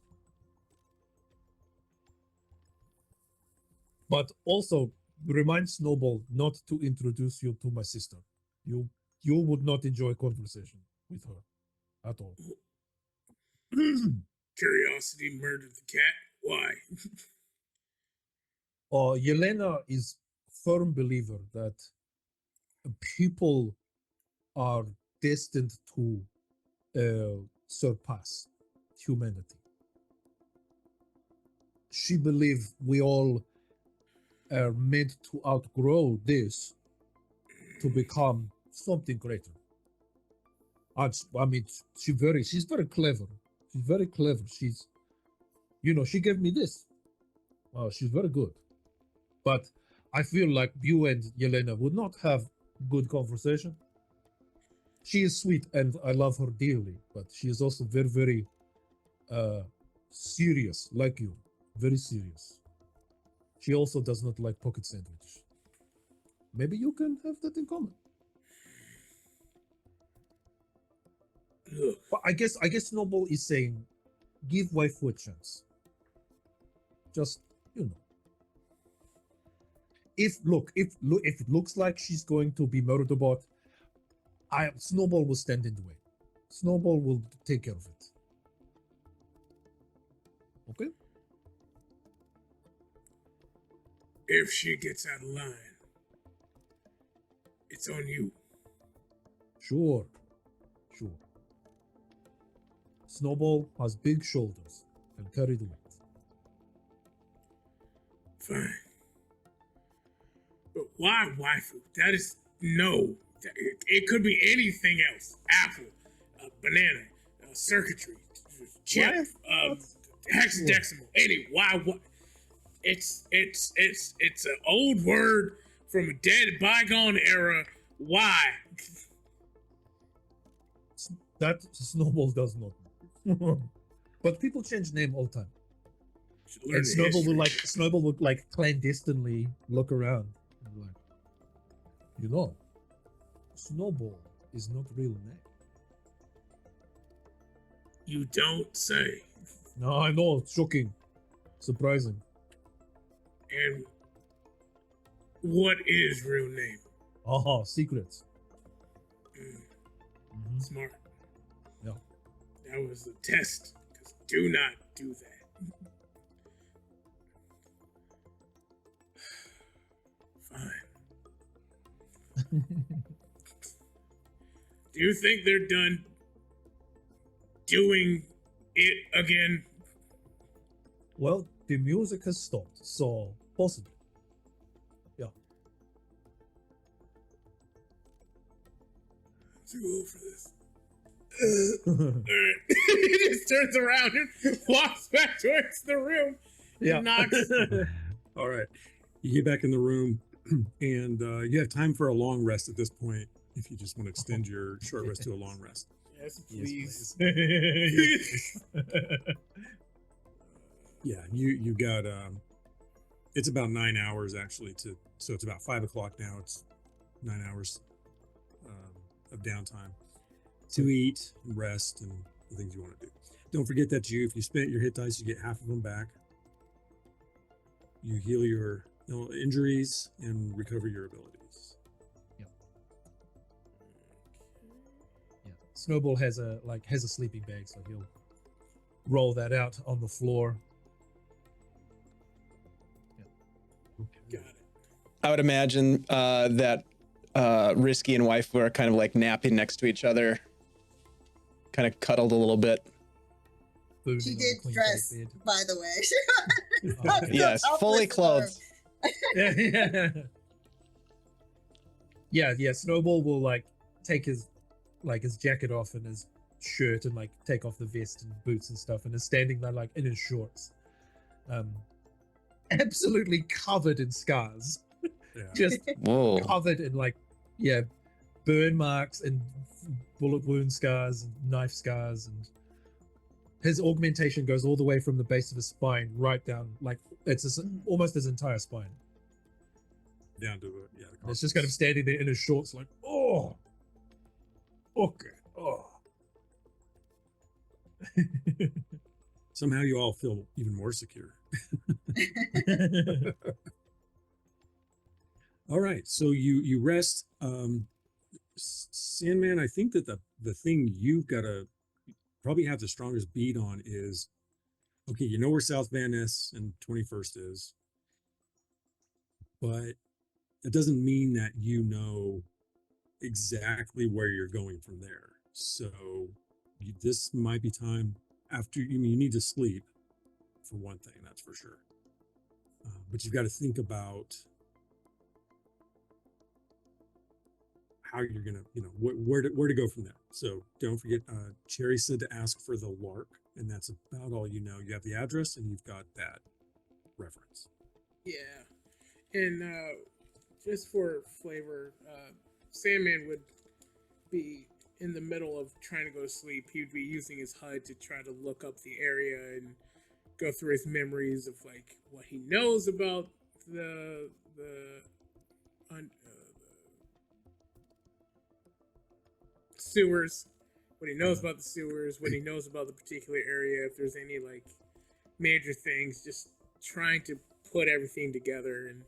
But also remind Snowball not to introduce you to my sister. You would not enjoy conversation with her at all. Curiosity murdered the cat? Why? Yelena is firm believer that people are destined to surpass humanity. She believes we all are meant to outgrow this to become something greater. I mean, she's very clever. She's very clever. She gave me this. She's very good. But I feel like you and Yelena would not have good conversation. She is sweet and I love her dearly, but she is also very, very serious, like you. Very serious. She also does not like pocket sandwich. Maybe you can have that in common. Look, But I guess Snowball is saying, give Waifu a chance. Just, if it looks like she's going to be murderbot, Snowball will stand in the way. Snowball will take care of it. Okay? If she gets out of line, it's on you. Sure. Snowball has big shoulders and carry the weight. Fine. But why waifu? That is no. It could be anything else. Apple, banana, circuitry, chip, hexadecimal. Any why? It's an old word from a dead bygone era. Why? That Snowball does not know. But people change name all the time. And Snowball will clandestinely look around and be like, Snowball is not real name. You don't say. No, I know, it's shocking. Surprising. And what is real name? Secrets. Smart. Yeah. That was a test. Because do not do that. Fine. Do you think they're done doing it again? Well, the music has stopped, so possibly. Yeah. Too old for this. He just turns around and walks back towards the room. Yeah. And knocks. All right. You get back in the room, and you have time for a long rest at this point. If you just want to extend your short rest to a long rest. Yes, please. Yeah, you got it's about 9 hours actually so it's about 5 o'clock now. It's 9 hours of downtime to eat and rest and the things you want to do. Don't forget that if you spent your hit dice, you get half of them back. You heal your injuries and recover your abilities. Yeah. Snowball has a sleeping bag, so he'll roll that out on the floor. Got it. I would imagine that Risky and Waifu are kind of like napping next to each other, kind of cuddled a little bit. Booming She on the did queen dress, size bed. by the way. Okay. Yes, fully clothed. Yeah. Snowball will take his jacket off and his shirt and take off the vest and boots and stuff, and is standing there in his shorts, absolutely covered in scars, Yeah. just Whoa. covered in burn marks and bullet wound scars and knife scars, and his augmentation goes all the way from the base of his spine right down, almost his entire spine. Down to it. Yeah. And it's just kind of standing there in his shorts, oh, okay, oh. Somehow you all feel even more secure. All right, so you rest. Sandman, I think that the thing you've got to probably have the strongest beat on is, okay, you know where South Van Ness and 21st is, but it doesn't mean that you know exactly where you're going from there. So this might be time after, you need to sleep for one thing, that's for sure. But you've got to think about how you're gonna, where to go from there. So don't forget, Cherry said to ask for the Lark, and that's about all you know. You have the address and you've got that reference. Yeah. And just for flavor, Sandman would be in the middle of trying to go to sleep. He would be using his HUD to try to look up the area and go through his memories of what he knows about the sewers, what he knows about the sewers, what he knows about the particular area, if there's any major things, just trying to put everything together and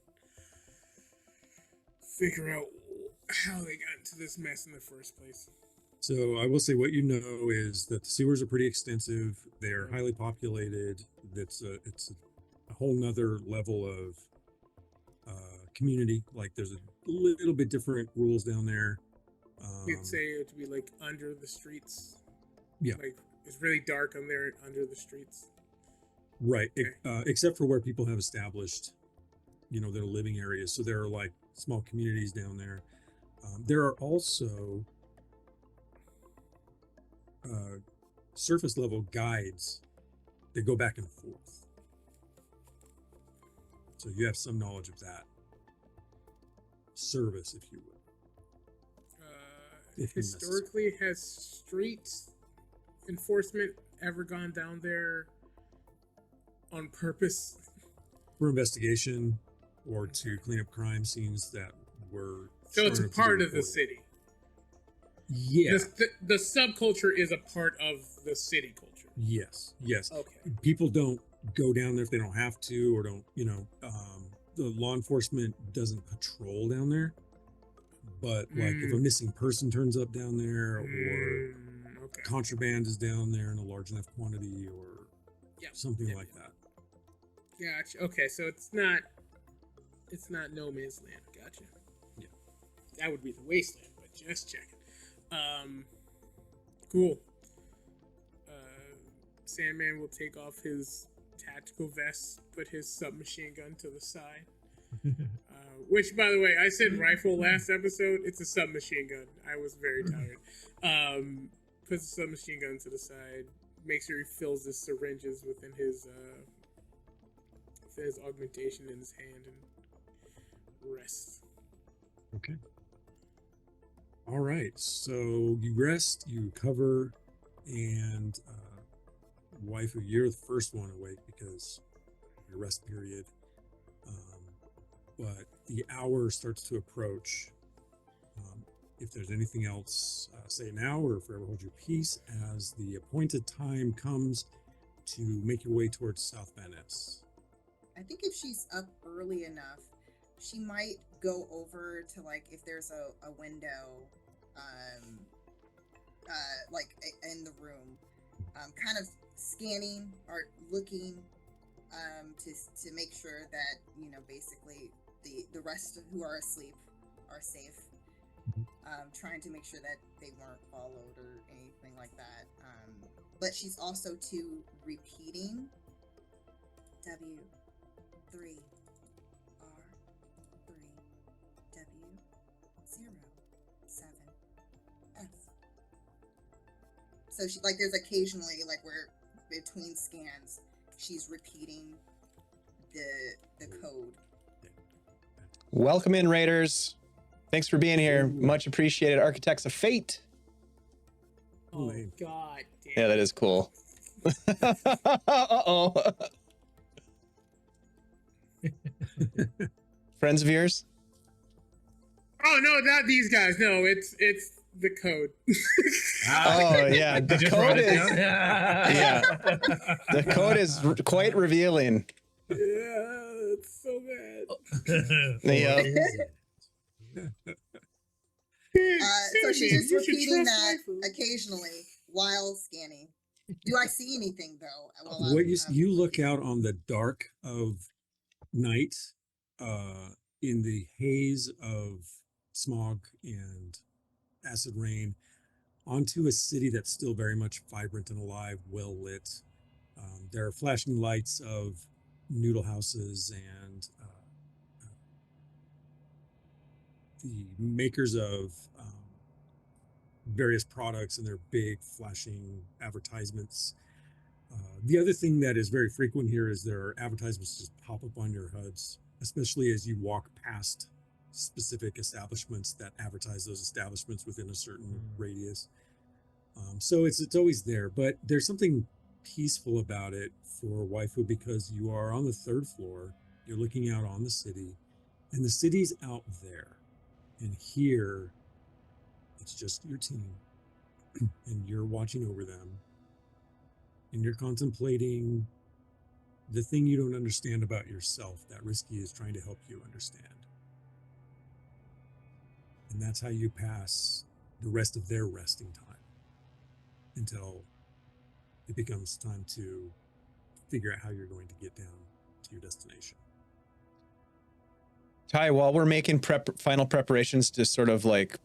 figure out how they got into this mess in the first place. So I will say what you know is that the sewers are pretty extensive. They're highly populated. It's a whole nother level of community. Like there's a little bit different rules down there. You'd say it would be like under the streets. Yeah. Like it's really dark on there under the streets. Right. Okay. Except for where people have established, their living areas. So there are like small communities down there. There are also surface level guides that go back and forth. So you have some knowledge of that service, if you will. If Historically, has street enforcement ever gone down there on purpose? For investigation or to clean up crime scenes that were. So it's a shown up to part be of the reported. city. Yeah. The subculture is a part of the city culture. Yes. Okay. People don't go down there if they don't have to, or don't, the law enforcement doesn't patrol down there. But like if a missing person turns up down there, or Okay. contraband is down there in a large enough quantity, or something like that. Gotcha. Okay, so it's not no man's land. Gotcha. Yeah. That would be the wasteland, but just checking. Cool. Sandman will take off his tactical vest, put his submachine gun to the side. Which, by the way, I said rifle last episode. It's a submachine gun. I was very tired. Puts the submachine gun to the side. Make sure he fills the syringes within his augmentation in his hand and rests. Okay. All right. So you rest, you cover, and waifu, you're the first one awake because of your rest period. But the hour starts to approach. If there's anything else, say now or forever hold your peace as the appointed time comes to make your way towards South Van Ness. I think if she's up early enough, she might go over to like if there's a window, like in the room, kind of scanning or looking, to make sure that basically the rest of who are asleep are safe. Trying to make sure that they weren't followed or anything like that. But she's also too repeating W3 R3 W0 7 F. So she there's occasionally where between scans she's repeating the code. Welcome in, Raiders. Thanks for being here. Much appreciated. Architects of Fate. Oh, Lame. God damn. Yeah, that is cool. Uh-oh. Friends of yours? Oh, no, not these guys. No, it's the code. Oh, yeah. The Just code write it is... down. Yeah. The code is quite revealing. Yeah, it's so bad. Yeah. So she's just You should repeating trust that waifu. occasionally while scanning. Do I see anything though? While What I'm- you look out on the dark of night, in the haze of smog and acid rain, onto a city that's still very much vibrant and alive, well lit. There are flashing lights of noodle houses and the makers of various products and their big flashing advertisements. The other thing that is very frequent here is there are advertisements just pop up on your HUDs, especially as you walk past specific establishments that advertise those establishments within a certain radius. So it's always there, but there's something peaceful about it for waifu because you are on the third floor, you're looking out on the city, and the city's out there. And here, it's just your team, and you're watching over them, and you're contemplating the thing you don't understand about yourself that Risky is trying to help you understand. And that's how you pass the rest of their resting time until it becomes time to figure out how you're going to get down to your destination. Ty, while we're making final preparations to sort of like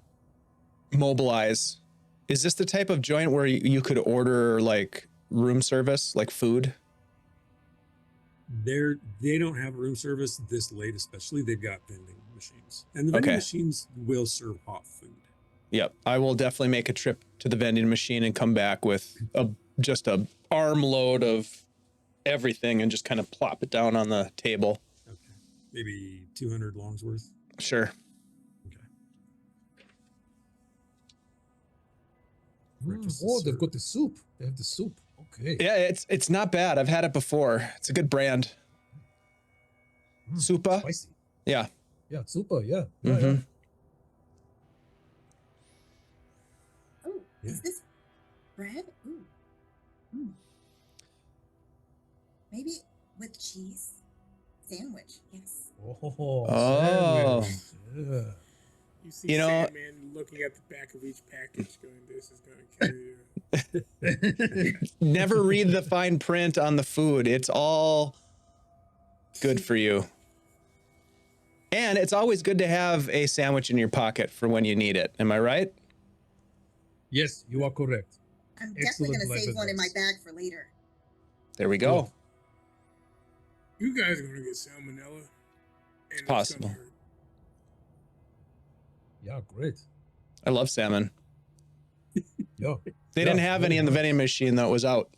mobilize, is this the type of joint where you could order like room service, like food? They don't have room service this late, especially. They've got vending machines, and the vending machines will serve hot food. Yep, I will definitely make a trip to the vending machine and come back with just a armload of everything and just kind of plop it down on the table. Okay, maybe 200 longs worth. Sure. Okay. Oh, they've got the soup. They have the soup. Okay. Yeah, it's not bad. I've had it before. It's a good brand. Supa. Spicy. Yeah. Yeah, super. Yeah. Mm-hmm. Oh, Yeah. is this bread? Ooh. Mm. Maybe with cheese? Sandwich, yes. Oh. Sandwich. Yeah. You see Sandman looking at the back of each package going, this is going to kill you. Never read the fine print on the food. It's all good for you. And it's always good to have a sandwich in your pocket for when you need it. Am I right? Yes, you are correct. I'm definitely Excellent going to save one in my advice. bag for later. There we go. You guys are going to get salmonella. And it's possible. gonna hurt. Yeah, great. I love salmon. Yeah. They didn't have any in the vending machine that was out.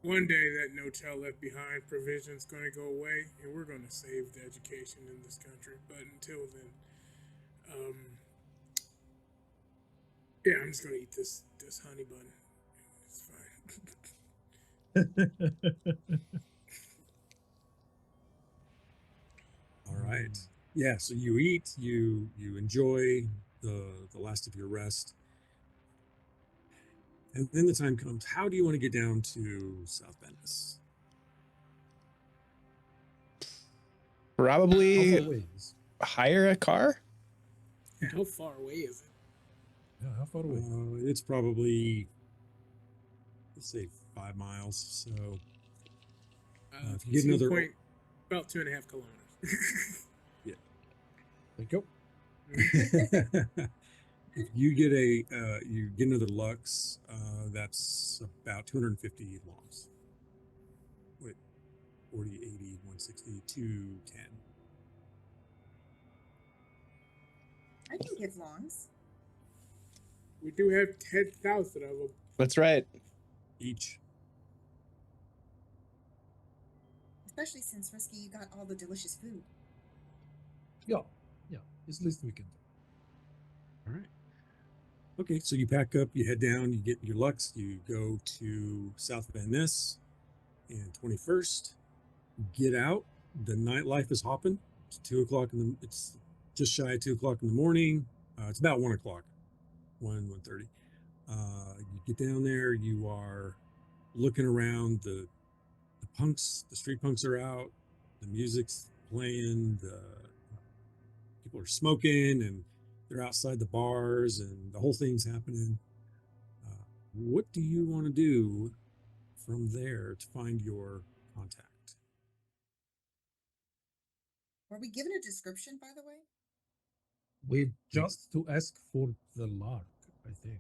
One day that no child left behind provision is going to go away, and we're going to save the education in this country. But until then, yeah, I'm just going to eat this honey bun. It's fine. All right. Yeah. So you eat. You enjoy the last of your rest, and then the time comes. How do you want to get down to South Venice? How Probably far away is? hire a car. How far away is it? Yeah, how far away? It's probably, let's say, 5 miles. So if you get another, About 2.5 kilometers. Thank you. if you get another Lux, that's about 250 longs. Wait, 40, 80, 160, 210. I can give longs. We do have 10,000 of them. That's right. Each. Especially since, Risky, you got all the delicious food. Yeah. Yeah. It's the least we can do. All right. Okay, so you pack up, you head down, you get your Lux, you go to South Van Ness and 21st. Get out. The nightlife is hopping. It's 2 o'clock it's just shy of 2 o'clock in the morning. It's about 1 o'clock, 1:30. You get down there, you are looking around, the street punks are out, the music's playing, the people are smoking, and they're outside the bars, and the whole thing's happening. What do you want to do from there to find your contact? Were we given a description, by the way? We just to ask for the lark, I think.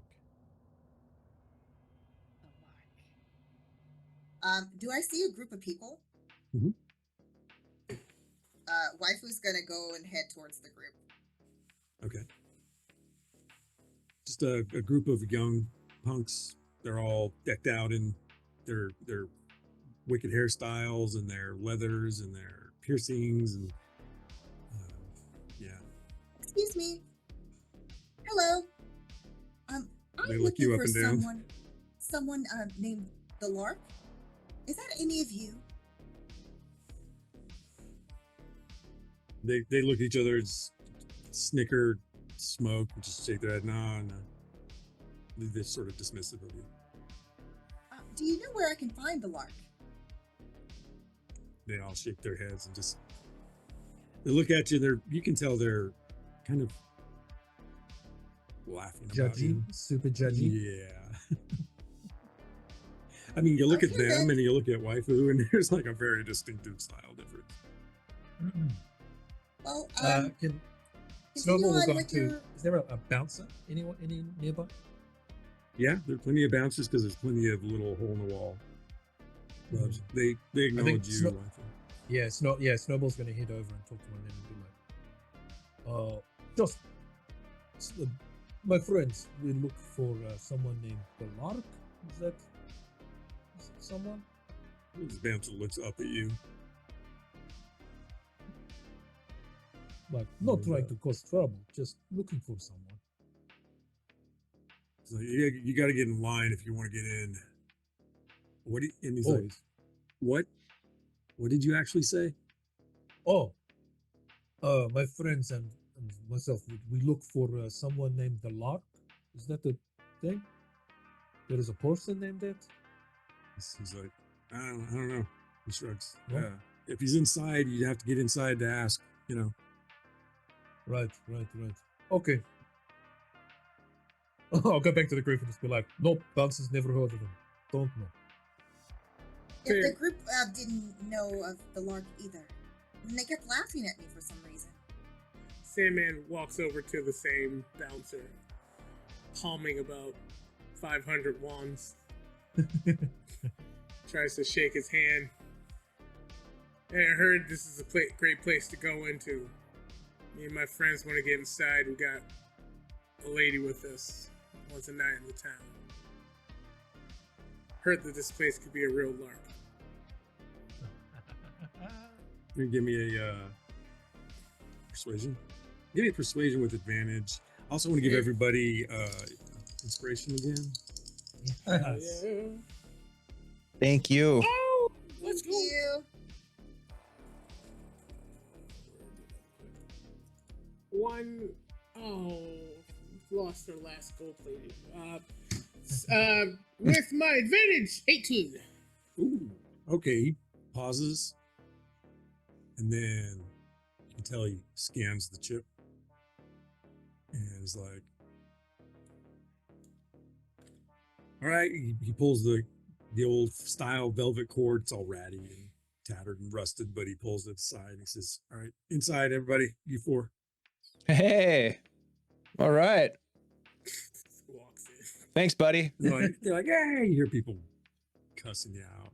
The lark. Do I see a group of people? Mhm. Waifu's gonna go and head towards the group. Okay. Just a group of young punks. They're all decked out in their wicked hairstyles and their leathers and their piercings and yeah. Excuse me. Hello. I'm They look you looking up for and down. someone named the Lark. Is that any of you? They look at each other, snicker, smoke, and just shake their head. No. They're sort of dismissive of you. Do you know where I can find the Lark? They all shake their heads and just they look at you. You can tell they're kind of laughing about Judgy, you. super judgy. Yeah. I mean, you look at Okay, them then. and you look at waifu, and there's like a very distinctive style difference. Well, Can continue Snowball will on go with to. your. Is there a bouncer? Any nearby? Yeah, there are plenty of bouncers because there's plenty of little hole in the wall clubs. They acknowledge you. Snow- I think. Yeah, Snowball's gonna head over and talk to one of them and be like, just my friends, we look for someone named Belark. Is that someone? This bouncer looks up at you. Like, not Yeah. trying to cause trouble, just looking for someone. He's like, yeah, you got to get in line if you want to get in. What? And he's like, Always. what? What did you actually say? Oh, my friends and myself, we look for someone named the Lark. Is that the thing? There is a person named that? He's like, I don't know. He shrugs. No? Yeah. If he's inside, you have to get inside to ask. You know. Right. Okay. I'll go back to the group and just be like, nope, bouncers never heard of them. Don't know. If the group didn't know of the Lark either, and they kept laughing at me for some reason. Sandman walks over to the same bouncer, palming about 500 wands. Tries to shake his hand. Hey, I heard this is a great place to go into. Me and my friends want to get inside. We got a lady with us. Wants a night in the town. Heard that this place could be a real lark. You give me a persuasion. Give me a persuasion with advantage. I also want to give everybody inspiration again. Yes. Yeah. Thank you. Oh, Thank you. One. Oh, lost our last gold plated. With my advantage, 18. Ooh. Okay. He pauses, and then you can tell he scans the chip, and is like, "All right." He pulls the old style velvet cord. It's all ratty and tattered and rusted, but he pulls it aside. And he says, "All right, inside, everybody. You four." Hey. All right. Walks in. Thanks, buddy. They're like, "Hey!" You hear people cussing you out.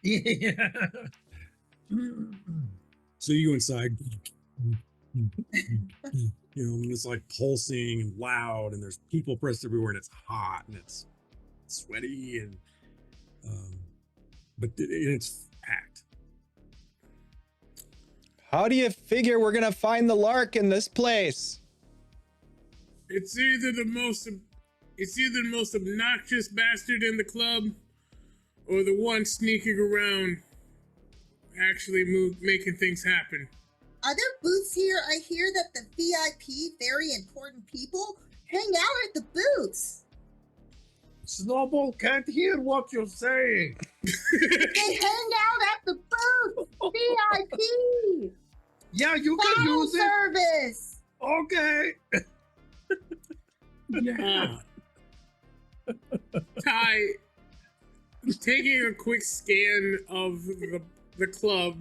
Yeah. So you go inside. You know, and it's like pulsing and loud, and there's people pressed everywhere, and it's hot and it's sweaty, and but it's packed. How do you figure we're gonna find the lark in this place? It's either the most obnoxious bastard in the club, or the one sneaking around, actually making things happen. Are there booths here? I hear that the VIP, very important people, hang out at the booths. Snowball can't hear what you're saying. They hang out at the booth. VIP. Yeah, you can Phone use it. service. Okay. Ty, taking a quick scan of the club,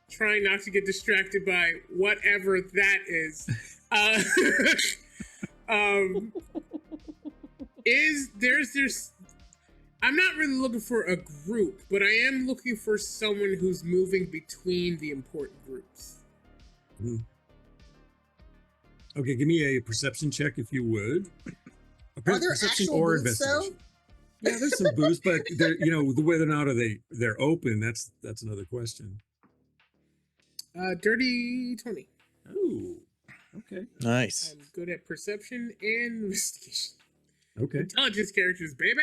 trying not to get distracted by whatever that is. There's I'm not really looking for a group, but I am looking for someone who's moving between the important groups. Okay, give me a perception check if you would. Are there Perception actual or booths, though? investigation. Yeah, there's some booths, but whether or not they're open, that's another question. Dirty 20. Oh, okay. Nice. I'm good at perception and investigation. Okay. Intelligence characters, baby!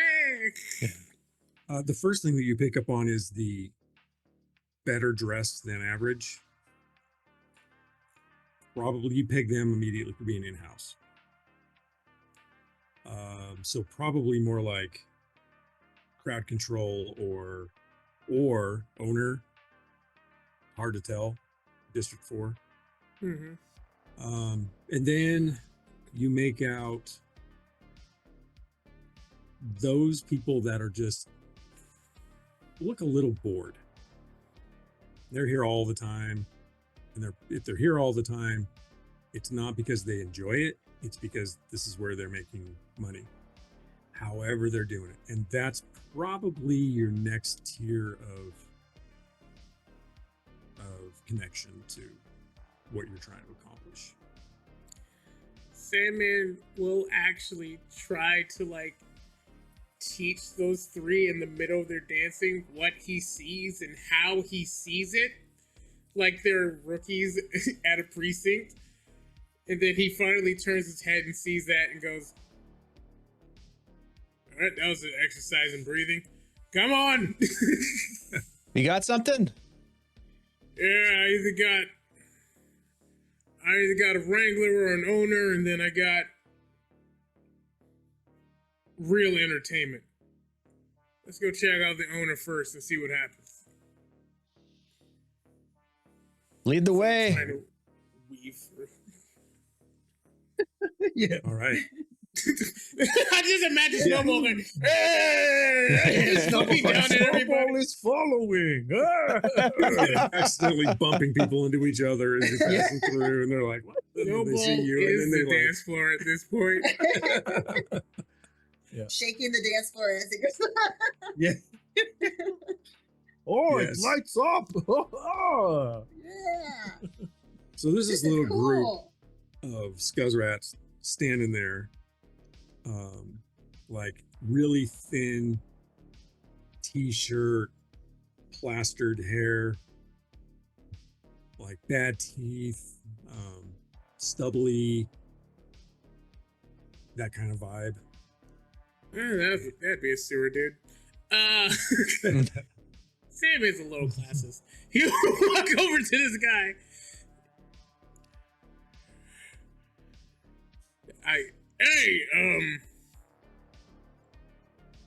The first thing that you pick up on is the better dressed than average. Probably you peg them immediately for being in-house. So probably more like crowd control or owner. Hard to tell. District 4. Mm-hmm. And then you make out those people that are just look a little bored. They're here all the time. And if they're here all the time, it's not because they enjoy it. It's because this is where they're making money. However they're doing it. And that's probably your next tier of connection to what you're trying to accomplish. Sandman will actually try to like teach those three in the middle of their dancing what he sees and how he sees it, like they're rookies at a precinct. And then he finally turns his head and sees that and goes, all right, that was an exercise in breathing. Come on. You got something? Yeah, I either got a wrangler or an owner, and then I got real entertainment. Let's go check out the owner first and see what happens. Lead the way. Trying to weave through. Yeah. All right. I just imagine Snowball going, hey, looking down at everybody. Snowball is following. Accidentally bumping people into each other as you're passing through, and they're like, what? And then Snowball they see you, and is then the they dance floor at this point. Shaking the dance floor as it goes. Yeah. Oh, Yes. it lights up. Oh. Yeah. So there's this little group Cool. of scuzzrats standing there, like really thin t-shirt, plastered hair, like bad teeth, stubbly, that kind of vibe. That'd be a sewer dude. Sam is a little classist. He'll walk over to this guy.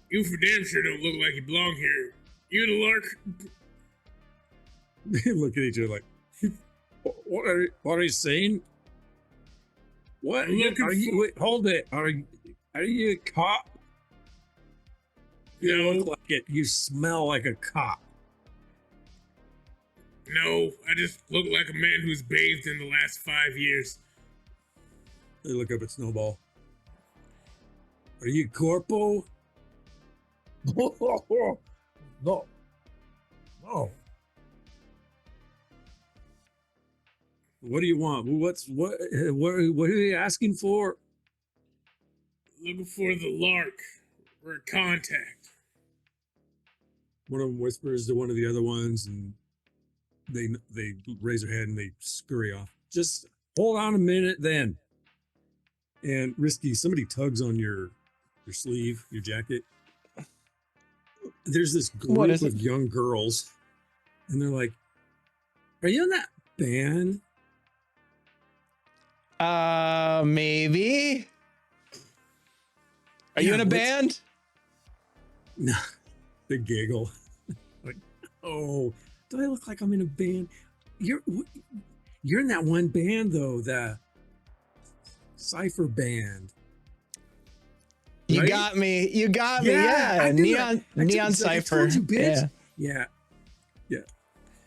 You for damn sure don't look like you belong here. You the lark? They look at each other like, what are you saying? What I'm looking are you? for- Wait, hold it. Are you a cop? You No. look like it. You smell like a cop. No, I just look like a man who's bathed in the last 5 years. They look up at Snowball. Are you corpo? No. No. What do you want? What are you asking for? Looking for the lark. We're in contact. One of them whispers to one of the other ones, and they raise their head and they scurry off. Just hold on a minute, then. And Risky, somebody tugs on your sleeve, your jacket. There's this What group is it? of young girls, and they're like, "Are you in that band?" Maybe. Are you Yeah, in a what's- band? No, they giggle. Like, oh, do I look like I'm in a band? You're in that one band though, the Cypher band. You Right? got me. You got me. Yeah, Yeah. I knew Neon it. I Neon told Cypher. you, bitch. Yeah. Yeah.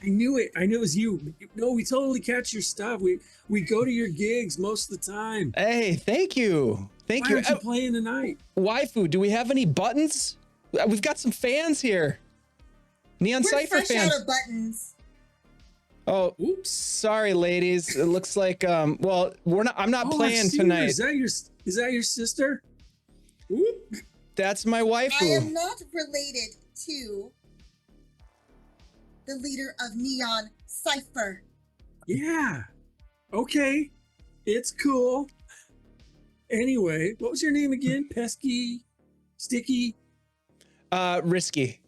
I knew it. I knew it was you. No, we totally catch your stuff. We go to your gigs most of the time. Hey, thank you. Thank Why you. aren't you playing tonight? Waifu, do we have any buttons? We've got some fans here. Neon We're Cypher fresh fans. out of buttons. Oh, oops. Sorry, ladies. It looks like well, I'm not Oh, I've playing seen her. tonight. Is that your sister? Whoop. That's my I waifu. am not related to the leader of Neon Cypher. Yeah. Okay. It's cool. Anyway, what was your name again? Pesky? Sticky? Risky.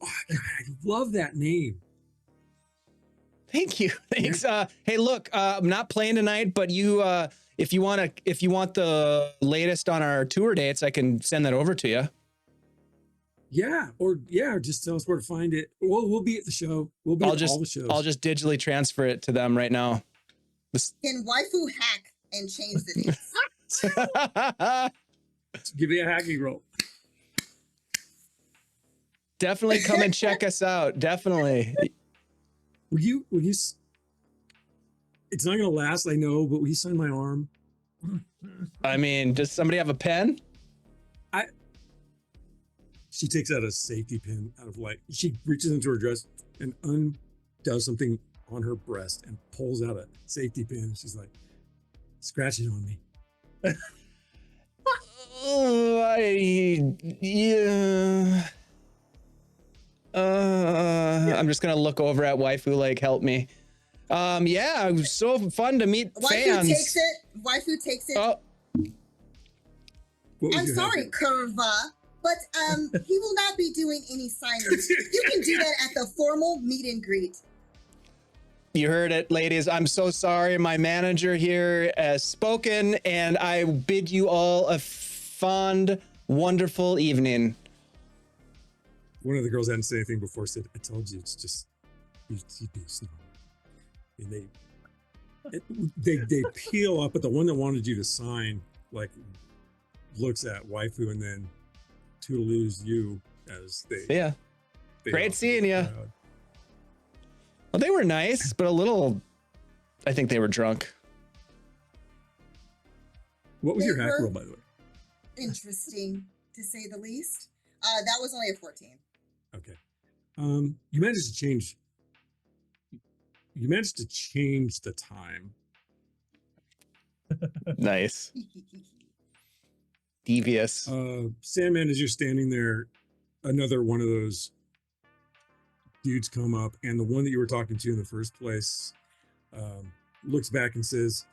Oh, God, I love that name. Thank you. Thanks. Hey, look, I'm not playing tonight, but you if you want the latest on our tour dates, I can send that over to you. Yeah, or just tell us where to find it. We'll be at the show. We'll be at all the shows. I'll just digitally transfer it to them right now. Can waifu hack and change the dates? Give me a hacking roll. Definitely come and check us out. Definitely. Will you, it's not going to last, I know, but will you sign my arm? I mean, does somebody have a pen? She takes out a safety pin out of she reaches into her dress and undoes something on her breast and pulls out a safety pin. She's like, scratch it on me. Oh, yeah. I'm just gonna look over at waifu like, help me. Yeah, it was so fun to meet fans. Waifu takes it. Oh, What was I'm your sorry, hacking? Curva, but he will not be doing any signings. You can do that at the formal meet and greet. you heard it, ladies. I'm so sorry. My manager here has spoken, and I bid you all a fond, wonderful evening. One of the girls hadn't said anything before, said, I told you, it's just, you'd be a snob. And they peel up, but the one that wanted you to sign, looks at waifu and then toodaloos you as they. Yeah. they Great off seeing the ya. crowd. Well, they were nice, but a little, I think they were drunk. What was They your hack were- roll, by the way? Interesting, to say the least. That was only a 14. Okay. You managed to change. You managed to change the time. Nice. Devious. Sandman, as you're standing there, another one of those dudes come up, and the one that you were talking to in the first place looks back and says,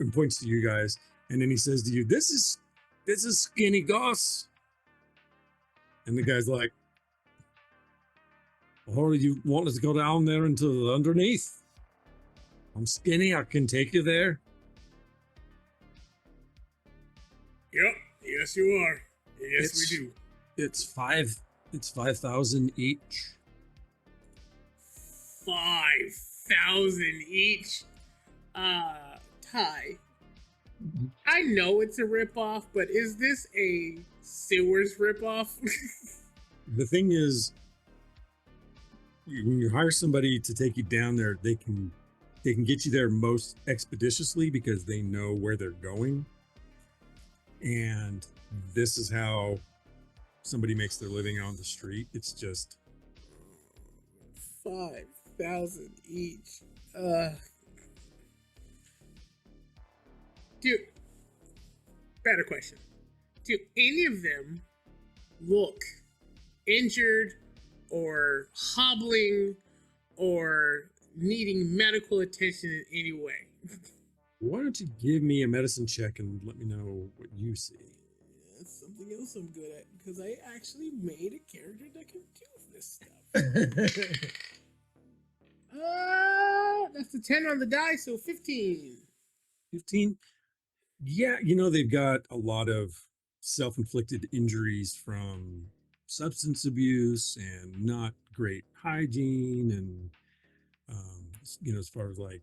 and points to you guys, and then he says to you, "This is Skinny Goss." And the guy's like, "Oh, you want us to go down there into the underneath? I'm Skinny. I can take you there." Yep. Yes, you are. Yes, It's- we do. It's 5,000 each. 5,000 each. Ty. I know it's a ripoff, but is this a sewers ripoff? The thing is, when you hire somebody to take you down there, they can get you there most expeditiously because they know where they're going. And this is how somebody makes their living on the street. It's just 5,000 each. Dude, better question. Do any of them look injured or hobbling or needing medical attention in any way? why don't you give me a medicine check and let me know what you see? That's something else I'm good at, because I actually made a character that can do this stuff. That's a 10 on the die, so 15. 15? Yeah, they've got a lot of self-inflicted injuries from substance abuse and not great hygiene, and as far as they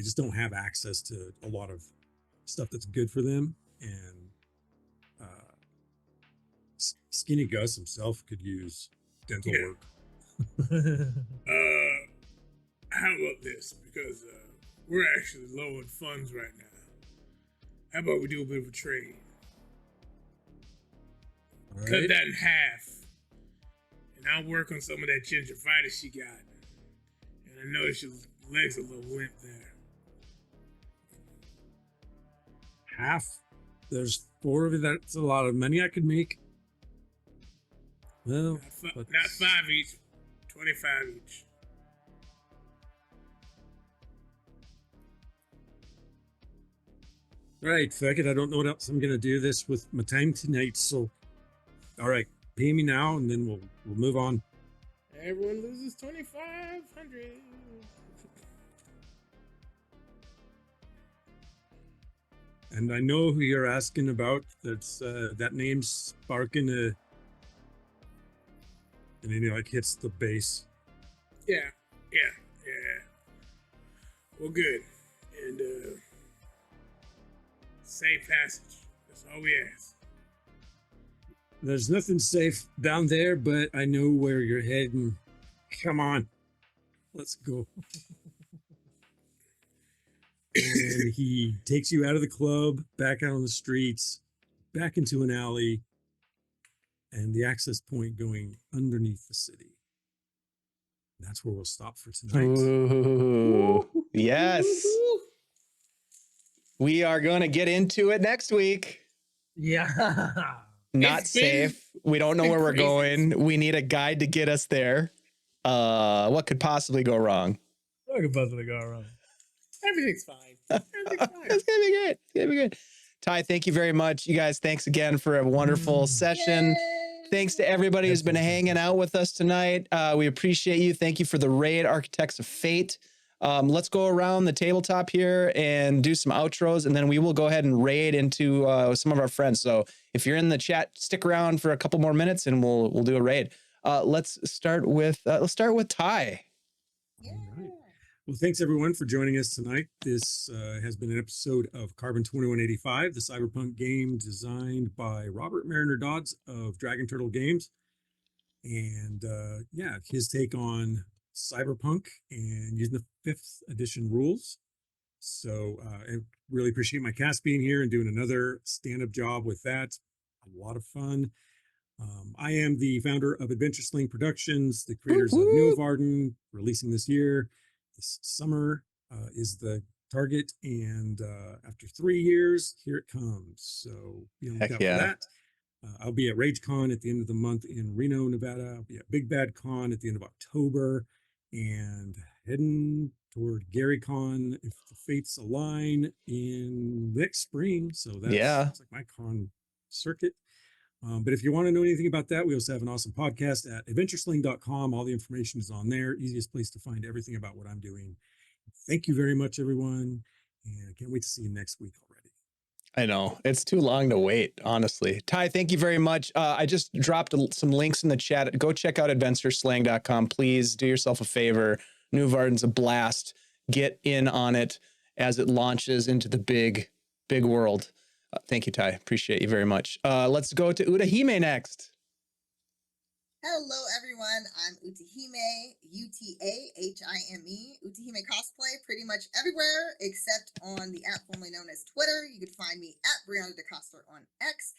just don't have access to a lot of stuff that's good for them. And Skinny Gus himself could use dental Yeah. work. How about this? Because we're actually low on funds right now. How about we do a bit of a trade? All Cut right? that in half. And I'll work on some of that gingivitis she got. And I noticed your legs a little limp there. Half. There's 4 of you. That's a lot of money I could make. Well, Not 5 each, 25 each. right, fuck it. I don't know what else I'm gonna do this with my time tonight. So, all right, pay me now, and then we'll move on. Everyone loses 2,500. And I know who you're asking about. That's that name's sparking a. And then he hits the base. Yeah. Well, good. Safe passage. That's all we ask. There's nothing safe down there, but I know where you're heading. Come on, let's go. And he takes you out of the club, back out on the streets, back into an alley, and the access point going underneath the city. That's where we'll stop for tonight. Ooh, yes. We are going to get into it next week. Yeah. Not It's been- safe. We don't know been where we're crazy. going. We need a guide to get us there. What could possibly go wrong? What could possibly go wrong? Everything's fine. Everything's fine. It's gonna be good. It's gonna be good. Ty, thank you very much. You guys, thanks again for a wonderful session. Yay! Thanks to everybody who's been Absolutely. hanging out with us tonight. We appreciate you. Thank you for the raid, Architects of Fate. Let's go around the tabletop here and do some outros, and then we will go ahead and raid into some of our friends. So if you're in the chat, stick around for a couple more minutes, and we'll do a raid. Let's start with Ty. Yeah. All right. Well, thanks everyone for joining us tonight. This has been an episode of Carbon2185, the Cyberpunk game designed by Robert Marriner-Dodds of Dragon Turtle Games. And yeah, his take on Cyberpunk and using the 5th edition rules. So I really appreciate my cast being here and doing another stand-up job with that. A lot of fun. I am the founder of Adventure Sling Productions, the creators of New Varden, releasing this year. This summer is the target, and after 3 years, here it comes. So be on the Heck lookout yeah. for that. I'll be at RageCon at the end of the month in Reno, Nevada. I'll be at Big Bad Con at the end of October, and heading toward GaryCon if the fates align in next spring. So that's Yeah. like my con circuit. But if you want to know anything about that, we also have an awesome podcast at adventuresling.com. All the information is on there. Easiest place to find everything about what I'm doing. Thank you very much, everyone. And I can't wait to see you next week already. I know it's too long to wait, honestly. Ty, thank you very much. I just dropped some links in the chat. Go check out adventureslang.com. Please do yourself a favor. New Varden's a blast. Get in on it as it launches into the big world. Thank you, Ty. Appreciate you very much. Let's go to Utahime next. Hello, everyone. I'm Utahime, Utahime, Utahime Cosplay, pretty much everywhere except on the app formerly known as Twitter. You can find me at Brianna DeCosta on X.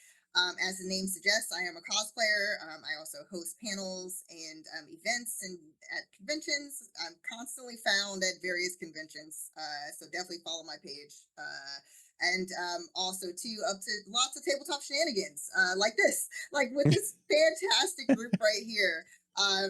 As the name suggests, I am a cosplayer. I also host panels and events and at conventions. I'm constantly found at various conventions, so definitely follow my page. And also too up to lots of tabletop shenanigans like this, like with this fantastic group right here.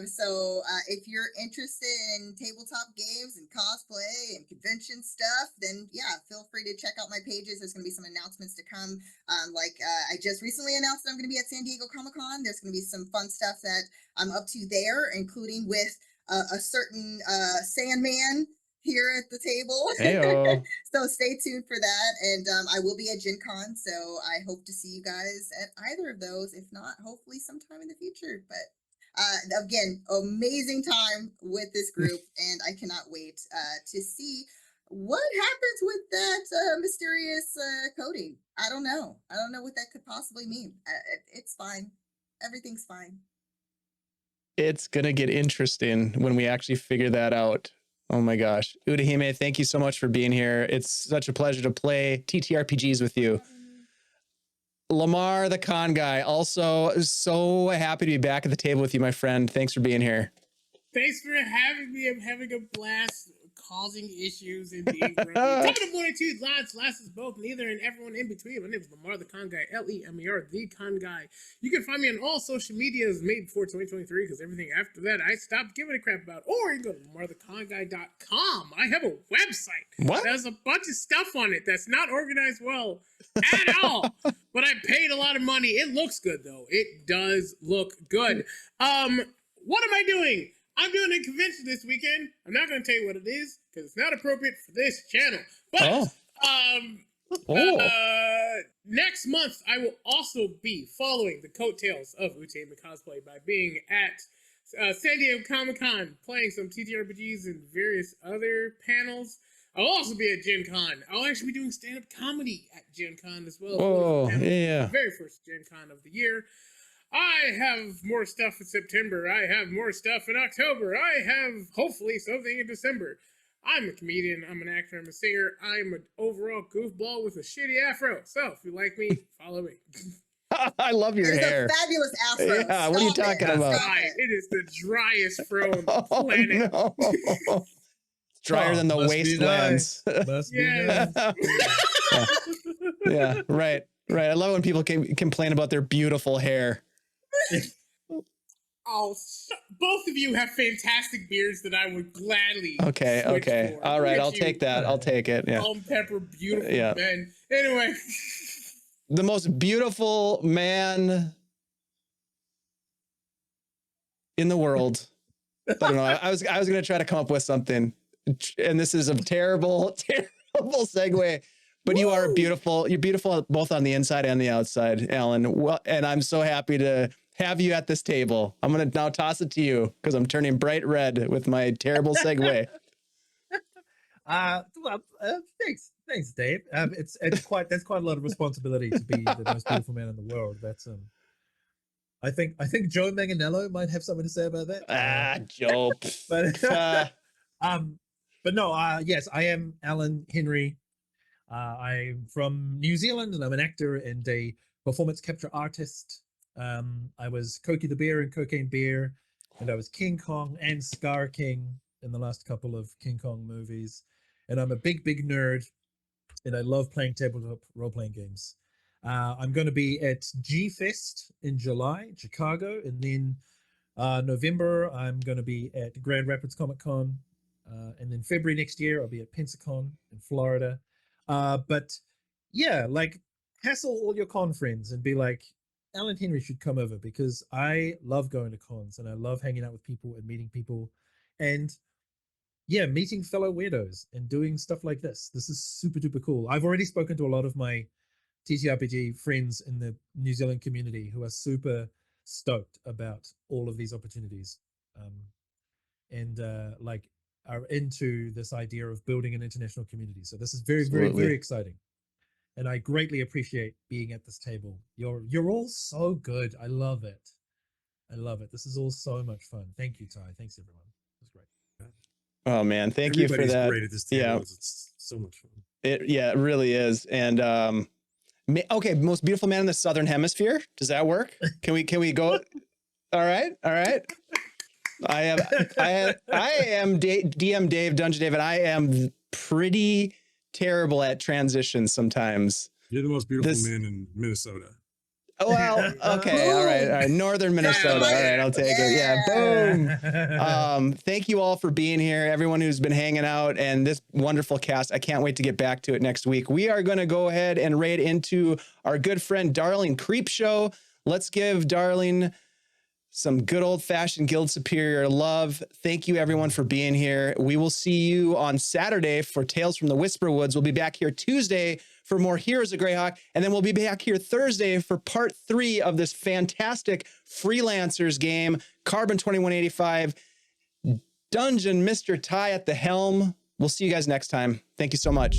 So if you're interested in tabletop games and cosplay and convention stuff, then yeah, feel free to check out my pages. There's going to be some announcements to come. I just recently announced that I'm going to be at San Diego Comic-Con. There's going to be some fun stuff that I'm up to there, including with a certain Sandman here at the table. Heyo. So stay tuned for that. And I will be at Gen Con, so I hope to see you guys at either of those. If not, hopefully sometime in the future. But again, amazing time with this group, and I cannot wait to see what happens with that mysterious coding. I don't know what that could possibly mean. It's fine. Everything's fine. It's going to get interesting when we actually figure that out. Oh my gosh. Utahime, thank you so much for being here. It's such a pleasure to play TTRPGs with you. Lamar, the con guy, also so happy to be back at the table with you, my friend. Thanks for being here. Thanks for having me. I'm having a blast causing issues and being grumpy. Top of the morning to you, lads, lasses, both, neither, and everyone in between. My name is Lamar the Con Guy, Lemer, the Con Guy. You can find me on all social medias made before 2023, because everything after that I stopped giving a crap about. Or you can go to lamartheconguy.com. I have a website What? that has a bunch of stuff on it that's not organized well at all. But I paid a lot of money. It looks good, though. It does look good. What am I doing? I'm doing a convention this weekend. I'm not going to tell you what it is because it's not appropriate for this channel. But next month, I will also be following the coattails of Utahime Cosplay by being at San Diego Comic-Con, playing some TTRPGs and various other panels. I'll also be at Gen Con. I'll actually be doing stand-up comedy at Gen Con as well. Oh, yeah. The very first Gen Con of the year. I have more stuff in September. I have more stuff in October. I have, hopefully, something in December. I'm a comedian. I'm an actor. I'm a singer. I'm an overall goofball with a shitty afro. So, if you like me, follow me. I love your It's hair. a fabulous afro. Yeah, what are you Stop talking it. about? Stop It is the driest fro on the Oh, planet. no. It's drier than the must be wastelands. nice. Must be Yes. nice. Yeah, right. I love when people complain about their beautiful hair. Oh, both of you have fantastic beards that I would gladly. Okay. switch for. All Look right, at I'll you, take that. I'll take it. Yeah. Salt and pepper, beautiful Yeah. men. Anyway, The most beautiful man in the world. I don't know. I was going to try to come up with something, and this is a terrible segue. But you are beautiful. You're beautiful both on the inside and the outside, Alan. Well, and I'm so happy to have you at this table. I'm going to now toss it to you because I'm turning bright red with my terrible segue. Thanks, Dave. That's quite a lot of responsibility to be the most beautiful man in the world. That's I think Joe Manganiello might have something to say about that. Joe. But no, yes, I am Alan Henry. I'm from New Zealand, and I'm an actor and a performance capture artist. I was Cokie the Bear in Cocaine Bear, and I was King Kong and Scar King in the last couple of King Kong movies. And I'm a big nerd, and I love playing tabletop role-playing games. I'm going to be at G-Fest in July, Chicago, and then November I'm going to be at Grand Rapids Comic Con, and then February next year I'll be at Pensacon in Florida. But yeah, like, hassle all your con friends and be like, Alan Henry should come over, because I love going to cons and I love hanging out with people and meeting people, and yeah, meeting fellow weirdos and doing stuff like this. This is super duper cool. I've already spoken to a lot of my TTRPG friends in the New Zealand community who are super stoked about all of these opportunities, and like are into this idea of building an international community. So this is very, very, very exciting, and I greatly appreciate being at this table. You're all so good. I love it. This is all so much fun. Thank you, Ty. Thanks, everyone. It was great. Oh man, thank you for that. Great at this table. Yeah, It's so much fun. It really is. And okay, most beautiful man in the Southern Hemisphere. Does that work? Can we go? All right. I am DM Dave, Dungeon Dave, and I am pretty terrible at transitions sometimes. You're the most beautiful man in Minnesota. Well, okay, all right, Northern Minnesota. All right, I'll take it. Yeah, boom. Thank you all for being here, everyone who's been hanging out, and this wonderful cast. I can't wait to get back to it next week. We are going to go ahead and raid into our good friend Darling Creepshow. Let's give Darling some good old-fashioned Guild Superior love. Thank you, everyone, for being here. We will see you on Saturday for Tales from the Whisper Woods. We'll be back here Tuesday for more Heroes of Greyhawk, and then we'll be back here Thursday for part 3 of this fantastic Freelancers game, Carbon2185. Dungeon Mr. Ty at the helm. We'll see you guys next time. Thank you so much.